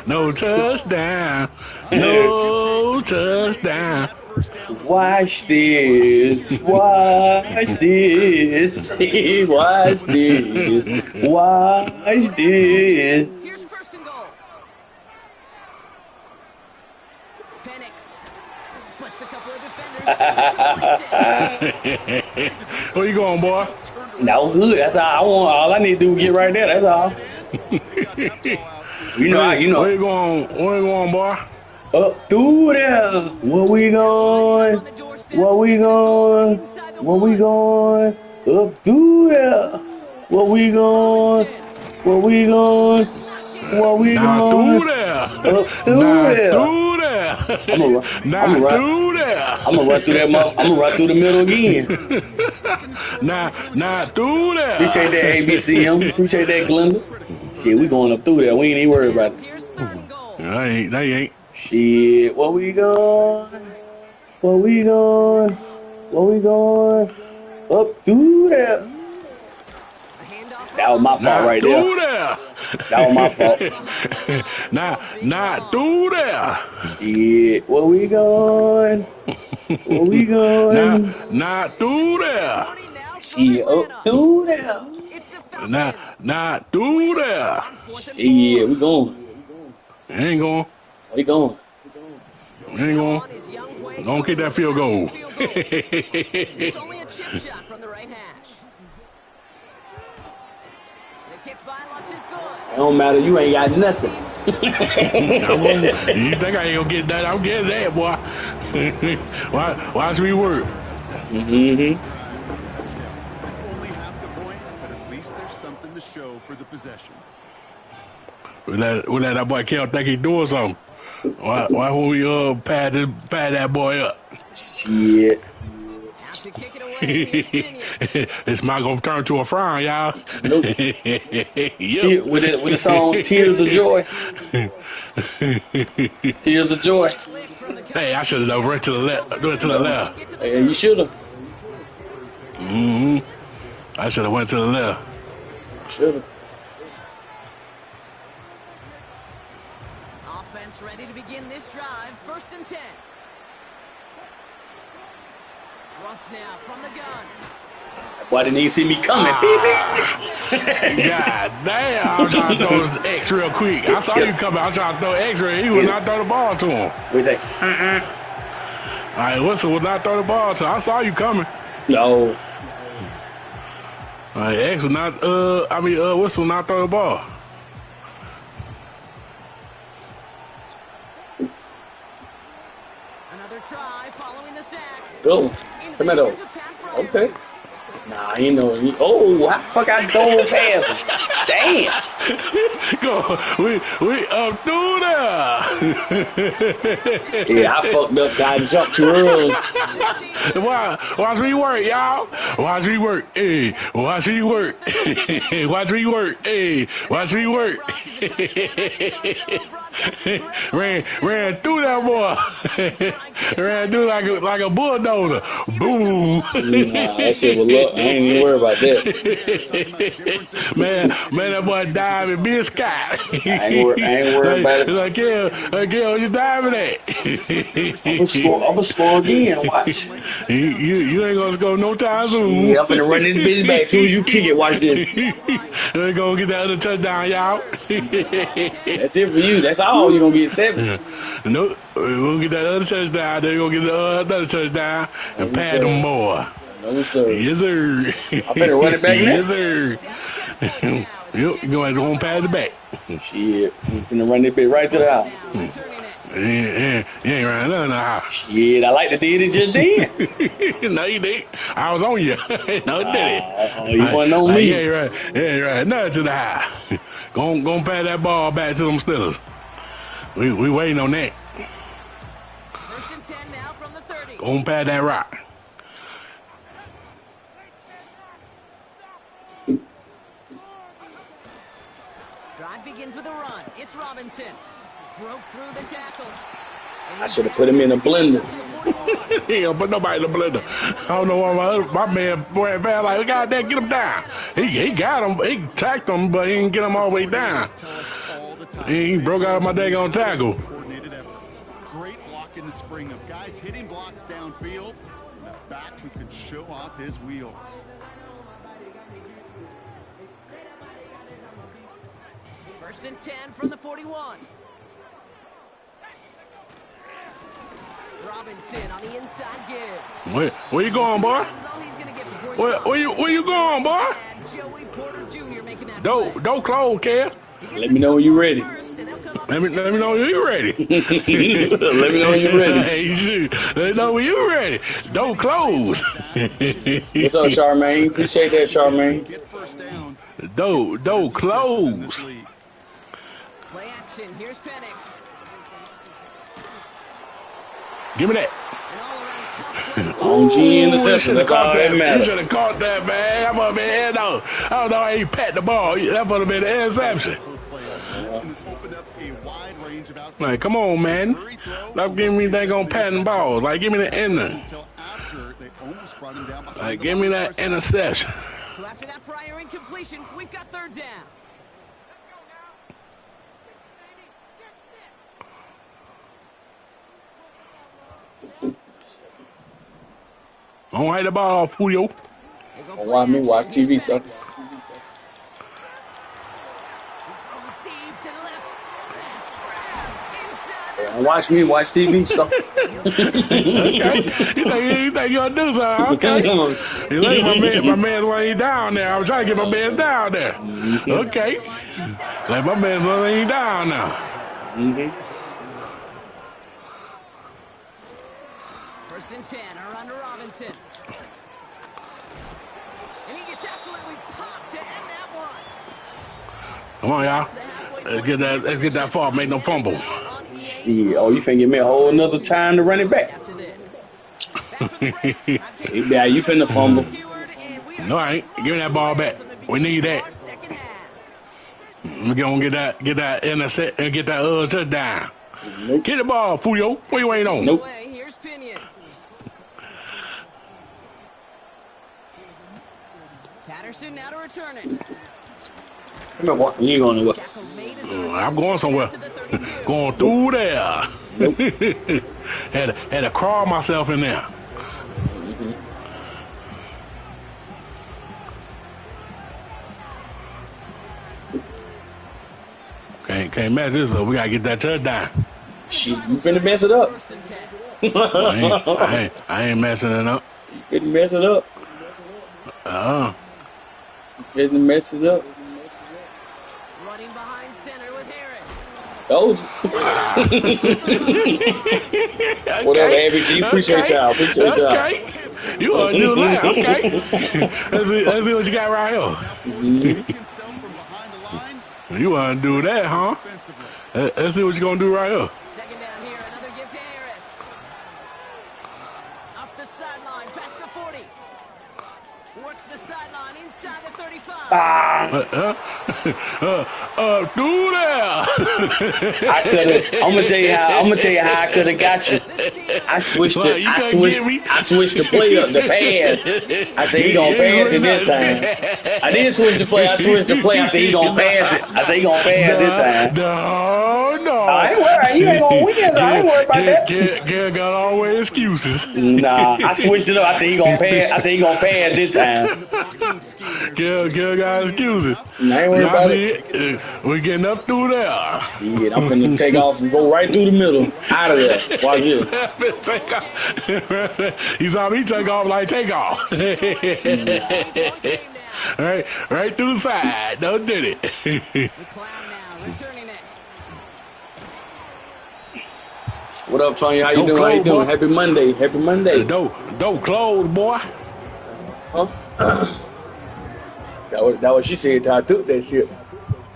No touchdown. No touchdown. Watch this. Watch this. Watch this. Watch this. Here's first and goal. Penix splits a couple of defenders. Where you going, boy? No good. That's all I want. All I need to do is get right there. That's all. You know. Where you going? Where you going, boy? Up through there. Where we going? Where we going? Where we going? Up through there. Where we going? Where we going? Where we Not going? through there. Up through Not there. through there. I'm gonna through there. I'm gonna run through that. I'm gonna run through the middle again. Not through there. Appreciate that, ABCM. Appreciate that, Glenda. Shit, we going up through there. We ain't even worried about it. They ain't. Shit, where we going? Where we going? Where we going? Up through there. That was my fault right there. That was my fault. Not through there. Shit, where we going? Where we going? Not through there. Shit, up through there. Not through there. Shit, we going. Ain't going. We going. Ain't going. Don't get that field goal. It's only a chip shot from the right hash. The kick by Lutz is good. It don't matter. You ain't got nothing. You think I ain't gonna get that? I'm getting that, boy. Watch me work. Mm-hmm. It's only half the points, but at least there's something to show for the possession. We let that boy Kel think he doing something. Why won't we pad that boy up? Shit. Have to kick it away. Here's Kenyon. It's not gonna turn to a frown, y'all. Nope. Yep. With the song Tears of Joy. Tears of Joy. Hey, I should have went to the left. Went to the left. Hey, you should have. I should have went to the left. Should have. Offense ready to begin this drive. First and 10. Russ now from the gun. Why didn't he see me coming? God damn, I'm trying to throw this X real quick. I saw you coming. I'm trying to throw X real. He would not throw the ball to him. What do you say? All right, Whistle would not throw the ball to him. I saw you coming. No. All right, X would not, Whistle would not throw the ball. Another try following the sack. Go. Come here, though. Okay. Nah, ain't no. Oh, how the fuck I dove past him? Damn. Go. We up through there. Yeah, I fucked up. I jumped too early. Watch me work, y'all. Watch me work. Hey, watch me work. Watch me work. Hey, watch me work. ran through that boy. Ran through like a bulldozer. Boom. Nah, that shit was luck. I ain't even worried about that. man, that boy diving big Scott. I ain't worried about it. Like, yeah, you diving at? I'm gonna score again. Watch. You ain't gonna score no time soon. Yeah, I'm finna run this bitch back as soon as you kick it. Watch this. They're gonna get that other touchdown, y'all. That's it for you. That's all. You're gonna get 7. No, we're gonna get that other touchdown. They're gonna get the another touchdown and No, pad them more. No, sir. Yes, sir. I'm finna run it back now. Yes, sir. You're going to pass it back. Shit. I'm finna run this bitch right to the house. You ain't running nothing in the house. Shit, I like to did it just then. No, you didn't. I was on you. No, it didn't. You wasn't on me. You ain't right. Nothing to the house. Go pass that ball back to them Steelers. We waiting on that. First and 10 now from the 30. Go pass that rock. Drive begins with a run. It's Robinson. Broke through the tackle. I should have put him in a blender. He don't put nobody in the blender. I don't know why my man ran fast like, God damn, get him down. He got him. He tacked him, but he didn't get him all the way down. He broke out of my daggone tackle. Great block in the spring of guys hitting blocks downfield. And a back who can show off his wheels. First and 10 from the 41. Robinson on the inside give. Where you going, boy? Where you going, boy? Joey Porter Jr. making that Don't close, Kev. Let me know when you're ready. Let me know when you're ready. Let me know when you're ready. Hey, shoot. Let me know when you're ready. Don't close. What's up, Charmaine? Appreciate that, Charmaine. Don't close. Play action. Here's Penix. Give me that. On G interception. That's all that matters. You should have caught that, man. That must have been I don't know how you pat the ball. That must have been an interception. Like, come on, man. Stop giving me that on patting balls. Like, give me the ender. Like, give me that interception. So after that prior incompletion, we've got third down. Don't hide the ball off, Julio. Watch me watch TV, so. Watch me watch TV, so. Okay. You think you gonna do something? Okay. You like my man when he down there. I was trying to get my man down there. Okay. Like my man's when he down now. First and 10, around to Robinson. And he gets absolutely popped to end that one. Come on, y'all. Let's get that far. Make no fumble. Yeah, oh, you finna give me a whole another time to run it back. Yeah, you finna fumble. No, I ain't. Give me that ball back. We need that. We're gonna get that intercept and get that touchdown. Nope. Get the ball, Julio. What you ain't on? Nope. Here's Pinion. Patterson now to return it. Come on, boy. You ain't going nowhere. I'm going somewhere. Going through there. Nope. had to crawl myself in there. Can't mess this up. We gotta get that touchdown. Shit, you finna mess it up. I ain't messing it up. You finna mess it up. You finna mess it up. Running behind center with Harris. Those. Whatever, Abby G. Appreciate y'all. Appreciate y'all. Okay. You want to do that? Okay. Let's see what you got right here. You want to do that, huh? Let's see what you're going to do right here. Second down here. Another give to Harris. Up the sideline. Past the 40. Works the sideline inside the 35. Through there. I could have. I'm gonna tell you how. I'm gonna tell you how I could have got you. I switched Well, it. you couldn't get me. I switched the play up, the pass. I said he gonna pass it this time. I did switch the play. I switched the play. I said he gonna pass it. I said he gonna pass this time. No. I ain't worried. You ain't gonna win. So I ain't worried about that. Gary got all the excuses. Nah, I switched it up. I said he gonna pass. I said he gonna pass this time. Gary got excuses. I ain't worried about it. We're getting up through there. Shit, I'm finna take off and go right through the middle. Out of there. Watch this. Take off. He saw me take off like take off. Right through the side. Don't do it. McLeod now returning it. What up, Tony? How you Don't doing? How you close, doing? boy. Happy Monday. Happy Monday. Don't close, boy. Huh? That what she said till I took that shit.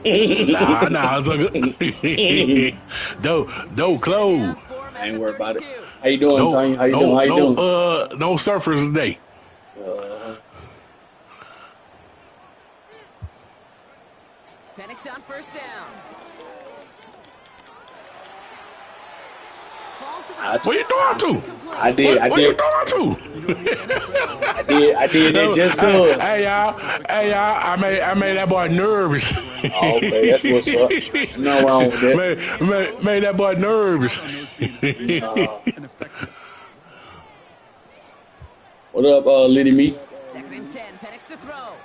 Nah, it's okay. Don't close. I ain't worried about it. How you doing, Tony? How you doing? How you doing? No surfers today. Penix on first down. Falls to the Where you throwing to? I did. Where you throwing to? I did that just cause. Hey y'all, I made that boy nervous. Oh, okay, that's what's up. No wrong with that. Made that boy nervous. What up, Liddy Me? 2nd and 10. Penix to throw.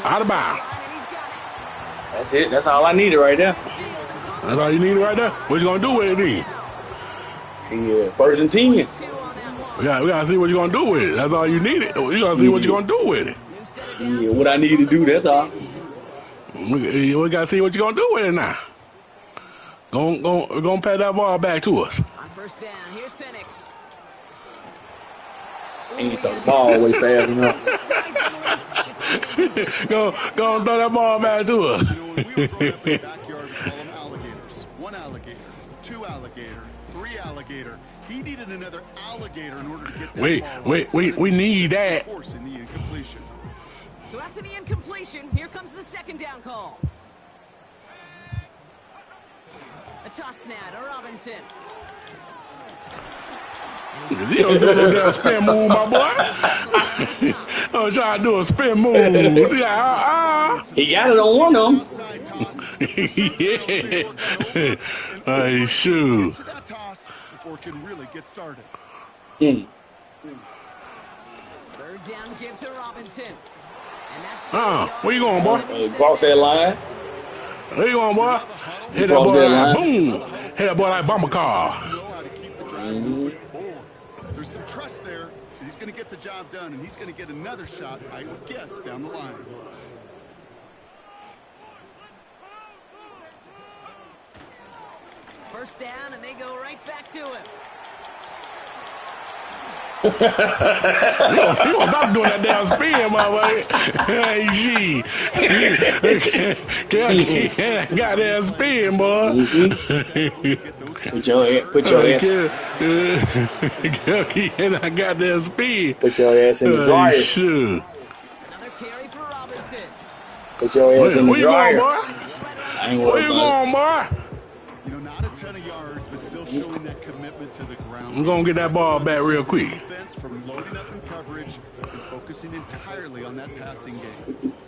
Out of bounds. And he's got it. That's it. That's all I needed right there. That's all you need right there. What you gonna do with it then? Yeah, first and 10. Two on that one. We gotta see what you gonna do with it. That's all you needed. You gotta see what you gonna do with it. Yeah, what I need to do, that's all. We gotta see what you gonna do with it now. Gonna pass that ball back to us. On first down, here's Penix. Ain't throw the ball away fast enough. Go throw that ball back to us. When we were growing up in the backyard, we call them alligators. 1 alligator, 2 alligator, 3 alligator. He needed another alligator in order to get that ball. We need that. Forcing the incompletion. So after the incompletion, here comes the 2nd down call. A toss now to Robinson. You don't do no damn spin move, my boy. I'm trying to do a spin move. He got it on one of them. Outside toss. Yeah. Hey, shoot. To that toss before it can really get started. Third down give to Robinson. And that's Where you going, boy? Cross that line. Where you going, boy? Hit that Cross boy that like line. boom. Hit that boy like bomber car. Know how to keep the drive moving forward. There's some trust there. And he's going to get the job done, and he's going to get another shot, I would guess, down the line. first down, and they go right back to him. You gonna stop doing that damn spin, my way. Hey, she. Goddamn spin, boy. Put your ass. I got that spin. Put your ass in the dryer. Sure. Another carry for Robinson. Put your ass in the Where you going, dryer. boy? I ain't Where worried you about it. going, boy? You know, not a ton of yards, but still showing that commitment to the ground. I'm gonna get that ball back real quick. Defense from loading up in coverage and focusing entirely on that passing game.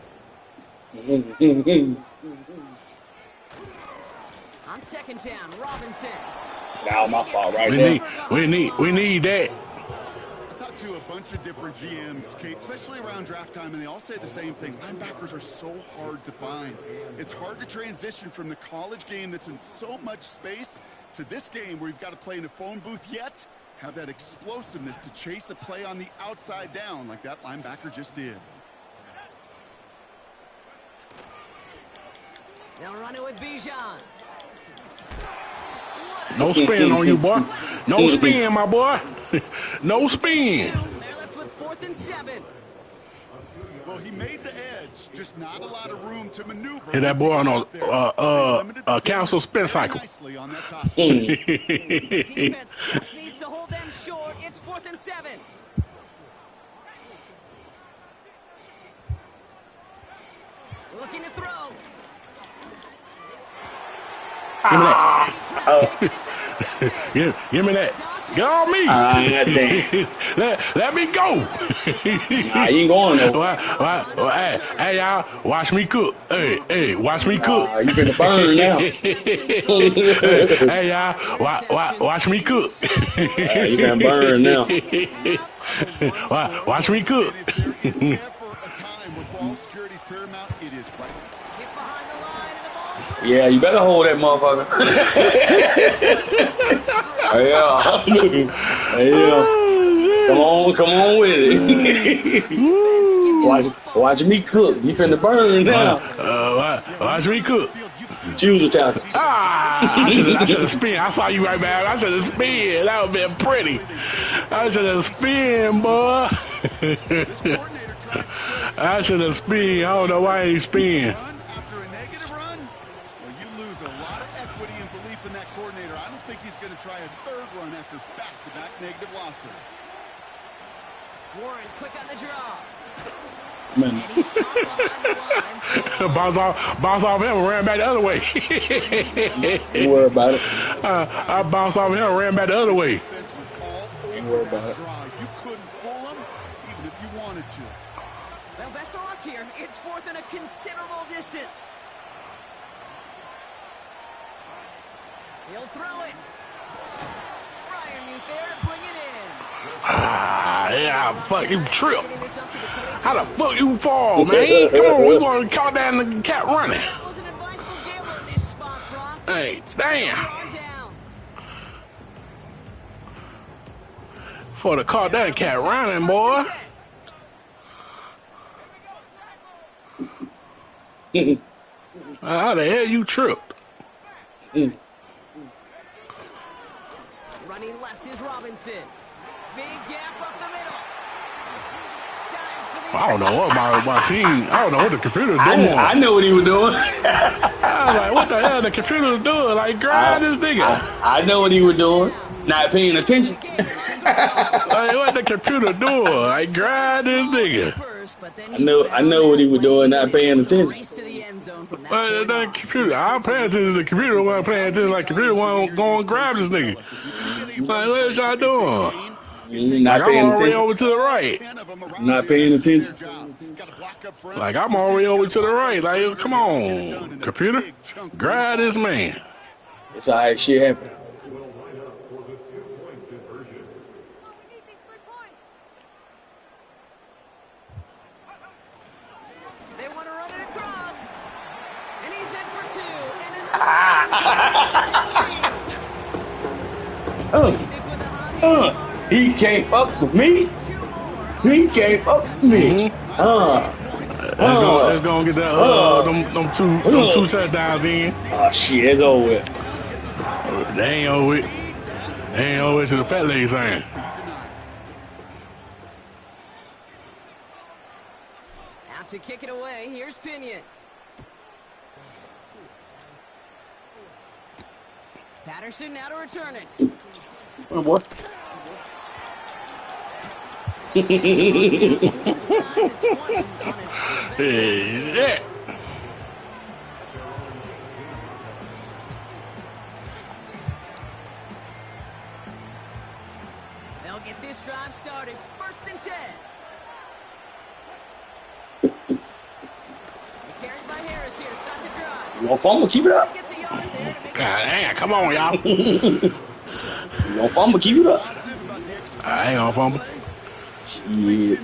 On second down, Robinson. Now my fault right there. We need that. I talked to a bunch of different GMs, Kate, especially around draft time, and they all say the same thing. Linebackers are so hard to find. It's hard to transition from the college game that's in so much space to this game where you've got to play in a phone booth, yet have that explosiveness to chase a play on the outside down like that linebacker just did. They'll run it with Bijan. No spin on you, boy. No spin, my boy. No spin. They're left with 4th and 7. Well, he made the edge, just not a lot of room to maneuver. Hit that boy on a council spin cycle. Nicely on that toss. Defense just needs to hold them short. It's 4th and 7. Looking to throw. Give me that. Give me that. Get on me. Damn. let me go. Nah, you ain't going though. Hey, y'all, watch me cook. Hey, watch me cook. You finna burn now. Hey, y'all, watch me cook. You finna burn now. Watch me cook. And if there is ever a time when ball security is paramount, it is right now. Hit behind the line and the ball is loose. Yeah, you better hold that motherfucker. Yeah. Come on with it. Watch me cook. You finna burn now. Watch me cook. Choose a tackle. I should have spin. I saw you right back. I should have spin. That would have been pretty. I should have spin, boy. I should have spin. I don't know why he spin. After a negative run, well, you lose a lot of equity and belief in that coordinator. I don't think he's going to try a third run after back-to-back negative losses. Warren, quick on the draw. Man. And he's caught behind the line. Bounce off him and ran back the other way. Don't worry about it. I bounced off him and ran back the other way. Defense was all Don't over worry that about it. drive. You couldn't fool him, even if you wanted to. Well, best of luck here. It's fourth and a considerable distance. He'll throw it. Brian Meat there to bring it in. Yeah, fuck you trip. How the fuck you fall, man? Come on, we want to call down the cat running. That was an advisable gamble in this spot, Brock. Hey, damn. On downs. For the call that cat running, boy. How the hell you tripped? Running left is Robinson. Big gap up the middle. I don't know what my team. I don't know what the computer's doing. I know what he was doing. I was like, what the hell the computer's doing? Like, grind this nigga. I know what he was doing. Not paying attention. Like, what the computer doing? Like, grind this nigga. I know what he was doing. Not paying attention. The computer. I'm paying attention to the computer. Wasn't paying attention like the computer wasn't going to grab this nigga. Like, what y'all doing? Not Like, paying I'm already attention. over to the right. Not paying attention. Like, I'm already over to the right. Like, come on, computer. Grab this man. It's all right. Shit happen. They want to run it across. And he's in for two. And He can't fuck with me. He can't fuck with me. Let's go and get that them two touchdowns in. Oh shit, it's over with. They ain't over it. They ain't over it to the fat lady saying. Out to kick it away. Here's Pinion. Patterson now to return it. Oh boy. Yeah. They'll get this drive started. First and 10. Carried by Harris here to start the drive. You want fumble? Keep it up. Gets a yard there to make God damn, come on, y'all. You want fumble? Keep it up. I ain't gonna fumble. Shit.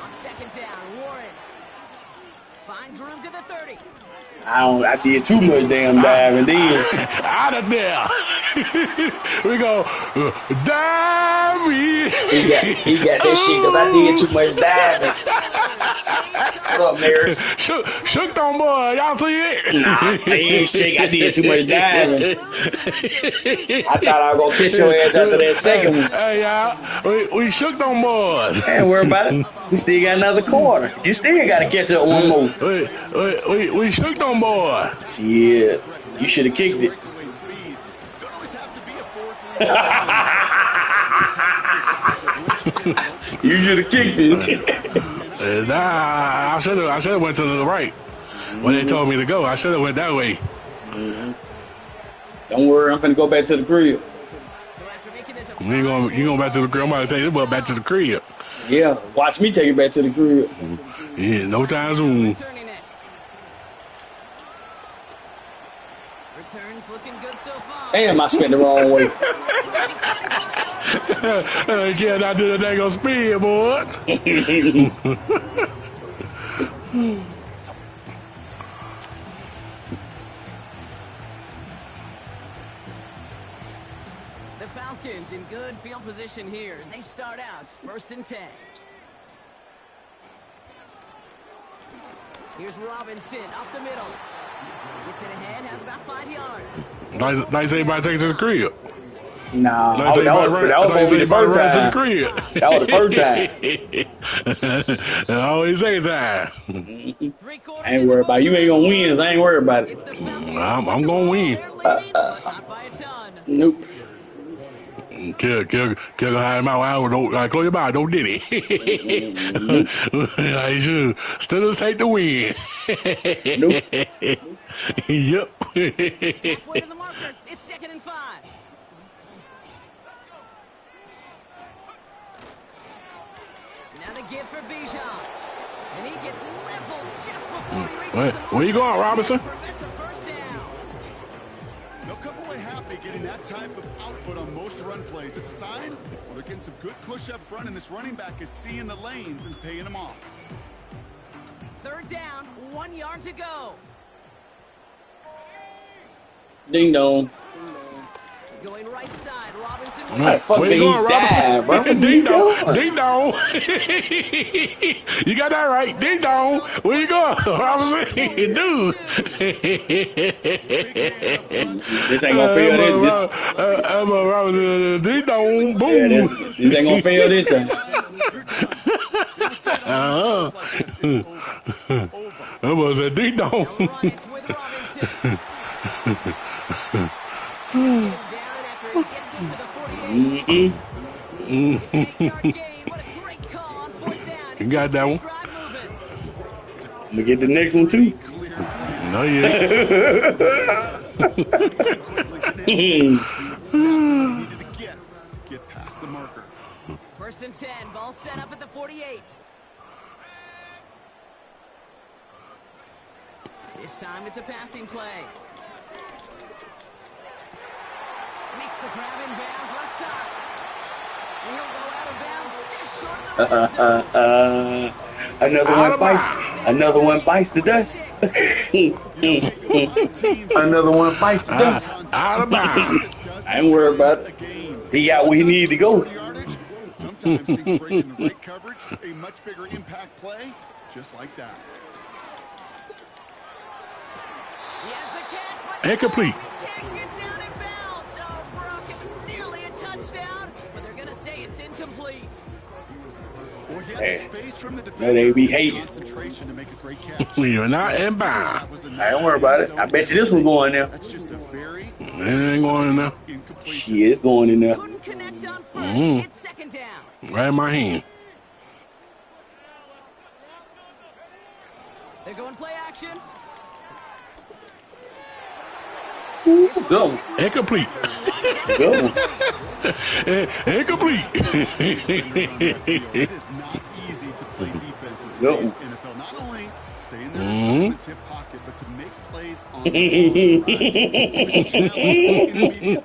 on second down. Warren finds room to the 30. I did too much damn diving then. Out of there. We go, dive me. He got that shit because I did too much diving. What up, Maris? Shook on boy. Y'all see it? Nah, I ain't shake. I did too much diving. I thought I was going to catch your ass after that second one. Hey, y'all. We shook on boys. Ain't worry about it. We still got another quarter. You still got to catch up one more. We shook on boy. Shit. You should have kicked it. You should have kicked it. Nah, I should have went to the right when they told me to go. I should have went that way. Don't worry, I'm finna go back to the crib. You going back to the crib? I'm about to take this ball back to the crib. Yeah, watch me take it back to the crib. Yeah, no time soon. Returns looking good so far. Damn, I spent the wrong way. Can't I do the dang on speed, boy? The Falcons in good field position here as they start out 1st and 10. Here's Robinson up the middle. Gets it ahead, has about 5 yards. Nice everybody take it to the crib. Nah, Nice that was supposed to be the first time. To the crib. That was the first time. Always second time. I ain't worried about it. You ain't gonna win, so I ain't worried about it. I'm gonna win. Nope. Kill hide my eye. Don't close your mouth. Don't did it. I should still take the win. Nope. Yep. Halfway to the marker. It's 2nd and 5. Now the give for Bijan. And he gets leveled just before he reaches the marker. Where you going, Robinson? Prevents a first down. They'll come away happy getting that type of output on most run plays. It's a sign they're getting some good push up front, and this running back is seeing the lanes and paying them off. 3rd down, 1 yard to go. Ding dong. Going right side, Robinson. Where you going, Robinson? Bro. Ding dong. Ding dong. You got that right. Ding dong. Where you going, Robinson? Dude. This ain't gonna fail this. I'm a Robinson. Ding dong. Boom. Yeah, this ain't gonna fail this time. That was a ding dong. You got that one. I'm gonna get the next one too. No, you ain't. Get past the marker. 1st and 10, ball set up at the 48. This time it's a passing play. Makes the grab in bounds left side. And he'll go out of bounds just short of the red zone. Another one bites the dust. Another one bites the dust. Out of bounds. I ain't worried about it. He got where he needed to go. Sometimes things break in the right coverage, a much bigger impact play, just like that. He has the catch, but Incomplete. he can't get down in bounds. Oh, Brock, it was nearly a touchdown, but they're going to say it's incomplete. Well, he had Hey, space from the no, defender. they be hating. Concentration to make a great catch. You're not in bounds. I don't worry about it. I bet you this one going there. That's just a very It ain't going in there. incomplete. She is going in there. Couldn't connect on first. It's 2nd down. Right in my hand. They're going play action. Go. Incomplete. Go. Incomplete. It is not easy to play defense in Go. today's NFL. Not only stay in their assignment's hip pocket, but to make plays on the intermediate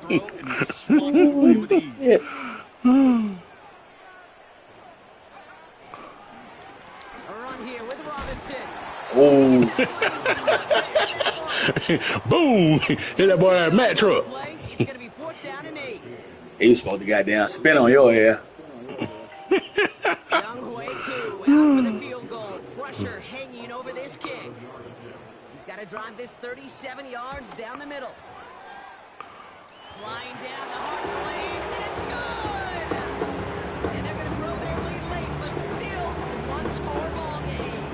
throw and slot the play with ease. A run here with Robinson. Oh, Boom. Hit that boy that Matt truck. Play. It's going to be 4th down and 8. he was supposed to goddamn spin on your hair. Young Hueku out for the field goal. Pressure hanging over this kick. He's got to drive this 37 yards down the middle. Flying down the heart of the lane, and it's good! And they're going to grow their lead late, but still a one-score ball game.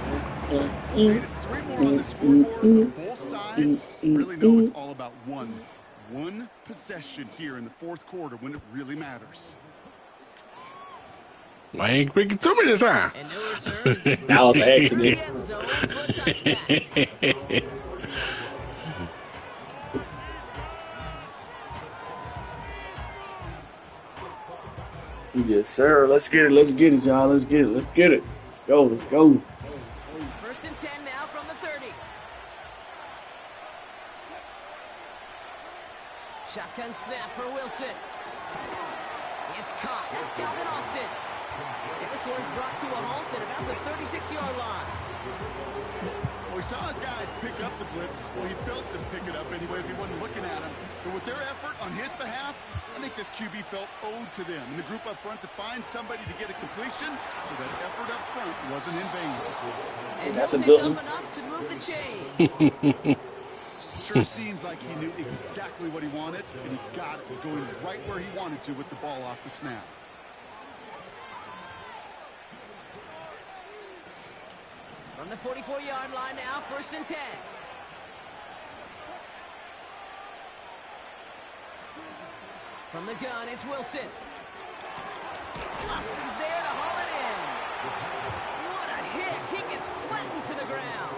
And it's 3 more on the scoreboard. Both sides really know it's all about one possession here in the 4th quarter when it really matters. I ain't picking too many this time. And no return as this That was an bounces through accident. the end zone for a touchback. Yes, sir. Let's get it. Let's get it, y'all. Let's get it. Let's get it. Let's go. Let's go. First and 10 now from the 30. Shotgun snap for Wilson. It's caught. That's Calvin Austin. And this one's brought to a halt at about the 36-yard line. Well, we saw his guys pick up the blitz. Well, he felt them pick it up anyway if he wasn't looking at him. But with their effort on his behalf, I think this QB felt owed to them and the group up front to find somebody to get a completion, so that effort up front wasn't in vain. And That's a he'll good pick one. up enough to move the chains. Sure seems like he knew exactly what he wanted, and he got it, going right where he wanted to with the ball off the snap. From the 44-yard line now, first and 10. From the gun, it's Wilson. Austin's there to haul it in. What a hit. He gets flattened to the ground.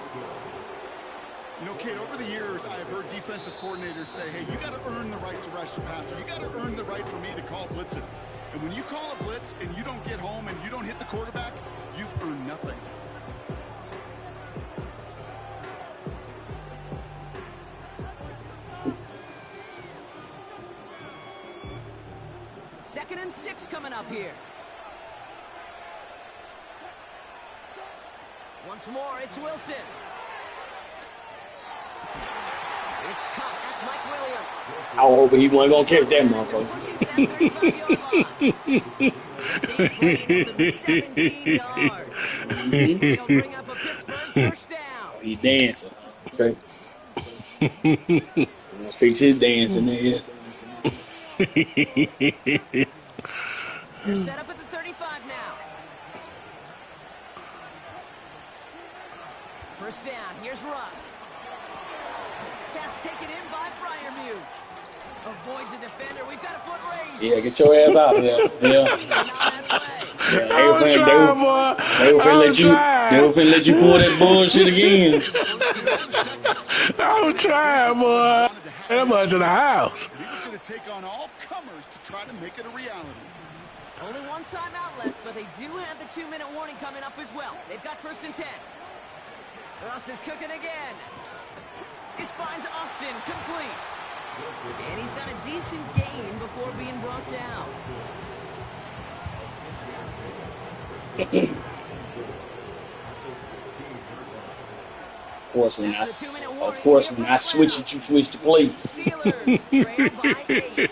You know, Kate, over the years, I've heard defensive coordinators say, hey, you got to earn the right to rush the passer. You got to earn the right for me to call blitzes. And when you call a blitz and you don't get home and you don't hit the quarterback, you've earned nothing. Second and 6 coming up here. Once more, it's Wilson. It's caught. That's Mike Williams. I was hoping he wasn't going to catch that motherfucker. Pushing to that 35-yard line. Big play, that's him 17 yards. He'll bring up a Pittsburgh first down. He dancing. Okay. I'm gonna fix his dancing there. They're set up at the 35 now. First down, here's Russ. Pass taken in by Freiermuth. Avoids a defender. We've got a foot race. Yeah, get your ass out of there. Yeah. They were finna let you pull that bullshit again. I'm trying, boy. That much in the house. He was going to take on all comers to try to make it a reality. Only one timeout left, but they do have the 2-minute warning coming up as well. They've got first and 10. Russ is cooking again. This finds Austin complete. And he's got a decent gain before being brought down. Of course, when I switch it, you switch the play. Steelers trail by 8.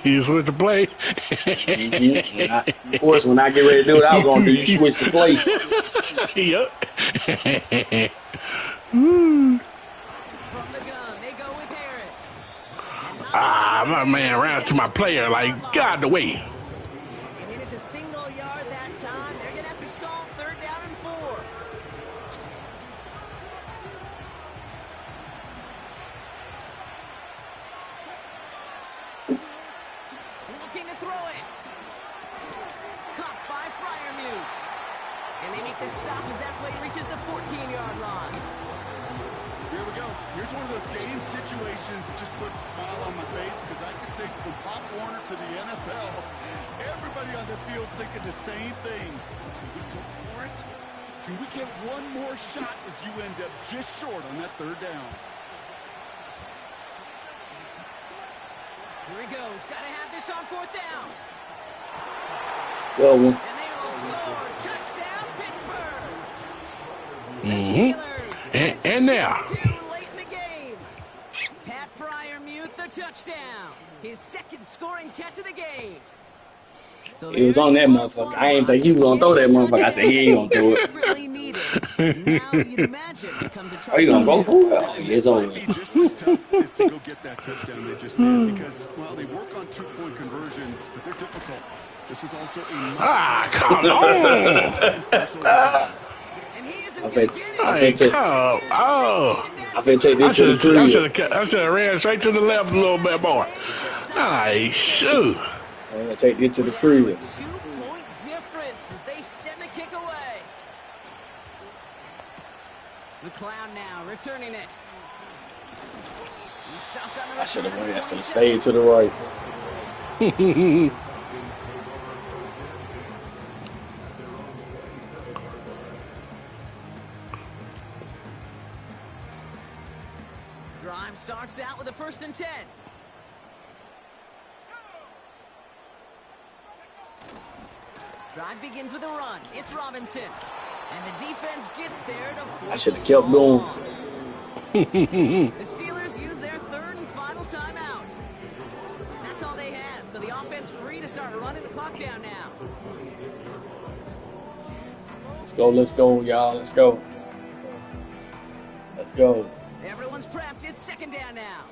You switch the play. Of course, when I get ready to do what I was going to do, you switch the play. Yep. From the gun, they go with Harris. My man ran to my player like, God, the way. And then it's a single yard that time. They're going to have to solve third down and 4. Looking to throw it. Caught by Freiermuth. And they make the stop as that play reaches the 14-yard line. Here we go. Here's one of those game situations that just puts a smile on my face because I can think from Pop Warner to the NFL, everybody on the field thinking the same thing. Can we go for it? Can we get one more shot as you end up just short on that third down? Here he goes. Got to have this on fourth down. Well, And they will score. Touchdown, Pittsburgh. The Steelers And now. late in the game. Pat Freiermuth, the touchdown. His second scoring catch of the game. So it was on that motherfucker. I ain't think he was gonna throw that motherfucker. I said he ain't gonna do it. Desperately needed. Now you'd imagine it becomes a trouble. Are you gonna go for it? Oh, it's over. Might be just as tough as to go get that touchdown they just did because, well, they work on 2-point conversions, but they're difficult. This is also a must. Come on. And he isn't I going bet- to get it. I bet you- I finna take this to the crib. I should have ran straight to the left a little bit more. Ay, shoot. I'm gonna take it to the Now crib. a 2-point difference as they send the kick away. McLeod now returning it. He stops on the I should have return went. I at the should have 27. stayed to the right. Drive starts out with a 1st and 10. Drive begins with a run. It's Robinson. And the defense gets there to force I should a have kept going. small loss. The Steelers use their 3rd and final timeout. That's all they had, so the offense free to start running the clock down now. Let's go, y'all. Let's go. Let's go. Everyone's prepped. It's 2nd down now.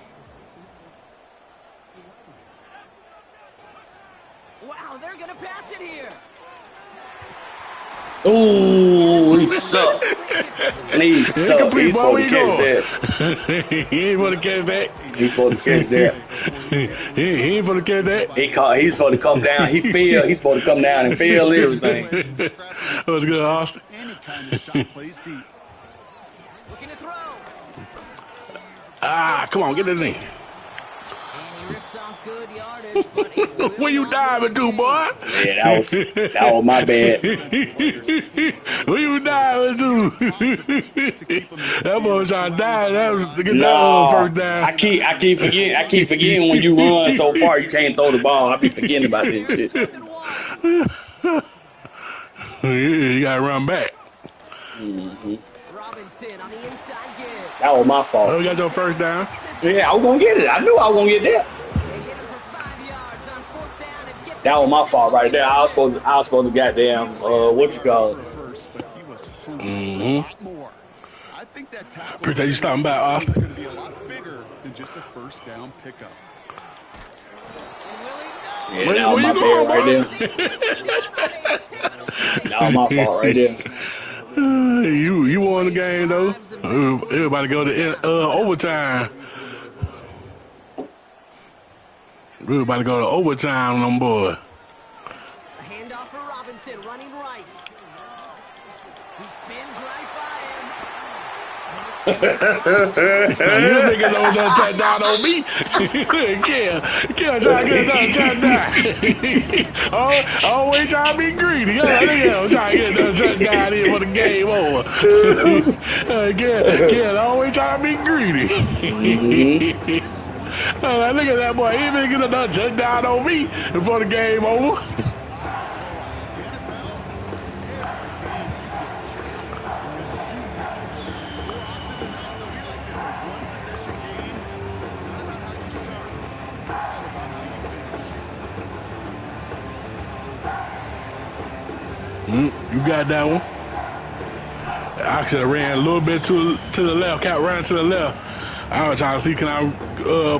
Wow, they're going to pass it here. Ooh, he sucked. And he sucked. He's supposed to catch that. He ain't supposed to catch that. He's supposed to catch that. He ain't supposed to catch that. He's supposed to come down. He failed. He's supposed to come down and fail everything. That was good, Austin. Any kind of shot plays deep. Looking to throw. Come on, get it in. And he rips off good yardage, but it will Where you not diving to, boy? Yeah, that was my bad. Where you diving to? That boy trying to dive. That was to get that first down. I keep forgetting when you run so far you can't throw the ball. I be forgetting about this shit. You gotta run back. Robinson on the inside give. That was my fault. Oh, we got your first down. Yeah, I was gonna get it. I knew I was gonna get that. They hit him for 5 yards on 4th down and get That was my fault right there. I was supposed to goddamn what you call it. I think that tackle Appreciate you stopping by, Austin. is going to be a lot bigger than just a 1st down pickup. Yeah, that was my bad right there. That was my fault right there. You won the game though. Everybody go to overtime. Everybody go to overtime on them boy. A handoff for Robinson, running right. He spins right by him. You nigga know that touchdown on me. Try to get another touchdown. Always trying to be greedy. I'm trying to get another touchdown in for the game over. Always trying to be greedy. Look at that boy. He didn't get another touchdown on me before the game over. You got that one. I should have ran a little bit to the left. Cat ran to the left. I was trying to see can I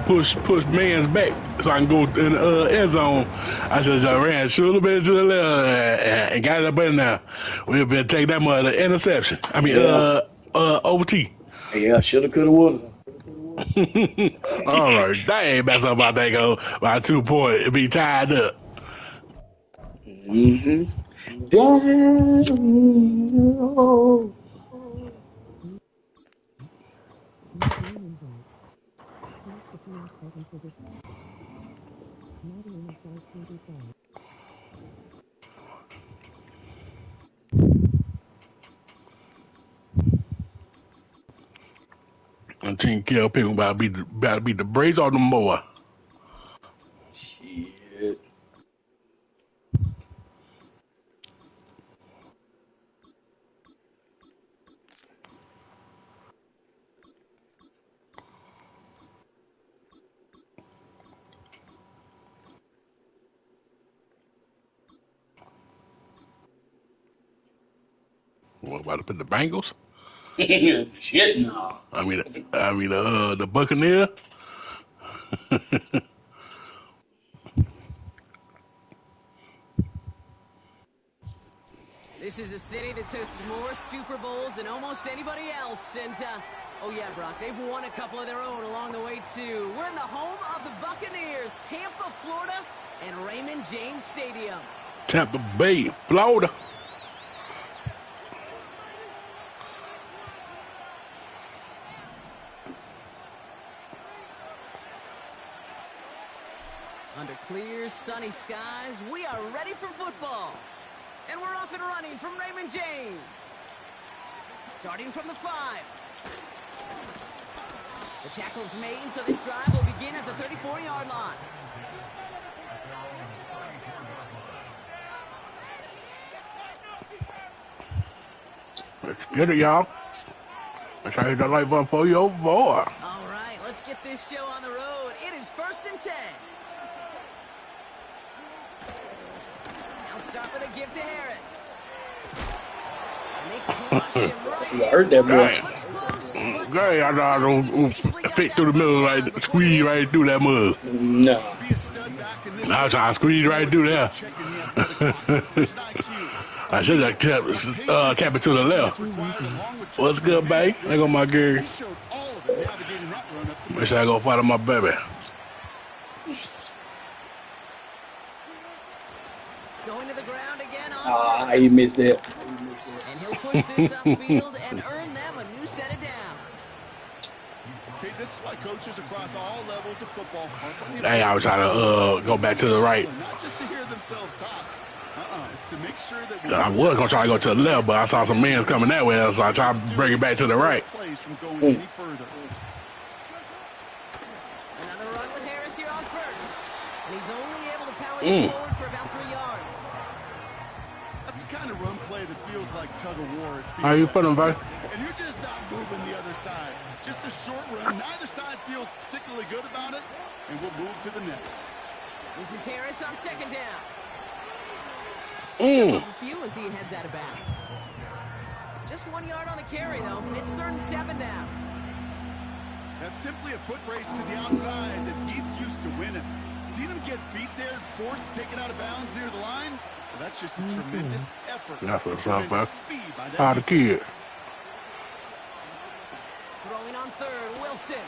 push man's back so I can go in the end zone. I should have ran a little bit to the left and got it up in there. We'll be able to take that much interception. I mean, OT. Yeah, shoulda, coulda, woulda. All right, that ain't mess up my thing by 2 points. It be tied up. Down. And Team Kill people about to beat the Braves or them boy. Shit. What about to put the Bengals? Shit, no. I mean the Buccaneer. This is a city that's hosted more Super Bowls than almost anybody else, and Oh, yeah, Brock. They've won a couple of their own along the way, too. We're in the home of the Buccaneers, Tampa, Florida, and Raymond James Stadium. Tampa Bay, Florida. Under clear, sunny skies, we are ready for football. And we're off and running from Raymond James. Starting from the 5. The tackle's made, so this drive will begin at the 34-yard line. Let's get it, y'all. Let's try to hit that light button for you, boy. All right, let's get this show on the road. It is 1st and 10. Now start with a give to Harris. And they crush him right. You heard that, boy. Looks close, but Great, I know I don't fit through the middle, right, squeeze right through that mud. No. I was trying to squeeze right through there. I should have kept it to the left. What's good, babe? There go my girl. Make sure I go follow my baby. going to the ground again on Ah, he missed that. and he'll push this upfield and earn them a new set of downs. Okay, this is why coaches across all levels of football. Hey, I was trying to go back to the right. Not just to hear themselves talk. It's to make sure that I was gonna try to go to the left, but I saw some men coming that way, so I tried to bring it back to the right. Plays from going any further. Another run with Harris here on first. And he's only able to power this forward for about 3 yards. That's the kind of run play that feels like tug of war. How you feeling, buddy? And you're just not moving the other side. Just a short run. Neither side feels particularly good about it. And we'll move to the next. This is Harris on 2nd down. Mm. A few as he heads out of bounds. Just 1 yard on the carry, though. It's 3rd and 7 now. That's simply a foot race to the outside that he's used to winning. Seen him get beat there and forced to take it out of bounds near the line? Well, that's just a tremendous effort. That's what's up, Tremendous man. speed by that How the kid? defense. Throwing on 3rd, Wilson.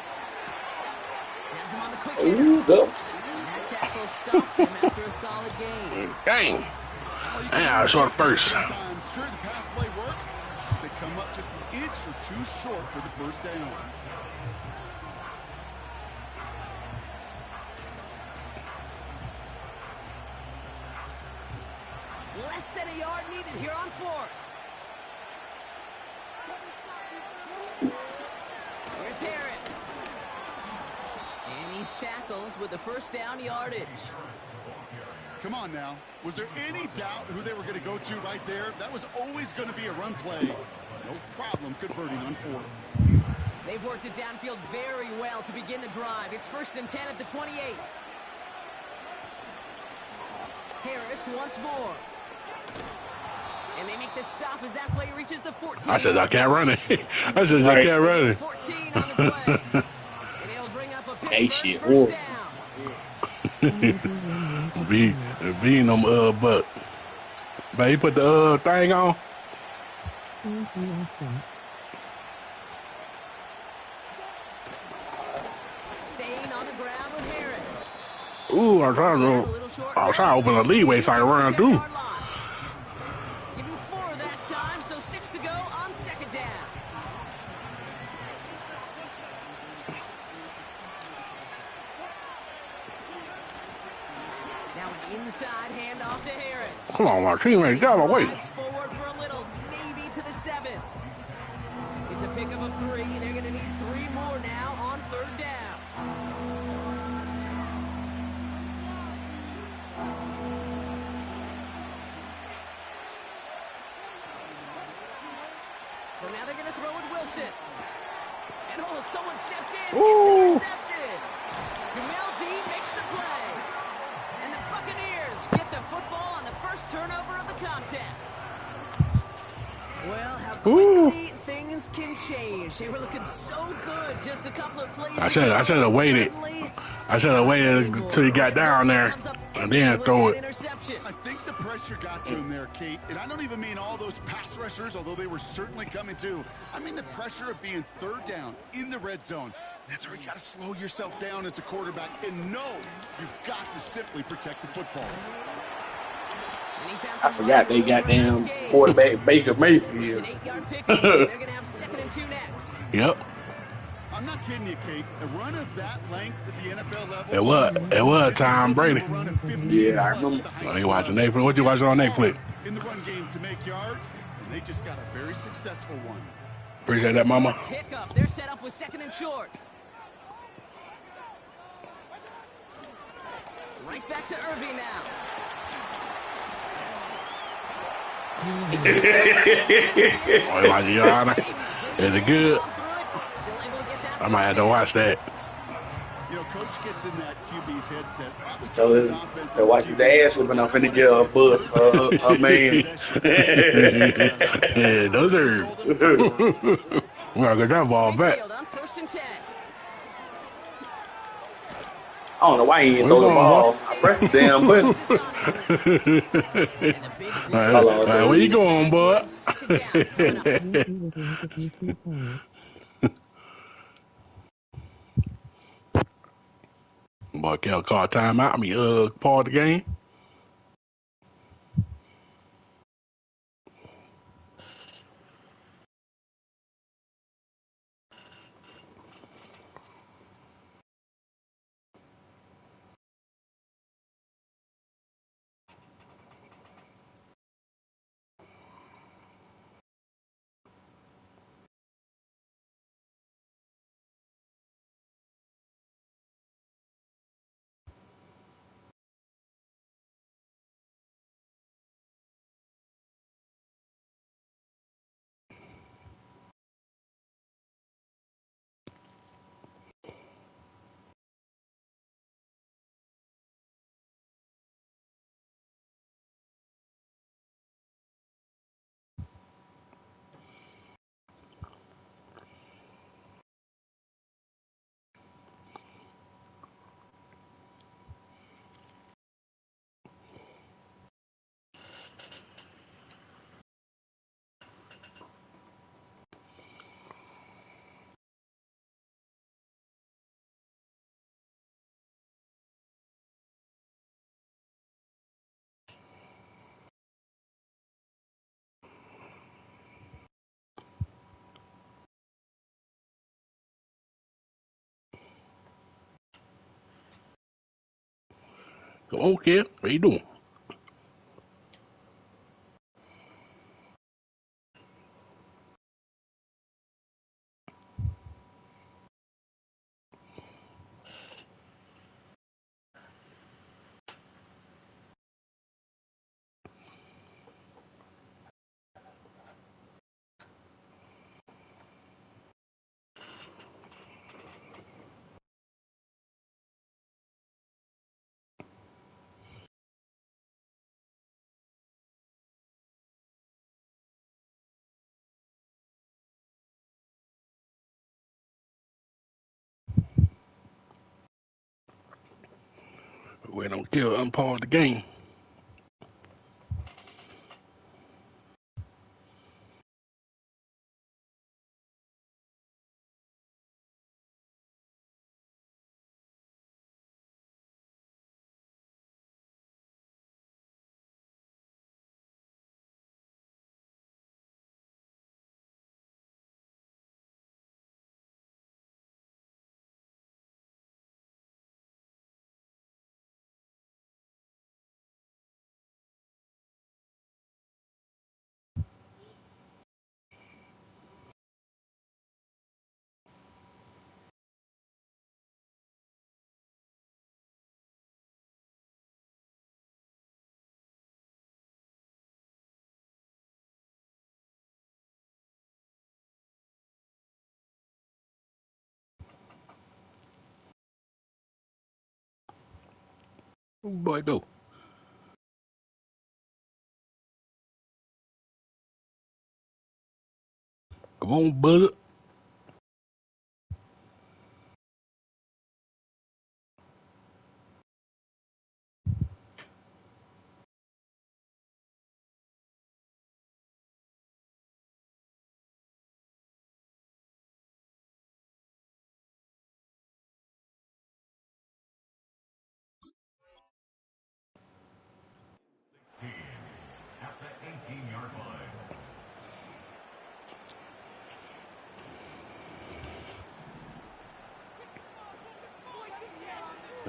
Has him on the quick hitter. Ooh, go. And that tackle stops him after a solid gain. Dang. Yeah, I saw it first. Sometimes, sure, the pass play works. They come up just an inch or two short for the first down. Less than a yard needed here on 4th. Here's Harris. And he's tackled with the first down yardage. Come on now. Was there any doubt who they were going to go to right there? That was always going to be a run play. No problem converting on 4th. They've worked it downfield very well to begin the drive. It's 1st and 10 at the 28. Harris once more. And they make the stop as that play reaches the 14. I said I can't run it. I said I can't run it. 14 on the play. And it'll bring up a Hey, Pittsburgh shit, first horrible. down. Beating them butt. But he put the thing on. Staying on the ground with Harris. Ooh, I'm trying to open a leeway so I can run through. Give him 4 that time, so 6 to go on 2nd down. Now an inside handoff to Harris. Come on, my teammate, get out of the way. Drives forward for a little, maybe to the 7. It's a pickup of 3. They're going to need 3 more now on 3rd down. So now they're going to throw with Wilson. And oh, someone stepped in. Ooh. It's intercepted. Jamel Dean makes the play. And the Buccaneers get the football on the first turnover of the contest. Well, how quickly things can change. They were looking so good just a couple of plays I should have waited. Suddenly, I should have waited until he got down there and then throw it. Interception. I think the pressure got to him there, Kate. And I don't even mean all those pass rushers, although they were certainly coming too. I mean the pressure of being third down in the red zone. That's where you got to slow yourself down as a quarterback and know you've got to simply protect the football. I forgot they got damn quarterback Baker Mayfield. They're going to have 2nd and 2 next. Yep. I'm not kidding you, Kate. A run of that length at the NFL level. It was Tom Brady. Yeah, I remember. Oh, you watching Netflix? What you watching on Netflix? In the run game to make yards, and they just got a very successful one. Appreciate that, mama. Pick up. They're set up with 2nd and short. Right back to Irving now. Oh, you watching Your Honor? Is it good? I might have to watch that. You know, coach gets in that QB's headset. So they watch his ass whipping off in the jail, but man. Yeah, those are. We gotta get that ball back. I don't know why he ain't throw the ball. I pressed the damn button. All right, where you going, boy? Boy, Cal called timeout. I mean, part of the game. Come on, kid. What you doing? We don't kill unpause the game. Oh, boy, go. Come on, buzzer.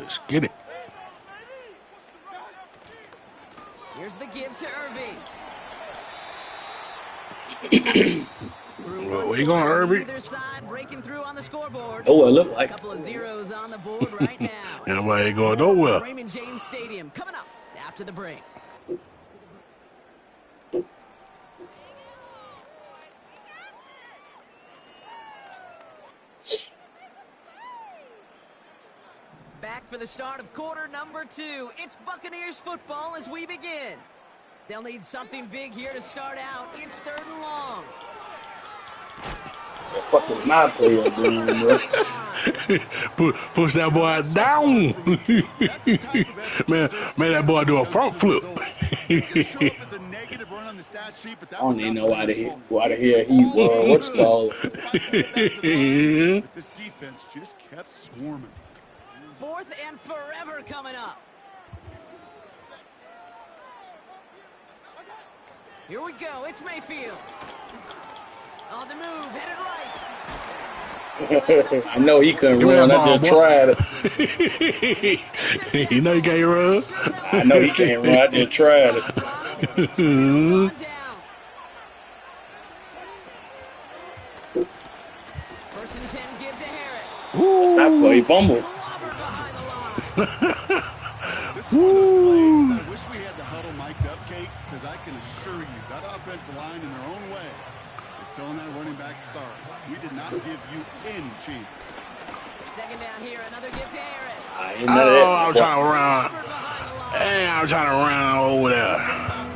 Let's get it. Here's the give to Irving. Where you going, Irving? Either side breaking through on the scoreboard. Oh, it look like. A couple of zeros on the board right now. Nobody ain't going nowhere. Raymond James Stadium coming up after the break. Back for the start of quarter number 2. It's Buccaneers football as we begin. They'll need something big here to start out. It's 3rd and long. What the fuck is my player doing, bro? Push that boy down. man, that boy do a front flip. I don't even know why the hell he was. What's it called? This defense just kept swarming. 4th and forever coming up. Here we go. It's Mayfield. On the move, headed right. I know he couldn't run. I just tried it. You know you can't run. I know he can't run. I just tried it. First and 10, give to Harris. That's not for he fumbled. This is one of those plays that I wish we had the huddle mic'd up, Kate, because I can assure you that offensive line in their own way is telling that running back, sorry, we did not give you any chance. Second down here, another give to Harris. I'm trying to run. Hey, I'm trying to run over there.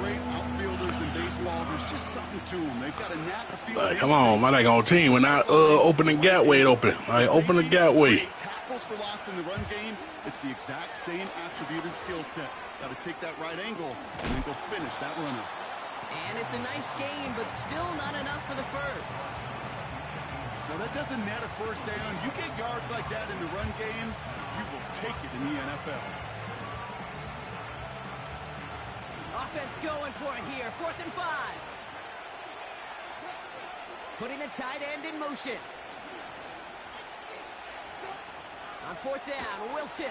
Great outfielders in baseball, there's just something to them. They've got a knack of feeling. Like, come on, my like on team. We're not open the gap way open. Like, open the gap way. Tackles for loss in the run game. It's the exact same attribute and skill set. Got to take that right angle and then go finish that runner. And it's a nice game, but still not enough for the first. Well, that doesn't net a first down. You get yards like that in the run game, you will take it in the NFL. Offense going for it here. 4th and 5. Putting the tight end in motion. On 4th down, Wilson.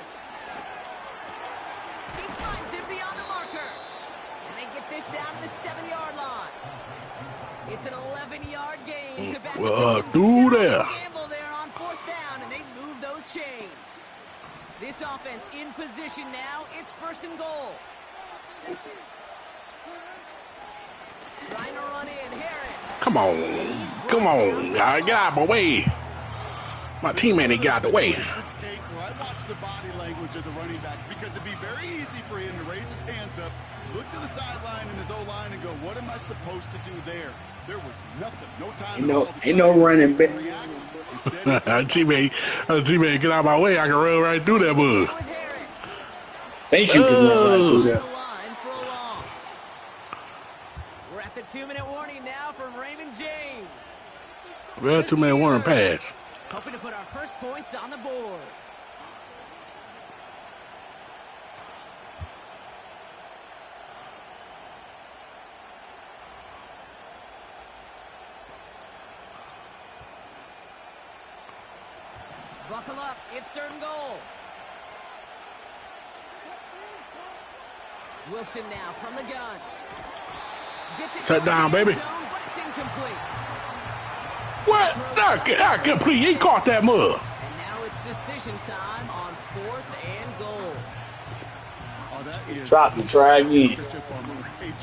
He finds him beyond the marker. And they get this down to the 7-yard line. It's an 11-yard gain to back up through there. Gamble there on 4th down, and they move those chains. This offense in position now. It's 1st and goal. Trying to run in, Harris. Come on. Come on. Get out of my way. My teammate ain't got out the way. Well, I watch the body language of the running back because it'd be very easy for him to raise his hands up, look to the sideline in his O-line and go, what am I supposed to do there? There was nothing, no time. Ain't no running back. teammate, get out of my way. I can run right through that bug. Thank you, because I do that. We're at the 2-minute warning now from Raymond James. Well, 2-minute warning pass. Hoping to put our first points on the board. Buckle up, it's 3rd and goal. Wilson now from the gun. Gets it Touchdown, baby. Zone, but it's incomplete. What? Not complete. He caught that mug. And now it's decision time on 4th and goal. Drop and try again.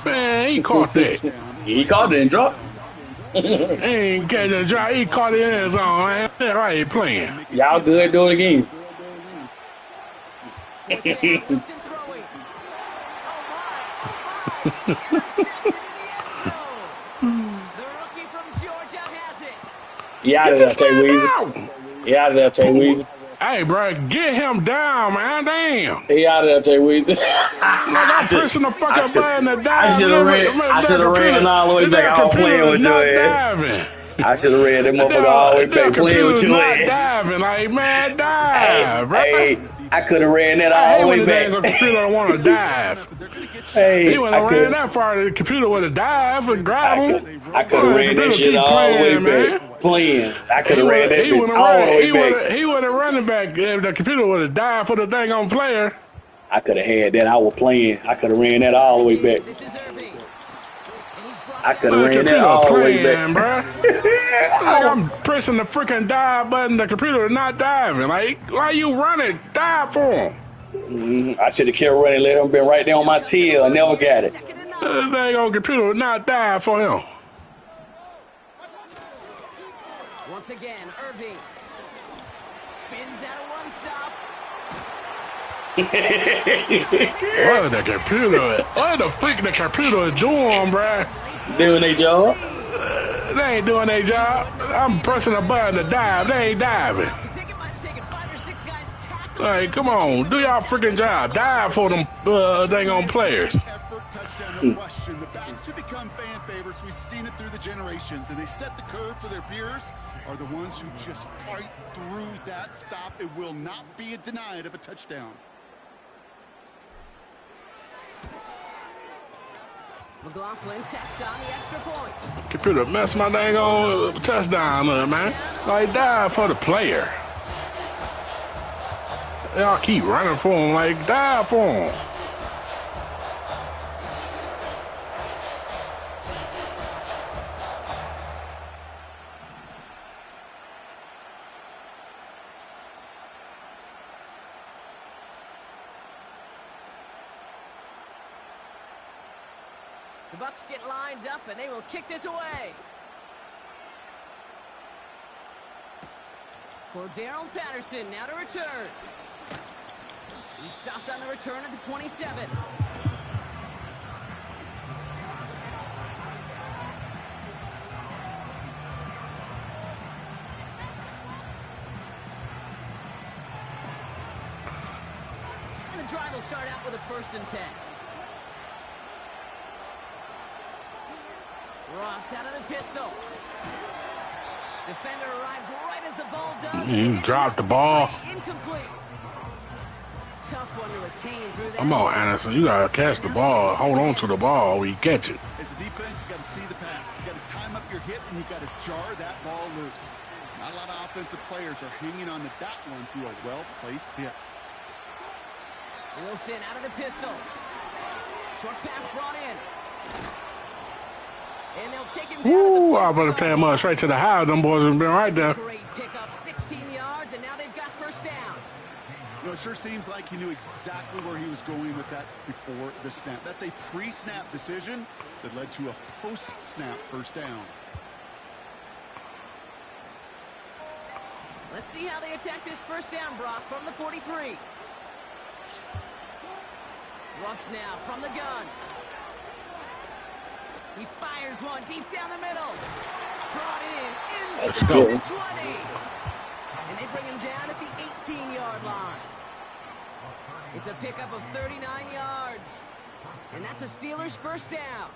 Man, he caught that. He caught it and dropped. Ain't catching a drop. He caught it in his own, man. That's right, he playing. Y'all good, do it again. Wilson throwing. Oh my. Intercepted in the end zone. The rookie from Georgia has it. Yeah, out of there, Tay Weezy. Yeah, out of there, Tay Weezy. Hey, bro, get him down, man. Damn. He out of there, Tay Weezy. I'm pressing the fucking button to dive. I should have ran all the way back. I was playing with your ass. I should have read that motherfucker all the way back playing with your ass. Diving, like, man, dive. Hey, I could have ran that all the way back. The computer don't want to dive. Hey, he wouldn't have ran that far. The computer would have dived and grabbed him. I could have ran that shit all the way back. playing. I could He have ran would that he would bitch have all the run way back. he would have running back if the computer would have died for the thing on player. I could have had that. I was playing. I could have ran that all the way back. This is Irving. I could have Man, the ran that computer all the way playing, back. bruh. Like I'm pressing the freaking dive button, the computer is not diving. Like, why you running? Dive for him. I should have kept running, let him been right there on my tail. I never got it. This dang old computer not dive for him. Once again, Irving spins out of one stop. What is the computer? What the freak the computer is doing, bruh? Doing their job. They ain't doing their job. I'm pressing a button to dive. They ain't diving. Like, come on, do y'all freaking job. Dive for them dang on players. Touchdown, no question. The backs who become fan favorites, we've seen it through the generations, and they set the curve for their peers, are the ones who just fight through that stop. It will not be denied of a touchdown. McLaughlin checks on the extra point. Computer mess my dang on touchdown up, man. Like, dive for the player. Y'all keep running for him, like, dive for him. The Bucks get lined up, and they will kick this away. Cordero Patterson now to return. He stopped on the return at the 27. And the drive will start out with a 1st and 10. Ross out of the pistol. Defender arrives right as the ball does. Dropped the ball. Incomplete. Tough one to retain through that. Come on, Anderson. You got to catch the ball. Hold on to the ball when you catch it. As a defense, you got to see the pass. You got to time up your hit, and you got to jar that ball loose. Not a lot of offensive players are hanging on to that one through a well-placed hit. Wilson out of the pistol. Short pass brought in. And they'll take him down. Ooh, I better pay him straight to the house. Them boys have been right there. Great pickup, 16 yards, and now they've got 1st down. You know, it sure seems like he knew exactly where he was going with that before the snap. That's a pre-snap decision that led to a post-snap 1st down. Let's see how they attack this 1st down, Brock, from the 43. Russ now from the gun. He fires one deep down the middle. Brought in inside the 20. And they bring him down at the 18-yard line. It's a pickup of 39 yards. And that's a Steelers 1st down.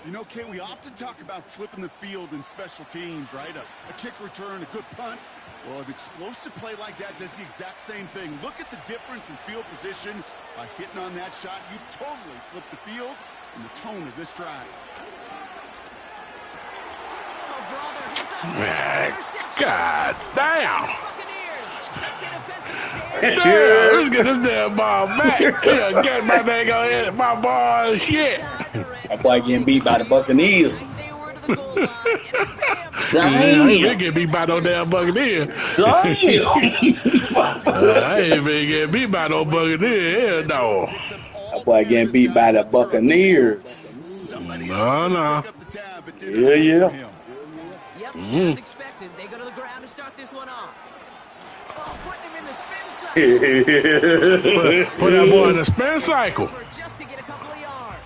You know, Kate, we often talk about flipping the field in special teams, right? A kick return, a good punt. Well, an explosive play like that does the exact same thing. Look at the difference in field position by hitting on that shot. You've totally flipped the field and the tone of this drive. God damn. Damn, let's get this damn ball back. Yeah, get my thing on it. My ball shit. That's why getting beat by the Buccaneers. You get beat by no damn Buccaneers. I ain't been getting beat by no Buccaneers. No. That boy getting beat by the Buccaneers. No. Yeah. Yep, as expected, they go to the ground to start this one off. Oh, putting him in the spin cycle. Put that boy in the spin cycle. Just to get a couple of yards.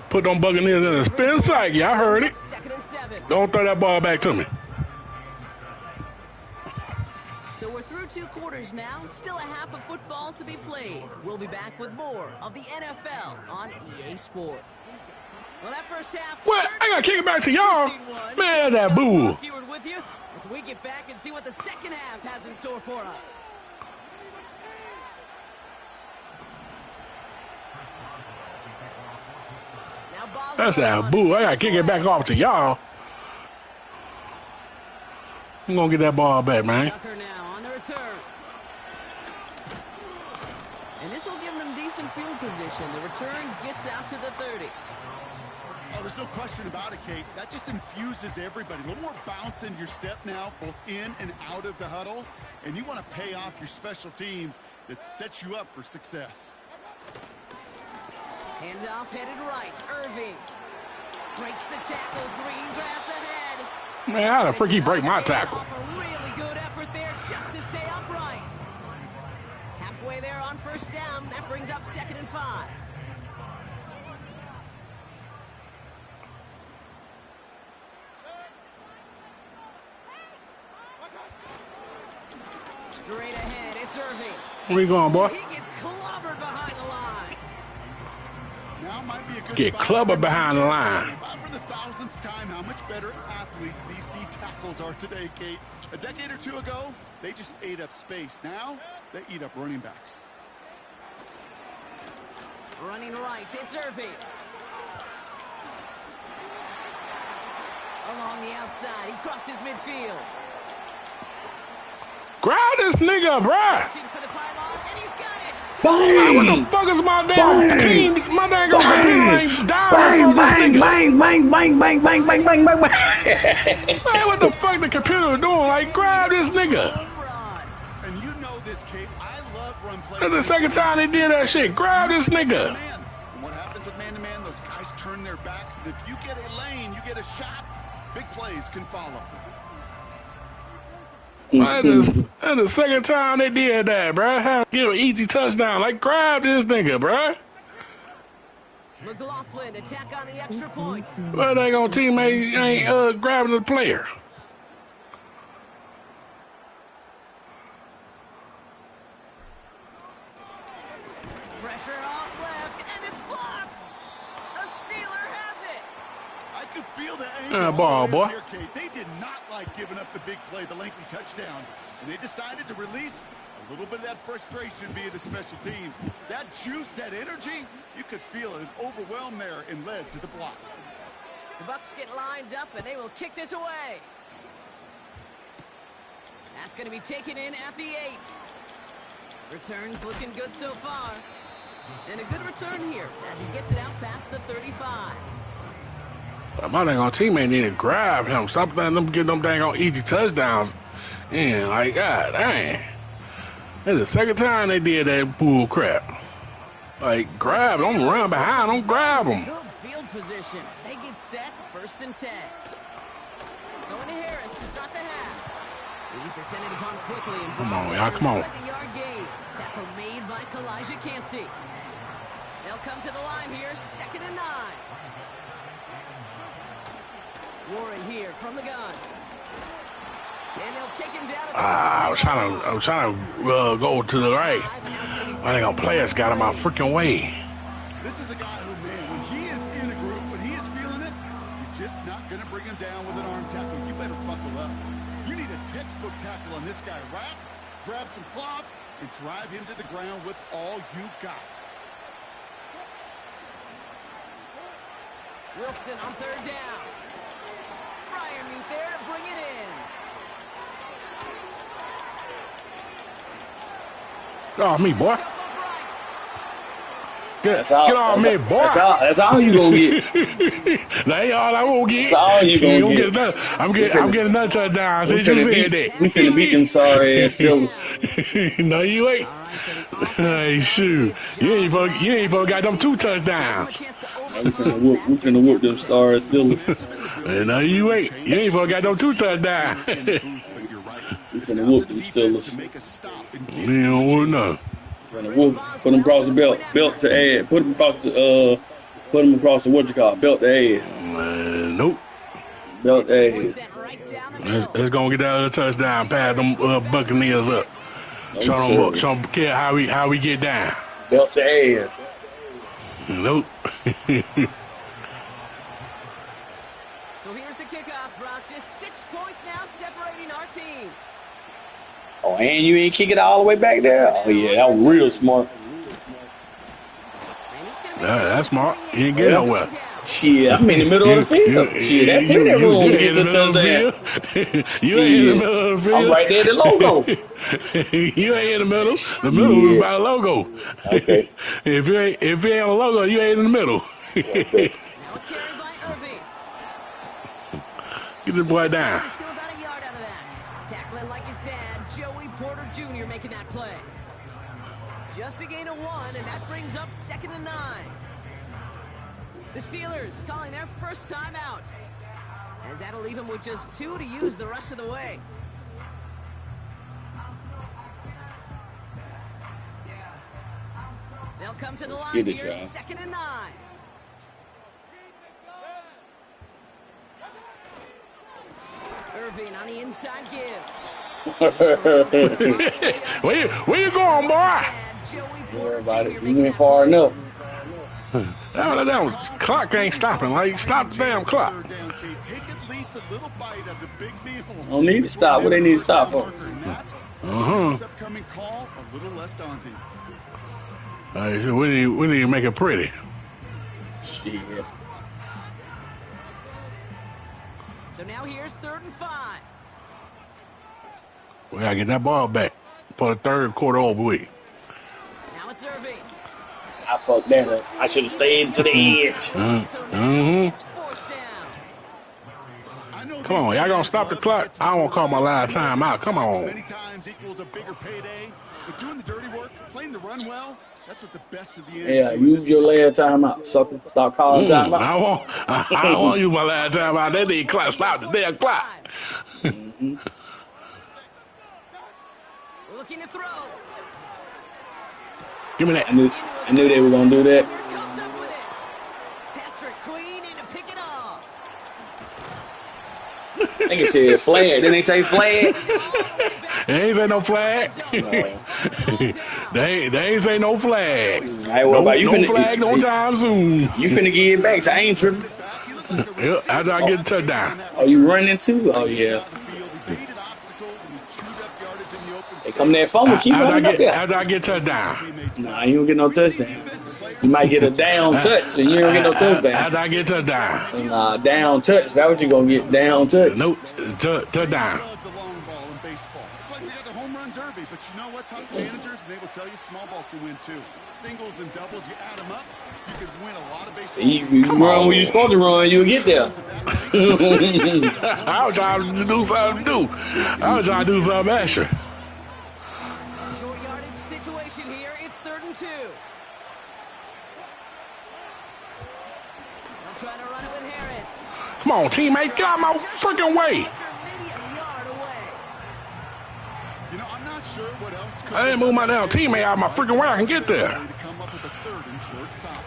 Put them Buccaneers in the spin cycle. I heard it. 2nd and 7. Don't throw that ball back to me. So we're through 2 quarters now. Still a half of football to be played. We'll be back with more of the NFL on EA Sports. Well, that 1st half. What? I gotta kick it back to y'all. Man, that boo. With you as we get back and see what the 2nd half has in store for us. That's that boo. I gotta kick it back off to y'all. I'm gonna get that ball back, man. Tucker now on the return. And this will give them decent field position. The return gets out to the 30. Oh, there's no question about it, Kate. That just infuses everybody. A little more bounce in your step now, both in and out of the huddle. And you want to pay off your special teams that sets you up for success. Handoff headed right. Irving breaks the tackle. Green grass ahead. Man, how the frick he break my tackle? A really good effort there just to stay upright. Halfway there on first down. That brings up 2nd and 5. Straight ahead, it's Irving. Where you going, boy? He gets clobbered behind the line. Now might be a good Get spot clubbered to behind the line. for the 1000th time, how much better athletes these D tackles are today, Kate. A decade or two ago, they just ate up space. Now, they eat up running backs. Running right, it's Irving. Along the outside, he crosses midfield. Grab this nigga, bruh. Reaching for the pylon, and he's got it. Hey, what Bang! the fuck is my damn team? My damn computer ain't dying Bang! from this Bang! nigga. Bang! Bang! Bang! Bang! Bang! Bang! Bang! Bang! Bang! Hey, what the fuck the computer doing? Like, grab this nigga. Home run. And you know this, Kate. I love run plays. That's the second time they did that shit. Grab this nigga. Man. And what happens with man-to-man, those guys turn their backs, and if you get a lane, you get a shot, big plays can follow. That's the second time they did that, bruh. How to give an easy touchdown. Like, grab this nigga, bruh. McLaughlin attack on the extra point. Well, they gonna teammate ain't grabbing the player. Pressure off left, and it's blocked. A Steeler has it. I could feel the anger Ball, all the way boy. up here, Kate. They did not like giving up the big play, the lengthy touchdown, and they decided to release a little bit of that frustration via the special teams. That juice, that energy, you could feel it overwhelmed there and led to the block. The Bucs get lined up, and they will kick this away. That's going to be taken in at the 8. Returns looking good so far. And a good return here as he gets it out past the 35. My dang on teammate need to grab him. Stop letting them get them dang on easy touchdowns. And like, god dang. That's the second time they did that bull crap. Like, grab them, run behind them, grab them. Good field position as they get set, 1st and 10. Going to Harris to start the half. He's descended upon quickly and Come on, dropped y'all, down. come on. Looks like a yard gain. Tackle made by Kalijah Cansey. They'll come to the line here, 2nd and 9. Warren here from the gun. And they'll take him down at the I was trying to go to the right. My dang on players got in my freaking way. This is a guy who, man, when he is in a group, when he is feeling it, you're just not going to bring him down with an arm tackle. You better buckle up. You need a textbook tackle on this guy. Rack, grab some cloth, and drive him to the ground with all you got. Wilson on 3rd down. Fryermuth there to bring it in. Oh, me, boy. Get off me, boy. That's all you gonna get. That ain't all I won't get. That's all you gonna get. I'm getting another touchdown since you said that. We finna beat them sorry ass Steelers. No, you ain't. All right, so the offense Hey, shoot. You ain't supposed got them 2 touchdowns. We finna whoop them sorry ass Steelers. No, you ain't. You ain't supposed got them 2 touchdowns. We finna whoop them Steelers. You don't want nothing. Finna whoop. Put them across the belt to add. Put them across the what you call it, belt to ass. Nope. Belt to ass. Let's go and get that other touchdown. Pad them Buccaneers up. Show them kid how we get down. Belt to ass. Nope. So here's the kickoff, Brock. Just 6 points now separating our teams. Oh, and you ain't kick it all the way back there? Oh, yeah, that was real smart. And he's gonna make That's smart. You ain't getting nowhere. down. Shit, I'm in the middle of the field. Shit, that plenty of room to ain't get in the to the middle of the touchdown. field. You ain't in the middle of the Shit, I'm field. right there at the logo. You ain't in the middle. The middle is Shit. by the logo. Okay. If you ain't on the logo, you ain't in the middle. Okay. Now a carry by Irving. Get this boy down. He's still about a yard out of that. Tackling like his dad, Joey Porter Jr. making that play. Just a gain of 1, and that brings up 2nd and 9. The Steelers calling their first time out, as that'll leave them with just 2 to use the rest of the way. They'll come to the Let's line get it, here, y'all. 2nd and 9. Irving on the inside give. Where you going, boy? Everybody, you went far enough. That clock ain't stopping. Like, stop the damn clock. Take at least a little bite of the big meal. Don't need to stop. What they need to stop for? This upcoming call a little less daunting. We need to make it pretty. Shit. So now here's 3rd and 5. We gotta get that ball back for the third quarter over with. Now it's Irving. I fucked that up. I should have stayed to the edge. So now it's 4th down. Come on, y'all gonna stop the clock? I won't call my last time out. Come on. Many times equals a bigger payday, but doing the dirty work, playing to run well, that's what the best of the end. Yeah, use your last time out, sucker. Stop calling time out. I don't want to use my last time out. That didn't clock. Stop the damn clock. Looking to throw. Give me that. I knew they were gonna do that. Comes up with it. Patrick Queen in to pick it off. I think it said flag. Didn't they say flag? They ain't say no flag. They ain't say no flag. Hey, what about you? No flag, no time soon. You finna get it back, so I ain't tripping. Yep, after I get a touchdown. Oh, you running too? Oh, yeah. They come there fumble, keep running up there. After I get touchdown. Nah, you don't get no touchdown. You might get a down touch, and you don't get no touchdown. After I get touchdown. Nah, down touch. That's what you gonna get, down touch. Nope, touchdown. Derby, but you know what? Talk to managers and they will tell you small ball can win too. Singles and doubles, you add them up, you could win a lot of baseball. You run when you're supposed to run, you'll get there. I was trying to do something extra. Short yardage situation here. It's 3rd and 2. They'll try to run it with Harris. Come on, teammate, get out of my freaking way. Maybe a yard away. You know, I'm not sure what else could I didn't move my damn teammate out of my freaking way. I can get there. to come up with a 3rd and short stop.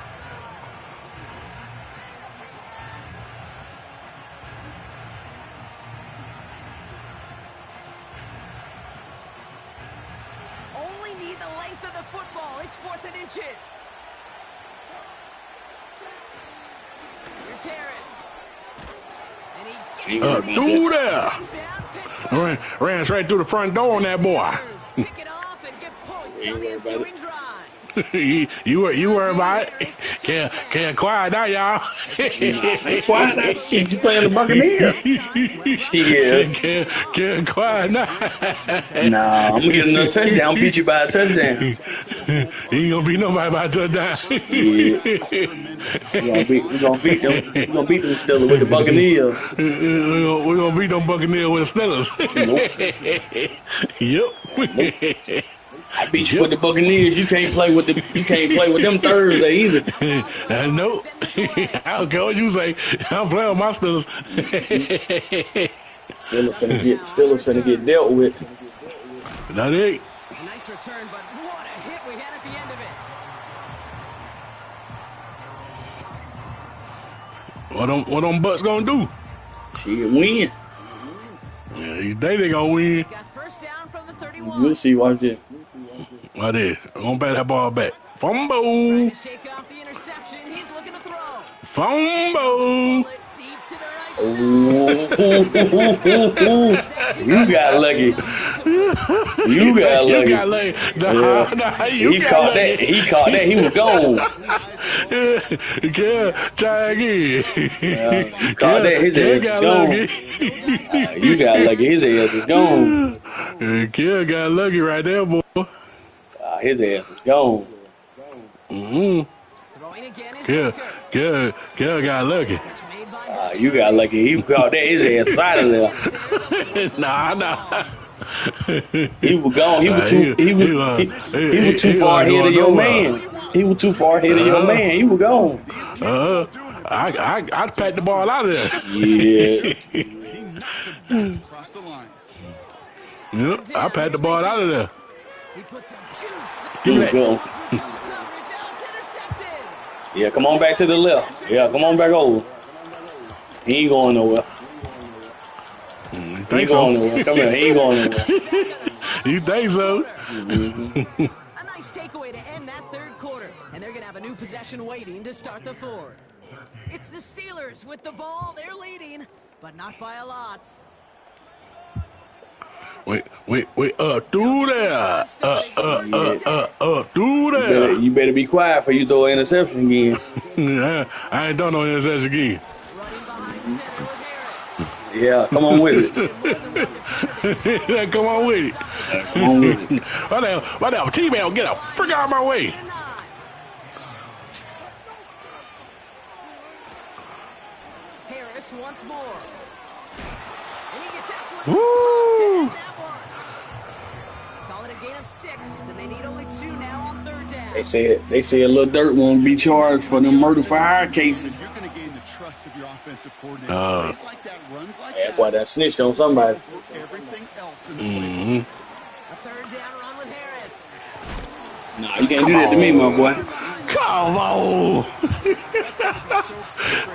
Only need the length of the football. It's 4th and inches. Here's Harris. And he gets it. Through there. Touchdown, Pittsburgh. Ran straight through the front door on that boy. Pick it off and get points on the ensuing drive. you worry about it. Can't quiet down, y'all. Quiet now. Shit, you playing the Buccaneers. Shit. Can't quiet now. Nah, I'm gonna get another touchdown. Beat you by a touchdown. Ain't gonna beat nobody by a touchdown. Yeah. We're gonna beat them Steelers with the Buccaneers. We're gonna beat them Buccaneers with the Steelers. Yep. I beat you with the Buccaneers. You can't play with them Thursday either. Nope. I don't care what you say. I'm playing with my Steelers. Steelers finna get dealt with. Not it. A nice return, but what a hit we had at the end of it. What them Bucks gonna do? Shit, win. Yeah, you think they gonna win? Got first down from the 31. We'll see. Watch this. I did. I'm gonna bat that ball back. Trying Fumble. to shake off the interception. He's looking to throw. Fumble. Bullet deep to the right side. You got lucky. You got lucky. You got lucky. He caught that. He was gone. Kill, try again. You caught that, his Kill ass is got gone. lucky. You got lucky, his ass is gone. Kill got lucky right there, boy. His ass is gone. Throwing again is Kill, Baker. Kill got lucky. Catch made by You got lucky. He caught that, his ass out of there. Nah. He was gone. He was too far ahead of your man. He was too far ahead of your man. He was gone. I packed the ball out of there. Yeah. He knocked him back across the line. Yep, I packed the ball out of there. He put some juice. Give me that. Go. Yeah, come on back to the left. Yeah, come on back over. He ain't going nowhere. He ain't going nowhere. Come here. He ain't going nowhere. You think so? A nice takeaway to end that third quarter, and they're going to have a new possession waiting to start the fourth. It's the Steelers with the ball. They're leading, but not by a lot. Wait, through there. Through there. You better be quiet for you throw an interception again. I ain't done no interception again. Running behind center with Harris. Yeah, come on with it. Come on with it. Come on with it. Why the T-Man get a frick out of my way? Harris once more. And he gets absolutely Woo! that one. Call it a gain of 6, and they need only 2 now on third down. They said Lil Dirt won't be charged for them murder for hire cases. You're going to gain the trust of your offensive coordinator. Plays like that, runs like That's why that snitched on somebody. For everything else in the playbook. A third down run with Harris. Nah, you can't do that to me, my boy. Come on.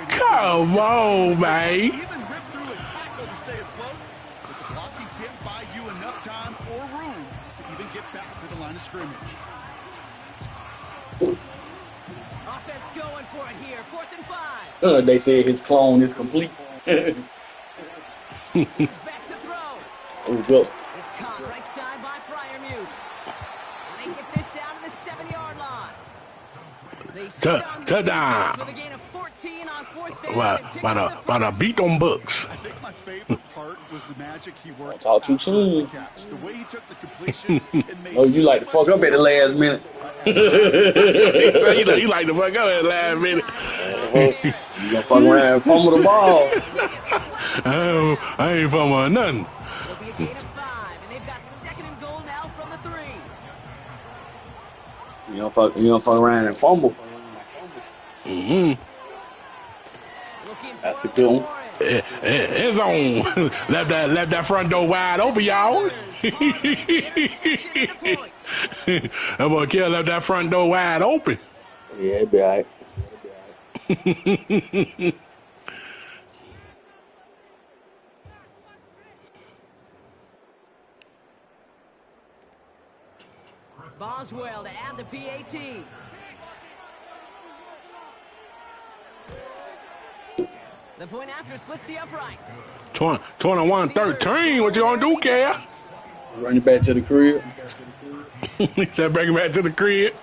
Come on, man. Even rip through a tackle to stay afloat, but the blocking can't buy you enough time or room to even get back to the line of scrimmage. Offense going for it here. 4th and 5. They said his clone is complete. He's back to throw. Oh, go. It's caught right side by Fryermuth. And they get this down to the 7-yard line. They stun the touchdown. with a gain of 14 on 4th down. Why the beat them Bucks? I think my favorite part was the magic he worked Talk too after soon. the catch. The way he took the completion and made Oh, you like to fuck up at the last minute. you like to fuck up at the last minute. You gonna fuck around and fumble the ball. I ain't fumbling nothing. It'll be a gain of 5, and they've got 2nd and goal now from the 3. You don't fuck around and fumble. That's a good one. It's on. left that front door wide open, y'all. That boy Kill left that front door wide open. Yeah, it'll be all right. Boswell to add the PAT. The point after splits the uprights. 21-13. What you gonna do, Cal? Run it back to the crib. He said bring him back to the crib.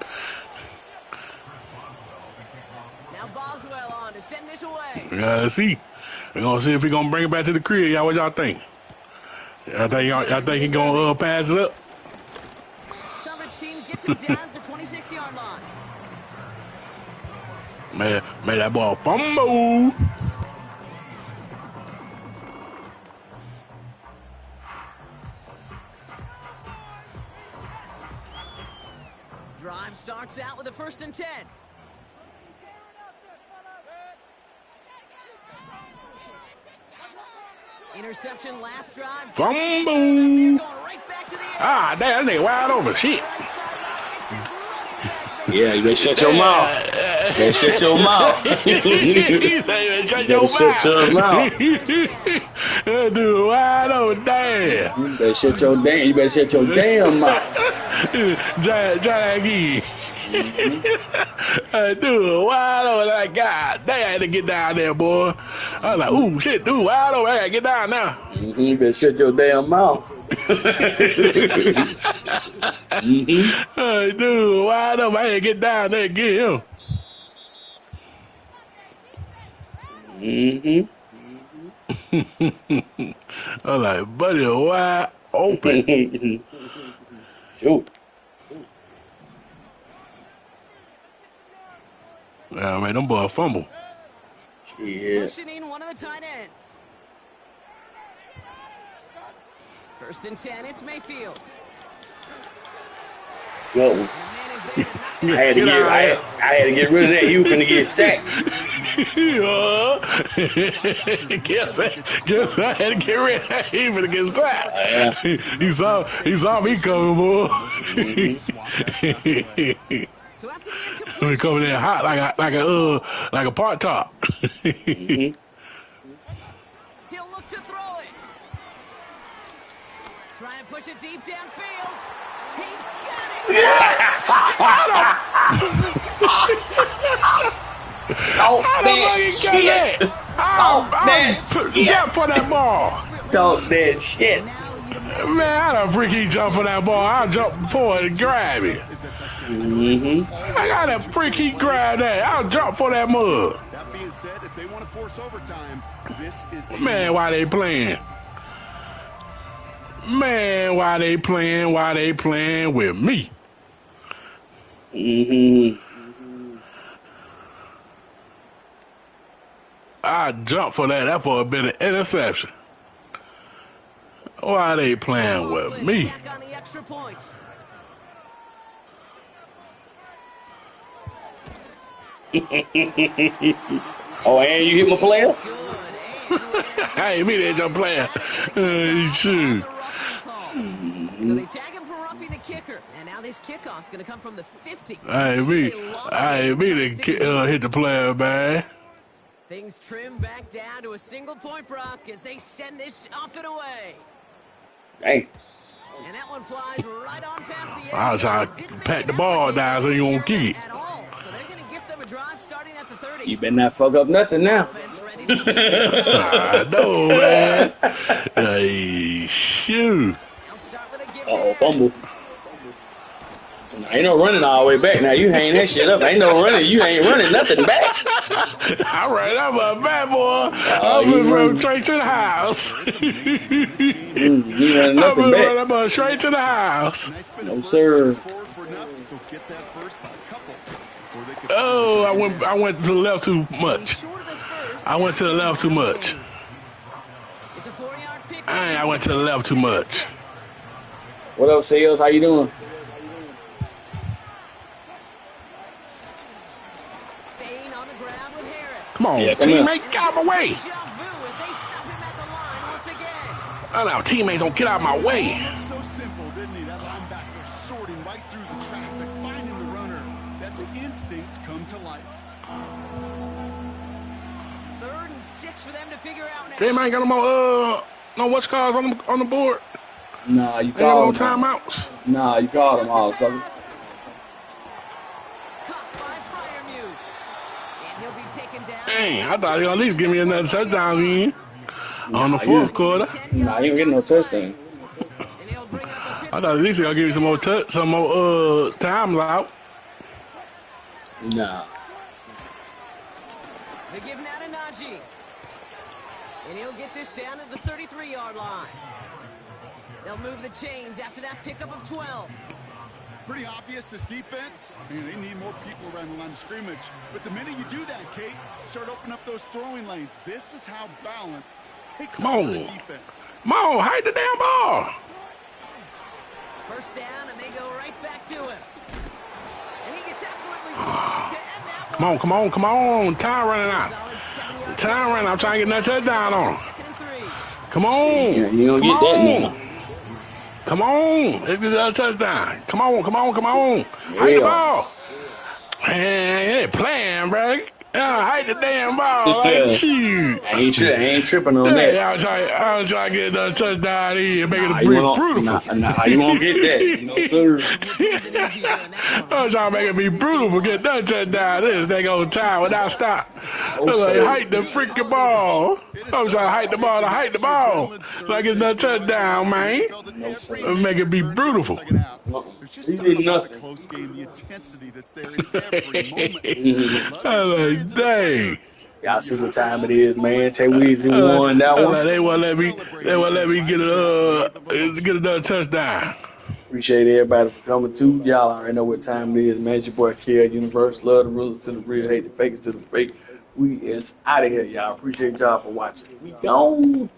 Now Boswell on to send this away. Let's see. We're gonna see if he gonna bring it back to the crib. Y'all, what y'all think? Y'all think he gonna pass it up? Coverage team gets him down at the 26-yard line. Made that ball fumble. Drive starts out with a 1st and 10. Interception last drive. Fumble. They're going right back to the air. Ah, damn, that nigga wide open. Shit. Right sideline. It's his running back. Yeah, you better shut your mouth. You better shut your mouth. Shut your mouth. That dude wide open. Damn. You better shut your damn mouth. Jaggy. Dude, wide open. Like, God, they had to get down there, boy. I was like, ooh, shit, dude, wide open. I gotta get down now. You better shut your damn mouth. Dude, wide open. I had to get down there and get him. Mm-hmm. I'm like, buddy, wide open. Shoot. Yeah, man, them boys fumble. Yeah. Motioning one of the tight ends. 1st and 10, it's Mayfield. Good one. I had to get rid of that. You finna get sacked. guess I had to get rid of that. He finna get sacked. He saw me coming, boy. So after the He coming in hot like a pot top. He'll look to throw it. Try and push it deep downfield. He's got it. Talk that shit. Talk that shit. Jump for that ball. Talk that shit. Man, I done freaky jump for that ball. I'll jump for it and grab it. I got that freaky grab that. I'll jump for that mug. That being said, if they want to force overtime, this is Man, why they playing? Man, why they playing? Why they playing with me? I jump for that. That for a bit of interception. Why they playing with me? On the extra point. Oh, and you hit my player? I ain't me that jump player. Shoot. So they tag him for roughing the kicker, and now this kickoff's going to come from the 50. I ain't me that hit the player, man. Things trim back down to a single point, Brock, as they send this off and away. Dang. And that one flies right on past the end. I was trying to pat the ball down so you won't kick it. At all. So they're going to give them a drive starting at the 30. You better not fuck up nothing now. I know, man. Hey, shoot. Uh-oh, fumble. Ain't no running all the way back. Now you hang that shit up. Ain't no running. You ain't running nothing back. I ran up a bad boy. I'm gonna run straight to the house. You running nothing back. I'm straight to the house. No sir. Oh, I went to the left too much. I went to the left too much. I went to the left too much. What up, Sales? How you doing? Come on, yeah, teammate, get out of my way. Oh, no, teammates don't get out of my way. So simple, didn't he? That linebacker sorting right through the traffic, finding the runner. That's instincts come to life. 3rd and 6 for them to figure out next. Damn, I ain't got no watch cars on the board. Nah, you called them. No timeouts. Nah, you called them all, sucker. Dang, I thought he at least give me another touchdown again on the 4th quarter. Nah, he ain't getting no touchdown. I thought at least he'll give you some more time out. Nah. They give now to Najee. And he'll get this down to the 33-yard line. They'll move the chains after that pickup of 12. Pretty obvious, this defense, they need more people around the line of scrimmage. But the minute you do that, Kate, start opening up those throwing lanes. This is how balance takes over the defense. Come on, hide the damn ball. 1st down, and they go right back to him. And he gets absolutely blocked to end that one. Come on. Time running out. I'm trying to get another touchdown on him. Come on. You don't get that now. Come on. Let's get another touchdown. Come on. Hide the ball. Man, you ain't playing, bro. Hide the damn ball. Like, shoot. I ain't tripping on that. I was trying to get another touchdown here, making it brutal. Nah, you won't get that. No, sir. I was trying to make it be brutal for getting that touchdown. This thing on time without stop. I was like, hide the freaking ball. I was trying to hide the ball. So I get another touchdown, man. Make it be brutal. He did nothing. Close game, the intensity that's there in every moment. I was like, dang. Y'all see what time it is, man. Tay Weezy won that one. They won't let me get another touchdown. Appreciate everybody for coming too. Y'all already know what time it is, man. It's your boy K Universe. Love the rulers to the real, hate the fakers to the fake. We is out of here, y'all. Appreciate y'all for watching. We gone.